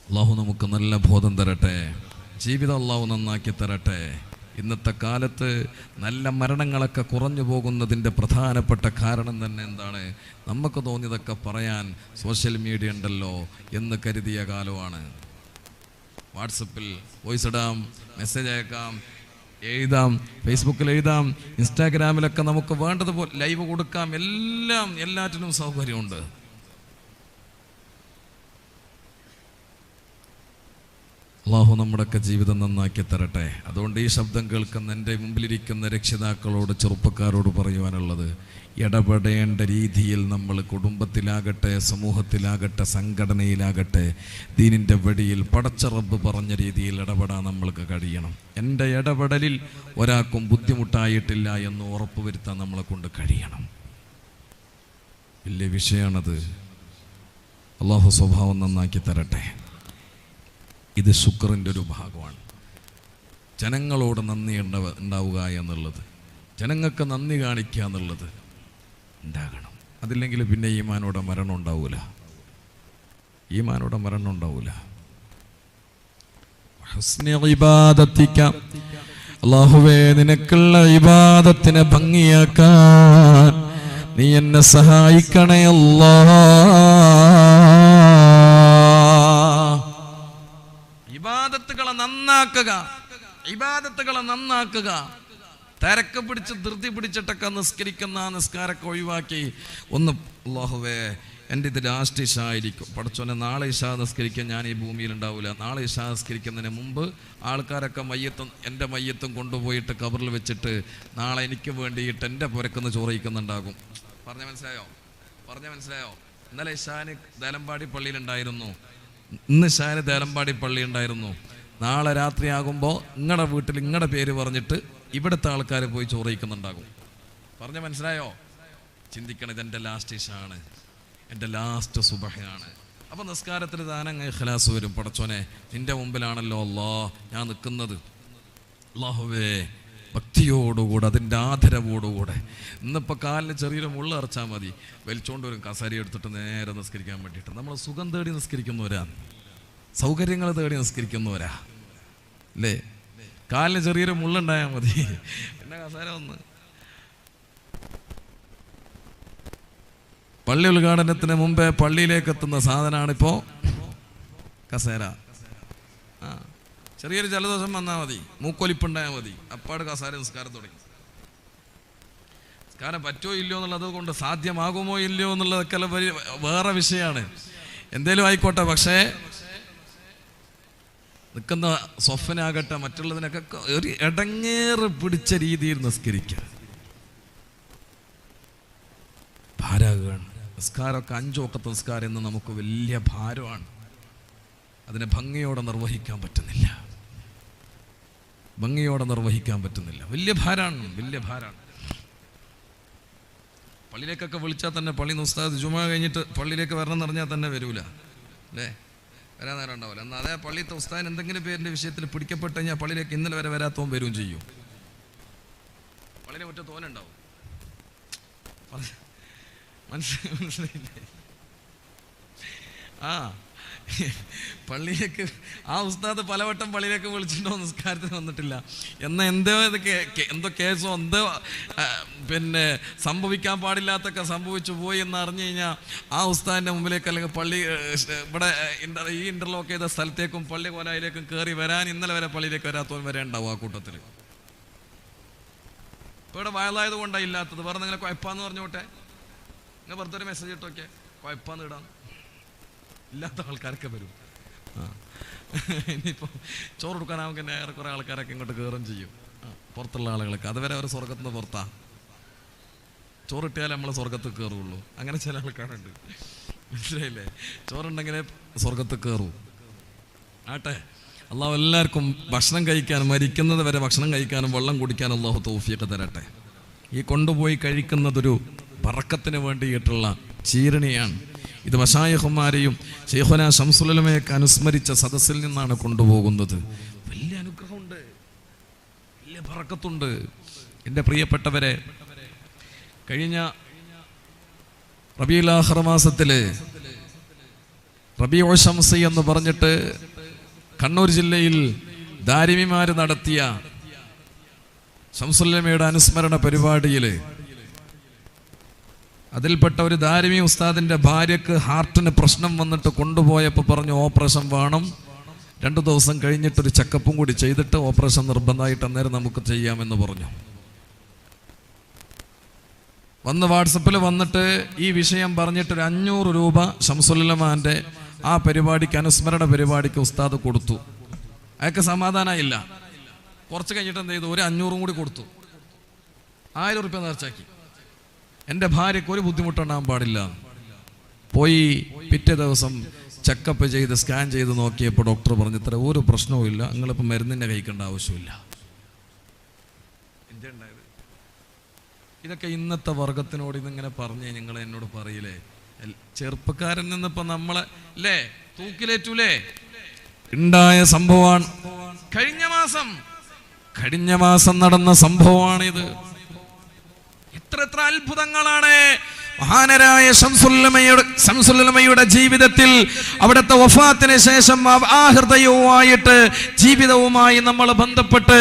[SPEAKER 1] അള്ളാഹു നമുക്ക് നല്ല ബോധം തരട്ടെ. ജീവിതം അള്ളാഹു നന്നാക്കി തരട്ടെ. ഇന്നത്തെ കാലത്ത് നല്ല മരണങ്ങളൊക്കെ കുറഞ്ഞു പോകുന്നതിൻ്റെ പ്രധാനപ്പെട്ട കാരണം തന്നെ എന്താണ്? നമുക്ക് തോന്നിയതൊക്കെ പറയാൻ സോഷ്യൽ മീഡിയ ഉണ്ടല്ലോ എന്ന് കരുതിയ കാലമാണ്. വാട്സപ്പിൽ വോയിസ് ഇടാം, മെസ്സേജ് അയക്കാം, എഴുതാം, ഫേസ്ബുക്കിൽ എഴുതാം, ഇൻസ്റ്റാഗ്രാമിലൊക്കെ നമുക്ക് വേണ്ടതുപോലെ ലൈവ് കൊടുക്കാം. എല്ലാറ്റിനും സൗകര്യമുണ്ട്. അള്ളാഹു നമ്മുടെയൊക്കെ ജീവിതം നന്നാക്കി തരട്ടെ. അതുകൊണ്ട് ഈ ശബ്ദം കേൾക്കുന്ന എൻ്റെ മുമ്പിലിരിക്കുന്ന രക്ഷിതാക്കളോട്, ചെറുപ്പക്കാരോട് പറയുവാനുള്ളത്, ഇടപെടേണ്ട രീതിയിൽ നമ്മൾ കുടുംബത്തിലാകട്ടെ, സമൂഹത്തിലാകട്ടെ, സംഘടനയിലാകട്ടെ, ദീനിൻ്റെ വഴിയിൽ പടച്ച റബ്ബ് പറഞ്ഞ രീതിയിൽ ഇടപെടാൻ നമ്മൾക്ക് കഴിയണം. എൻ്റെ ഇടപെടലിൽ ഒരാൾക്കും ബുദ്ധിമുട്ടായിട്ടില്ല എന്ന് ഉറപ്പുവരുത്താൻ നമ്മളെ കൊണ്ട് കഴിയണം. വലിയ വിഷയമാണത്. അള്ളാഹു സ്വഭാവം നന്നാക്കി തരട്ടെ. ഇത് ശുക്റിൻ്റെ ഒരു ഭാഗമാണ്. ജനങ്ങളോട് നന്ദി ഉണ്ടാവുക എന്നുള്ളത്, ജനങ്ങൾക്ക് നന്ദി കാണിക്കുക എന്നുള്ളത് ഉണ്ടാകണം. അതില്ലെങ്കിൽ പിന്നെ ഈമാനോടെ മരണം ഉണ്ടാവൂല. ഹുസ്നി ഇബാദത്തിക, അല്ലാഹുവേ നിനക്കുള്ള ഇബാദത്തിനെ ഭംഗിയാക്കാൻ നീ എന്നെ സഹായിക്കണേ അല്ലാഹ്. ഇബാദത്തുകളെ നന്നാക്കുക. തിരക്ക് പിടിച്ച് ധൃതി പിടിച്ചിട്ടൊക്കെ നിസ്കരിക്കുന്ന നിസ്കാരമൊക്കെ ഒഴിവാക്കി ഒന്ന്, അല്ലാഹുവേ എൻ്റെ ഇത് ലാസ്റ്റ് ഇശ ആയിരിക്കും, പടച്ചോനെ നാളെ ഇശ നിസ്കരിക്കാൻ ഞാൻ ഈ ഭൂമിയിൽ ഉണ്ടാവില്ല. നാളെ ഇശ നിസ്കരിക്കുന്നതിന് മുമ്പ് ആൾക്കാരൊക്കെ എൻ്റെ മയ്യത്തും കൊണ്ടുപോയിട്ട് കബറിൽ വെച്ചിട്ട് നാളെ എനിക്ക് വേണ്ടിയിട്ട് എൻ്റെ പുരക്കുന്ന ചോറിക്കുന്നുണ്ടാകും. പറഞ്ഞ മനസ്സിലായോ? ഇന്നലെ ഇശാന് ദേലമ്പാടി പള്ളിയിലുണ്ടായിരുന്നു, ഇന്ന് ഇശാന് ദേലമ്പാടി പള്ളി ഉണ്ടായിരുന്നു. നാളെ രാത്രിയാകുമ്പോൾ നിങ്ങളുടെ വീട്ടിൽ നിങ്ങളുടെ പേര് പറഞ്ഞിട്ട് ഇവിടുത്തെ ആൾക്കാർ പോയി ചോറിക്കുന്നുണ്ടാകും. പറഞ്ഞ മനസ്സിലായോ? ചിന്തിക്കണം, ഇതെൻ്റെ ലാസ്റ്റ് ഇശാണ്, എൻ്റെ ലാസ്റ്റ് സുബഹയാണ്. അപ്പം നിസ്കാരത്തിൽ താനങ്ങ് ഇഖ്ലാസ് വരും. പടച്ചോനെ നിൻ്റെ മുമ്പിലാണല്ലോ അല്ലാഹ് ഞാൻ നിൽക്കുന്നത്. അല്ലാഹുവേ ഭക്തിയോടുകൂടെ, അതിൻ്റെ ആദരവോടുകൂടെ. ഇന്നിപ്പോൾ കാലിന് ചെറിയൊരു മുള്ള അറച്ചാൽ മതി, വലിച്ചോണ്ട് വരും കസേര എടുത്തിട്ട് നേരെ നിസ്കരിക്കാൻ വേണ്ടിയിട്ട്. നമ്മൾ സുഖം തേടി നിസ്കരിക്കുന്നവരാ, സൗകര്യങ്ങൾ തേടി നിസ്കരിക്കുന്നവരാ അല്ലേ? കാലിന് ചെറിയൊരു മുള്ളുണ്ടായാൽ മതി, പിന്നെ കസേര വന്ന്. പള്ളി ഉദ്ഘാടനത്തിന് മുമ്പേ പള്ളിയിലേക്ക് എത്തുന്ന സാധനമാണിപ്പോൾ കസേര. ചെറിയൊരു ജലദോഷം വന്നാൽ മതി, മൂക്കൊലിപ്പുണ്ടായാൽ മതി, അപ്പാട് കസേര നിസ്കാരം തുടങ്ങി. നിസ്കാരം പറ്റുമോ ഇല്ലയോ എന്നുള്ളത് കൊണ്ട്, സാധ്യമാകുമോ ഇല്ലയോ എന്നുള്ളതൊക്കെ വേറെ വിഷയമാണ്. എന്തേലും ആയിക്കോട്ടെ, പക്ഷേ നിൽക്കുന്ന സ്വഫനാകട്ടെ മറ്റുള്ളതിനൊക്കെ ഒരു ഇടങ്ങേറ് പിടിച്ച രീതിയിൽ നിസ്കരിക്കുക. ഭാരമാകുകയാണ്. നിസ്കാരമൊക്കെ 5 വഖത്ത് നിസ്കാരം എന്ന് നമുക്ക് വലിയ ഭാരമാണ്. അതിനെ ഭംഗിയോടെ നിർവഹിക്കാൻ പറ്റുന്നില്ല. വലിയ ഭാരമാണ്. പള്ളിയിലേക്കൊക്കെ വിളിച്ചാൽ തന്നെ പള്ളിയിൽ ഉസ്താദ് ജുമാ കഴിഞ്ഞിട്ട് പള്ളിയിലേക്ക് വരണം എന്ന് പറഞ്ഞാൽ തന്നെ വരൂല അല്ലേ, വരാൻ നേരം ഉണ്ടാവില്ല. എന്നാൽ അതേ പള്ളിയിലത്തെ ഉസ്താദിന് എന്തെങ്കിലും പേരിൻ്റെ വിഷയത്തിൽ പിടിക്കപ്പെട്ട് കഴിഞ്ഞാൽ പള്ളിയിലേക്ക് ഇന്നലെ വരെ വരാത്തവൻ വരും ചെയ്യും. പള്ളിയിലെ ഒറ്റ തോനുണ്ടാവും. മനസ്സിലായില്ലേ? പള്ളിയിലേക്ക് ആ ഉസ്താദ് പലവട്ടം പള്ളിയിലേക്ക് വിളിച്ചിട്ടുണ്ടോ, നിസ്കാരത്തിന് വന്നിട്ടില്ല എന്നാൽ എന്തോ കേസോ എന്തോ പിന്നെ സംഭവിക്കാൻ പാടില്ലാത്തൊക്കെ സംഭവിച്ചു പോയി എന്ന് അറിഞ്ഞു കഴിഞ്ഞാൽ ആ ഉസ്താദിൻ്റെ മുമ്പിലേക്ക് അല്ലെങ്കിൽ പള്ളി ഇവിടെ ഈ ഇന്റർലോക്ക് ചെയ്ത സ്ഥലത്തേക്കും പള്ളി കോലായിലേക്കും കയറി വരാൻ ഇന്നലെ വരെ പള്ളിയിലേക്ക് വരാത്തവൻ വരെ ഉണ്ടാവും ആ കൂട്ടത്തിൽ. ഇപ്പോൾ ഇവിടെ വയലായത് കൊണ്ടാണ് ഇല്ലാത്തത്. വേറെ നിങ്ങളെ കുഴപ്പാന്ന് പറഞ്ഞോട്ടെ, നിങ്ങൾ വെറുതെ ഒരു മെസ്സേജ് ഇട്ടോക്കെ കുഴപ്പാന്ന് ഇടാം. ഇല്ലാത്ത ആൾക്കാരൊക്കെ വരും. ഇനിയിപ്പോൾ ചോറ് കൊടുക്കാനാവുമ്പോൾ തന്നെ ഏറെ ആൾക്കാരൊക്കെ ഇങ്ങോട്ട് കയറും ചെയ്യും. പുറത്തുള്ള ആളുകളൊക്കെ അതുവരെ അവർ സ്വർഗത്തിൽ നിന്ന് പുറത്താ. ചോറിട്ടിയാലേ നമ്മൾ സ്വർഗത്തിൽ കയറുള്ളൂ. അങ്ങനെ ചില ആൾക്കാരുണ്ട്, മനസ്സിലായില്ലേ? ചോറുണ്ടെങ്കിലേ സ്വർഗത്തിൽ കയറൂ. ആട്ടെ, അള്ളാഹു എല്ലാവർക്കും ഭക്ഷണം കഴിക്കാനും മരിക്കുന്നത് വരെ ഭക്ഷണം കഴിക്കാനും വെള്ളം കുടിക്കാനും അള്ളാഹു തൗഫീഖ് തരട്ടെ. ഈ കൊണ്ടുപോയി കഴിക്കുന്നതൊരു ബറക്കത്തിന് വേണ്ടിയിട്ടുള്ള ചീരണിയാണ്. ഇത് മശായിഖുമാരെയും ശൈഖുനാ ശംസുൽ ഉലമയൊക്കെ അനുസ്മരിച്ച സദസ്സിൽ നിന്നാണ് കൊണ്ടുപോകുന്നത്. വലിയ അനുഗ്രഹമുണ്ട്, വലിയ ബറക്കത്തുണ്ട്. എൻ്റെ പ്രിയപ്പെട്ടവരെ, കഴിഞ്ഞ റബീഉൽ ആഖിർ മാസത്തില് റബീഉ ശംസി എന്ന് പറഞ്ഞിട്ട് കണ്ണൂർ ജില്ലയിൽ ദാരിമിമാര് നടത്തിയ ശംസുൽ ഉലമയുടെ അനുസ്മരണ പരിപാടിയിൽ അതിൽപ്പെട്ട ഒരു ദാരിമി ഉസ്താദിന്റെ ഭാര്യക്ക് ഹാർട്ടിന് പ്രശ്നം വന്നിട്ട് കൊണ്ടുപോയപ്പോൾ പറഞ്ഞു ഓപ്പറേഷൻ വേണം, 2 ദിവസം കഴിഞ്ഞിട്ടൊരു ചെക്കപ്പും കൂടി ചെയ്തിട്ട് ഓപ്പറേഷൻ നിർബന്ധമായിട്ട് അന്നേരം നമുക്ക് ചെയ്യാമെന്ന് പറഞ്ഞു. വാട്സപ്പിൽ വന്നിട്ട് ഈ വിഷയം പറഞ്ഞിട്ടൊരു 500 രൂപ ശംസുൽ ഉലമാന്റെ ആ പരിപാടിക്ക്, അനുസ്മരണ പരിപാടിക്ക് ഉസ്താദ് കൊടുത്തു. അയാൾക്ക് സമാധാനമായില്ല. കുറച്ച് കഴിഞ്ഞിട്ട് എന്ത് ചെയ്തു, ഒരു 500 കൂടി കൊടുത്തു. 1000 രൂപ നേർച്ചാക്കി. എൻ്റെ ഭാര്യയ്ക്ക് ഒരു ബുദ്ധിമുട്ടുണ്ടാകാൻ പാടില്ല. പോയി പിറ്റേ ദിവസം ചെക്കപ്പ് ചെയ്ത് സ്കാൻ ചെയ്ത് നോക്കിയപ്പോൾ ഡോക്ടർ പറഞ്ഞു ഇത്ര ഒരു പ്രശ്നവും ഇല്ല, നിങ്ങളിപ്പോൾ മരുന്നിനെ കഴിക്കേണ്ട ആവശ്യമില്ല. ഇതൊക്കെ ഇന്നത്തെ വർഗത്തിനോട് ഇതിങ്ങനെ പറഞ്ഞേ നിങ്ങൾ എന്നോട് പറയില്ലേ? ചെറുപ്പക്കാരൻ നിന്നിപ്പോ നമ്മളെ അല്ലേ തൂക്കിലേറ്റൂലേ? ഉണ്ടായ സംഭവമാണ്. കഴിഞ്ഞ മാസം നടന്ന സംഭവമാണിത്. എത്ര അത്ഭുതങ്ങളാണ് മഹാനരായ ശംസുൽ ഉലമയുടെ ജീവിതത്തിൽ. അവിടുത്തെ വഫാത്തിന് ശേഷം ആ ഹൃദയവുമായിട്ട് ജീവിതവുമായി നമ്മൾ ബന്ധപ്പെട്ട്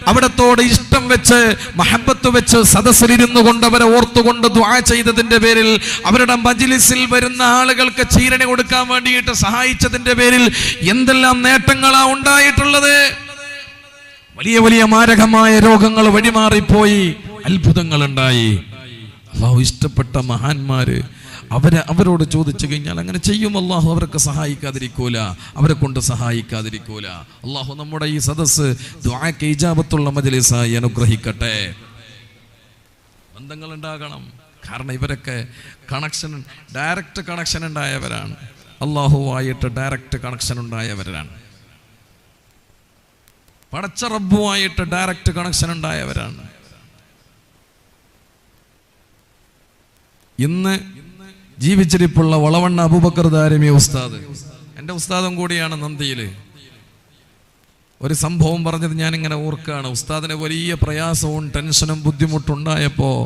[SPEAKER 1] അവിടത്തോട് ഇഷ്ടം വെച്ച് മഹബത്ത് വെച്ച് സദസ്സിലിരുന്നു കൊണ്ട് അവരെ ഓർത്തുകൊണ്ട് ദുആ ചെയ്തതിന്റെ പേരിൽ, അവരുടെ മജ്ലിസിൽ വരുന്ന ആളുകൾക്ക് ചീരണി കൊടുക്കാൻ വേണ്ടിയിട്ട് സഹായിച്ചതിന്റെ പേരിൽ എന്തെല്ലാം നേട്ടങ്ങളാ ഉണ്ടായിട്ടുള്ളത്. വലിയ വലിയ മാരകമായ രോഗങ്ങൾ വഴിമാറിപ്പോയി, അത്ഭുതങ്ങൾ ഉണ്ടായി. അള്ളാഹു ഇഷ്ടപ്പെട്ട മഹാന്മാര് അവരോട് ചോദിച്ചു കഴിഞ്ഞാൽ അങ്ങനെ ചെയ്യും. അള്ളാഹു അവർക്ക് സഹായിക്കാതിരിക്കൂല, അവരെ കൊണ്ട് സഹായിക്കാതിരിക്കൂല. അള്ളാഹു നമ്മുടെ ഈ സദസ്സ് ദുആക്ക് ഇജാബത്തുള്ള മജ്ലിസായി അനുഗ്രഹിക്കട്ടെ. ബന്ധങ്ങൾ ഉണ്ടാകണം. കാരണം ഇവരൊക്കെ ഡയറക്റ്റ് കണക്ഷൻ ഉണ്ടായവരാണ്. അള്ളാഹുവായിട്ട് ഡയറക്റ്റ് കണക്ഷൻ ഉണ്ടായവരാണ്. പടച്ച റബ്ബുമായിട്ട് ഡയറക്റ്റ് കണക്ഷൻ ഉണ്ടായവരാണ്. ഇന്ന് ജീവിച്ചിരിപ്പുള്ള വളവണ്ണ അബൂബക്കർ ദാരിമി ഉസ്താദ്, എൻ്റെ ഉസ്താദും കൂടിയാണ് നന്ദിയില്. ഒരു സംഭവം പറഞ്ഞത് ഞാനിങ്ങനെ ഓർക്കുകയാണ്. ഉസ്താദിന് വലിയ പ്രയാസവും ടെൻഷനും ബുദ്ധിമുട്ടുണ്ടായപ്പോൾ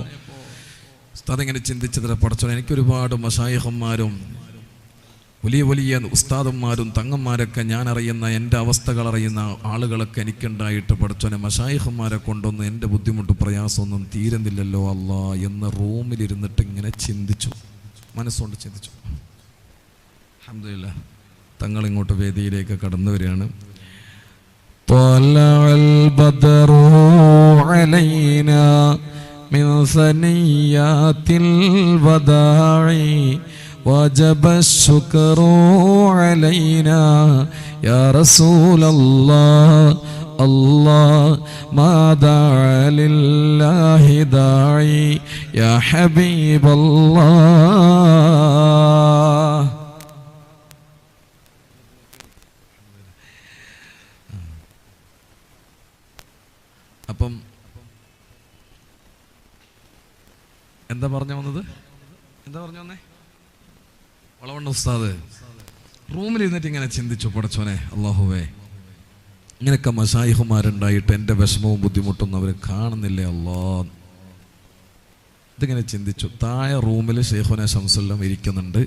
[SPEAKER 1] ഉസ്താദ് ഇങ്ങനെ ചിന്തിച്ചതിൽ പഠിച്ചോ, എനിക്കൊരുപാട് മശായിഖന്മാരും വലിയ വലിയ ഉസ്താദന്മാരും തങ്ങന്മാരൊക്കെ ഞാൻ അറിയുന്ന, എൻ്റെ അവസ്ഥകൾ അറിയുന്ന ആളുകളൊക്കെ എനിക്കുണ്ടായിട്ട് പഠിച്ചോനെ മശായിഖന്മാരെ കൊണ്ടൊന്നും എൻ്റെ ബുദ്ധിമുട്ട് പ്രയാസമൊന്നും തീരുന്നില്ലല്ലോ അല്ലാ എന്ന് റൂമിലിരുന്നിട്ട് ഇങ്ങനെ ചിന്തിച്ചു, മനസ്സുകൊണ്ട് ചിന്തിച്ചു. അൽഹംദുലില്ലാഹ് തങ്ങൾ ഇങ്ങോട്ട് വേദിയിലേക്ക് കടന്നു വരികയാണ്. ത്വലഅൽ ബദ്റു അലൈനാ മിൻ സനിയാത്തിൽ വദാഇ وجب الشكر علينا يا رسول الله الله ما دعا لله داعي
[SPEAKER 2] യാ ഹബീബല്ലാഹ്.
[SPEAKER 1] അപ്പം എന്താ പറഞ്ഞു വന്നത്? എന്താ പറഞ്ഞു വന്നേ? വളവണ്ണ ഉസ്താദ് റൂമിൽ ഇരുന്നിട്ട് ഇങ്ങനെ ചിന്തിച്ചു, പടച്ചോനെ അല്ലാഹുവേ, ഇങ്ങനെയൊക്കെ മശായിഹുമാരുണ്ടായിട്ട് എൻ്റെ വിഷമവും ബുദ്ധിമുട്ടൊന്നും അവർ കാണുന്നില്ലേ അല്ലാ. ഇതിങ്ങനെ ചിന്തിച്ചു. താഴെ റൂമിൽ ഷെയ്ഖുന ശംസുല്ലം ഇരിക്കുന്നുണ്ട്.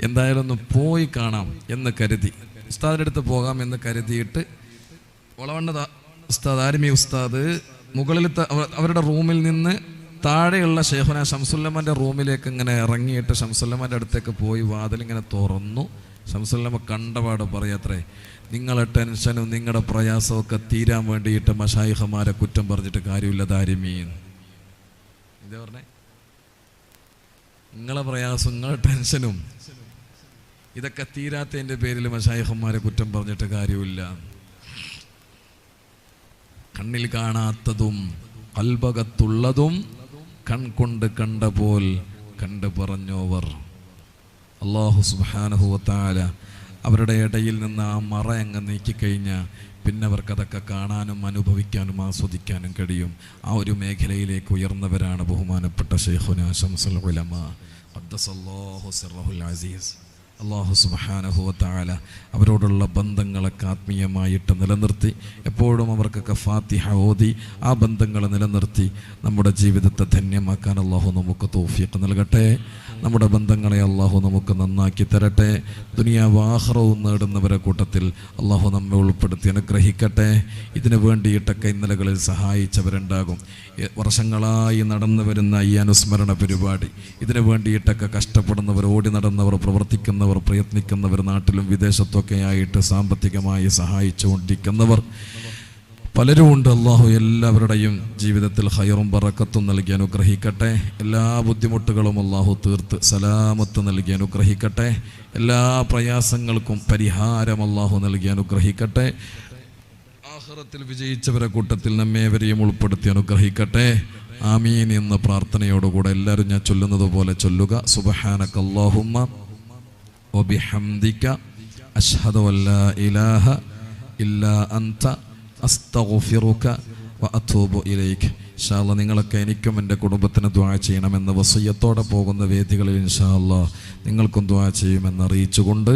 [SPEAKER 1] എന്തായാലും ഒന്ന് പോയി കാണാം എന്ന് കരുതി, ഉസ്താദിൻ്റെ അടുത്ത് പോകാം എന്ന് കരുതിയിട്ട് വളവണ്ണ ഉസ്താദ് ആരിമി ഉസ്താദ് മുകളിലത്തെ അവരുടെ റൂമിൽ നിന്ന് താഴെയുള്ള ഷെയ്ഖുന ശംസുല്ലമ്മൻ്റെ റൂമിലേക്ക് ഇങ്ങനെ ഇറങ്ങിയിട്ട് ശംസുല്ലമ്മൻ്റെ അടുത്തേക്ക് പോയി വാതിലിങ്ങനെ തുറന്നു. ശംസുല്ലമ്മ കണ്ടപാട് പറയാത്രേ, നിങ്ങളെ ടെൻഷനും നിങ്ങളുടെ പ്രയാസമൊക്കെ തീരാൻ വേണ്ടിയിട്ട് മശായിഖമാരെ കുറ്റം പറഞ്ഞിട്ട് കാര്യമില്ല ദാരിമീൻ. ഇതേ പറഞ്ഞേ, നിങ്ങളെ പ്രയാസം നിങ്ങളുടെ ടെൻഷനും ഇതൊക്കെ തീരാത്തതിൻ്റെ പേരിൽ മശായിഖന്മാരെ കുറ്റം പറഞ്ഞിട്ട് കാര്യമില്ല. കണ്ണിൽ കാണാത്തതും കൽബകത്തുള്ളതും കൺകൊണ്ട് കണ്ട പോൽ കണ്ട് പറഞ്ഞോവർ. അല്ലാഹു സുബ്ഹാനഹു വ തആല അവരുടെ ഇടയിൽ നിന്ന് ആ മറ അങ്ങ് നീക്കിക്കഴിഞ്ഞാൽ പിന്നെ അവർക്കതൊക്കെ കാണാനും അനുഭവിക്കാനും ആസ്വദിക്കാനും കഴിയും. ആ ഒരു മേഖലയിലേക്ക് ഉയർന്നവരാണ് ബഹുമാനപ്പെട്ട ശൈഖുന ശംസുൽ ഉലമ ഖദ്ദസല്ലാഹു സിർറഹുൽ അസീസ്. അല്ലാഹു സുബ്ഹാനഹു വ തആല അവരോടുള്ള ബന്ധങ്ങളൊക്കെ ആത്മീയമായിട്ട് നിലനിർത്തി എപ്പോഴും അവർക്കൊക്കെ ഫാത്തിഹ ഓതി ആ ബന്ധങ്ങൾ നിലനിർത്തി നമ്മുടെ ജീവിതത്തെ ധന്യമാക്കാൻ അല്ലാഹു നമുക്ക് തൗഫീഖ് നൽകട്ടെ. നമ്മുടെ ബന്ധങ്ങളെ അല്ലാഹു നമുക്ക് നന്നാക്കി തരട്ടെ. ദുനിയാവ് ആഖിറവും നേടുന്നവരെ കൂട്ടത്തിൽ അല്ലാഹു നമ്മെ ഉൾപ്പെടുത്തി അനുഗ്രഹിക്കട്ടെ. ഇതിനു വേണ്ടിയിട്ടൊക്കെ ഇന്നലകളിൽ സഹായിച്ചവരുണ്ടാകും. വർഷങ്ങളായി നടന്നു വരുന്ന ഈ അനുസ്മരണ പരിപാടി ഇതിനു വേണ്ടിയിട്ടൊക്കെ കഷ്ടപ്പെടുന്നവർ, ഓടി നടന്നവർ, പ്രവർത്തിക്കുന്നവർ, പ്രയത്നിക്കുന്നവർ, നാട്ടിലും വിദേശത്തൊക്കെ ആയിട്ട് സാമ്പത്തികമായി സഹായിച്ചുകൊണ്ടിരിക്കുന്നവർ പലരും ഉണ്ട്. അല്ലാഹു എല്ലാവരുടെയും ജീവിതത്തിൽ ഖൈറും ബറക്കത്തും നൽകി അനുഗ്രഹിക്കട്ടെ. എല്ലാ ബുദ്ധിമുട്ടുകളും അല്ലാഹു തീർത്ത് സലാമത്ത് നൽകി അനുഗ്രഹിക്കട്ടെ. എല്ലാ പ്രയാസങ്ങൾക്കും പരിഹാരം അല്ലാഹു നൽകി അനുഗ്രഹിക്കട്ടെ. ആഖിറത്തിൽ വിജയിച്ചവരെ കൂട്ടത്തിൽ നമ്മേവരെയും ഉൾപ്പെടുത്തി അനുഗ്രഹിക്കട്ടെ. ആമീൻ എന്ന പ്രാർത്ഥനയോടുകൂടെ എല്ലാവരും ഞാൻ ചൊല്ലുന്നത് പോലെ ചൊല്ലുക. സുബ്ഹാനകല്ലാഹുമ്മ വബിഹംദിക അശ്ഹദു അല്ലാ ഇലാഹ ഇല്ലാ അൻത അസ്തഗ്ഫിറുക വഅതൂബു ഇലൈക്. ഇൻഷാ അല്ലാഹ് നിങ്ങളൊക്കെ എനിക്കും എൻ്റെ കുടുംബത്തിന് ദുആ ചെയ്യണമെന്ന വസിയ്യത്തോടെ പോകുന്ന വേദികളിൽ ഇൻഷാ അല്ലാഹ് നിങ്ങൾക്കും ദുആ ചെയ്യുമെന്ന് അറിയിച്ചുകൊണ്ട്